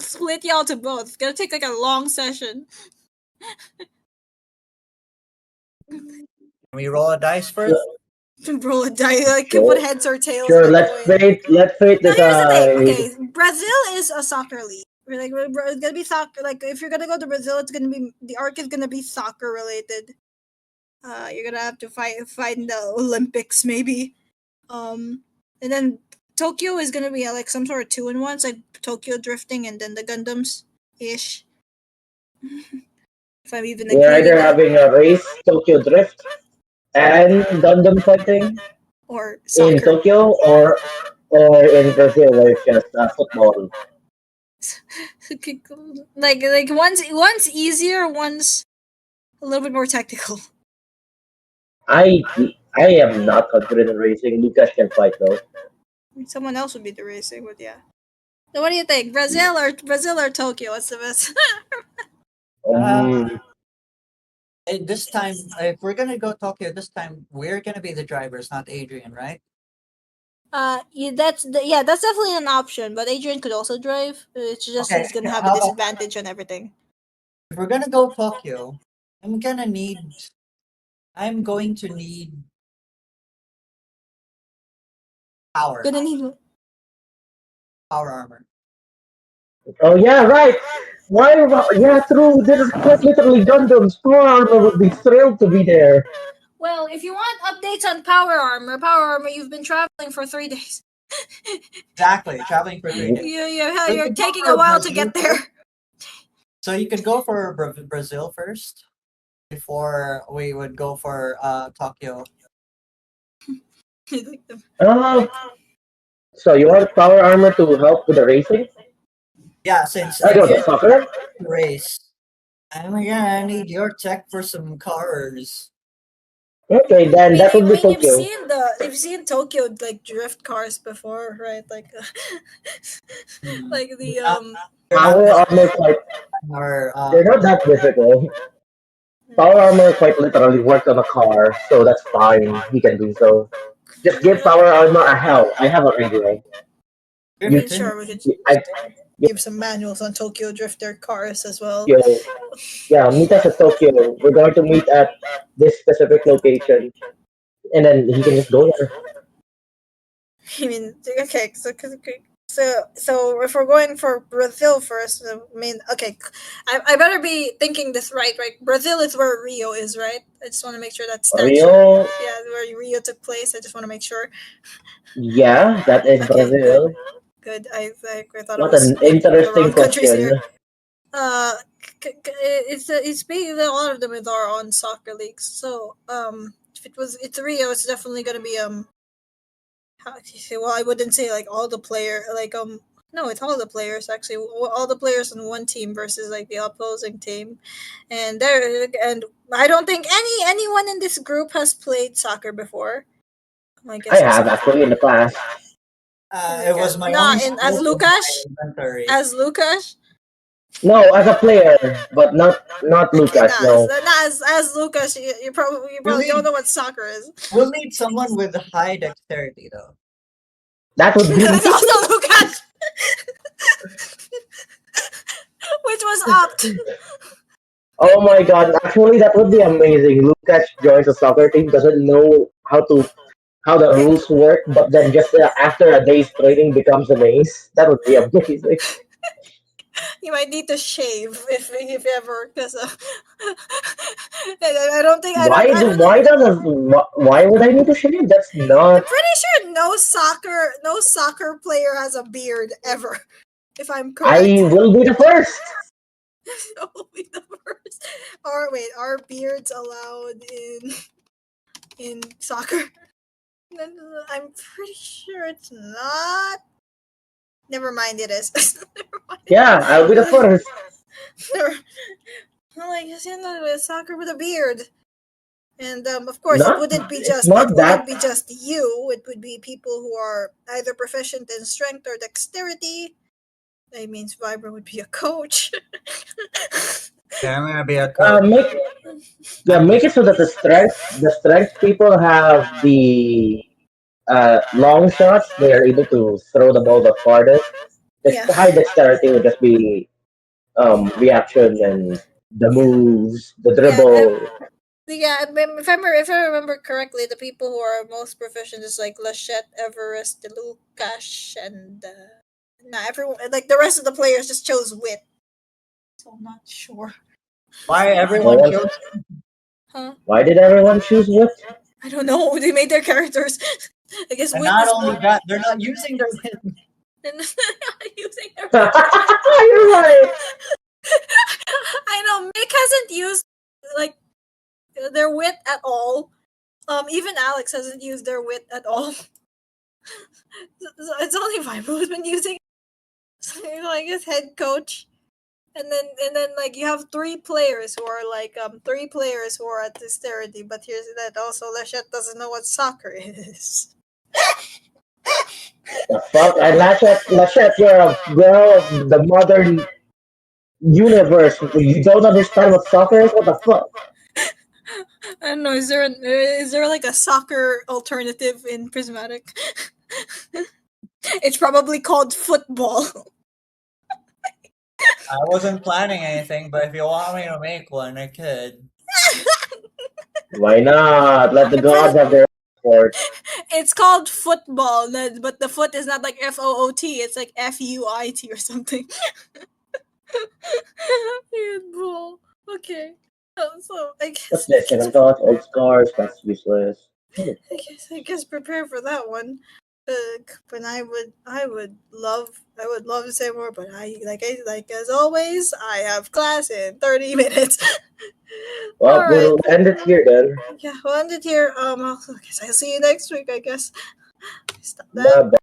A: split y'all to both. It's gonna take like a long session.
B: can we roll a dice first?
A: To roll a die, like what
D: Sure.
A: heads or tails
D: Sure.
A: gonna
D: Let's
A: win.
D: fate. Let's fate
A: No,
D: this.
A: here's the thing. Okay, Brazil is a soccer league. It's gonna be soccer. Like if you're gonna go to Brazil, it's gonna be the arc is gonna be soccer related. You're gonna have to fight in the Olympics maybe. And then Tokyo is gonna be like some sort of 2-in-1. It's like Tokyo drifting and then the Gundams ish. If I'm even
D: We're either
A: including that
D: having a race, Tokyo Drift, and Gundam fighting
A: or
D: in
A: soccer.
D: Tokyo, or in Brazil, where it's just football.
A: Like one's easier, one's a little bit more technical.
D: I I am not confident in racing. Lucas can fight though.
A: Someone else would be the racing, but yeah. So what do you think? Brazil or Tokyo? What's the best?
B: Uh,
D: Um,
B: this time, if we're gonna go Tokyo, this time we're gonna be the drivers, not Adrian, right?
A: Yeah, that's definitely an option. But Adrian could also drive. It's just
B: Okay,
A: he's gonna have a
B: how about
A: disadvantage on everything.
B: if we're gonna go Tokyo? I'm gonna need. I'm going to need power,
A: Gonna need.
B: power armor.
D: oh yeah, right. Yeah, true. This is quite literally Gundam's. Power Armor would be thrilled to be there.
A: Well, if you want updates on power armor, you've been traveling for 3 days.
B: Exactly, traveling for 3 days. So you
A: You're
B: could go
A: taking a
B: for
A: while to
B: Brazil
A: get there.
B: first. So you could go for Brazil first before we would go for Tokyo.
D: Uh, so you want Power Armor to help with the racing?
B: Yeah, since
D: I go to
B: Adrian
D: soccer.
B: race, I'm gonna need your tech for some cars.
D: Okay,
A: I
D: then
A: mean,
D: that
A: I
D: would be
A: mean, you've
D: Tokyo.
A: seen Tokyo like drift cars before, right? Like,
B: Mm.
A: like the
B: Not, they're not
D: Power armor
B: necessarily
D: quite.
B: or
D: They're not that difficult. Power armor quite literally worked on a car, so that's fine. He can do so. Just give power armor a hell. I have a radio.
A: I
D: You,
A: mean,
B: drifting.
A: sure, we could
D: I,
A: give some manuals on Tokyo drifter cars as well.
D: yo, yeah, meet us at Tokyo. We're going to meet at this specific location, and then he can just go there.
A: I mean, okay, so if we're going for Brazil first, I mean, okay, I better be thinking this right? Brazil is where Rio is, right? I just want to make sure that statue,
D: Rio,
A: yeah, where Rio took place. I just want to make sure.
D: yeah, that is
A: Okay, good,
D: Brazil.
A: good. I thought I
D: What
A: was
D: an
A: thinking of the
D: interesting
A: wrong countries
D: question.
A: here. Uh, it's basically a lot of them are on soccer leagues. So if it's Rio, it's definitely gonna be how do you say? Well, I wouldn't say like all the player like no, it's all the players actually. All the players on one team versus like the opposing team, and I don't think anyone in this group has played soccer before. I
D: I
A: guess
D: have
A: except
D: actually in the past.
B: It was my only
A: not in as
B: skill in my
A: Lucas
B: inventory.
A: as Lucas.
D: No, as a player, but not
A: Okay,
D: Lucas. No,
A: not as Lucas. You
B: We'll
A: probably don't
B: need
A: know what soccer is.
B: we'll need someone with high dexterity though.
D: that would be
A: That's
D: me.
A: also Lucas, which was opt.
D: Oh my god! Actually, that would be amazing. Lucas joins a soccer team, doesn't know how the rules work, but then just after a day's training becomes an ace. That would be amazing.
A: You might need to shave if ever, because I don't think
D: Why would I need to shave? That's
A: I'm
D: not.
A: pretty sure no soccer player has a beard ever. If I'm correct,
D: I will be the first.
A: that will be the first. Or wait, are beards allowed in soccer? I'm pretty sure it's not. Never mind, it is. Never mind.
D: Yeah, I'll be the first.
A: Never, well, I guess with soccer with a beard. And of course,
D: Not. It's
A: it
D: not
A: wouldn't
D: that.
A: be just you. It would be people who are either proficient in strength or dexterity. That means Vibra would be a coach.
B: Yeah, I'm gonna be a coach.
D: Make Yeah,
B: I'm
D: make it so that the strength people have the long shots. They are able to throw the ball the farthest.
A: Yeah,
D: The high dexterity would just be reaction and the moves, the
A: yeah,
D: dribble.
A: if I remember correctly, the people who are most proficient is like Lachette, Everest, Lukash, and not everyone. Like the rest of the players just chose wit. So I'm not sure.
B: Why
D: No
B: everyone
D: one.
B: chose
A: Huh?
D: Why did everyone choose wit?
A: I don't know. They made their characters. I guess
B: and
A: wit
B: not
A: is
B: only that, they're not using their
A: and using their wit.
D: You're right.
A: I know Mick hasn't used like their wit at all. Even Alex hasn't used their wit at all. It's only Vibe who's been using it. So, I guess head coach. And then like you have three players who are at dexterity, but here's that also Lachette doesn't know what soccer is.
D: The fuck? And Lachette, you're a girl of the modern universe. You don't understand what soccer is? What the fuck?
A: I don't know. Is there like a soccer alternative in Prismatic? It's probably called football.
B: I wasn't planning anything, but if you want me to make one, I could.
D: Why not? Let the
A: I'm pretty,
D: gods have their sport.
A: it's called football, but the foot is not like FOOT. It's like FUIT or something. Football. Okay. So
D: What's this? Second thoughts, old scars, that's useless.
A: I guess prepare for that one. But I would love to say more, but like as always, I have class in 30 minutes. All
D: Well,
A: right.
D: we'll end it here then.
A: Yeah, we'll end it here. I guess I'll see you next week. I guess. Stop that.
D: Bye.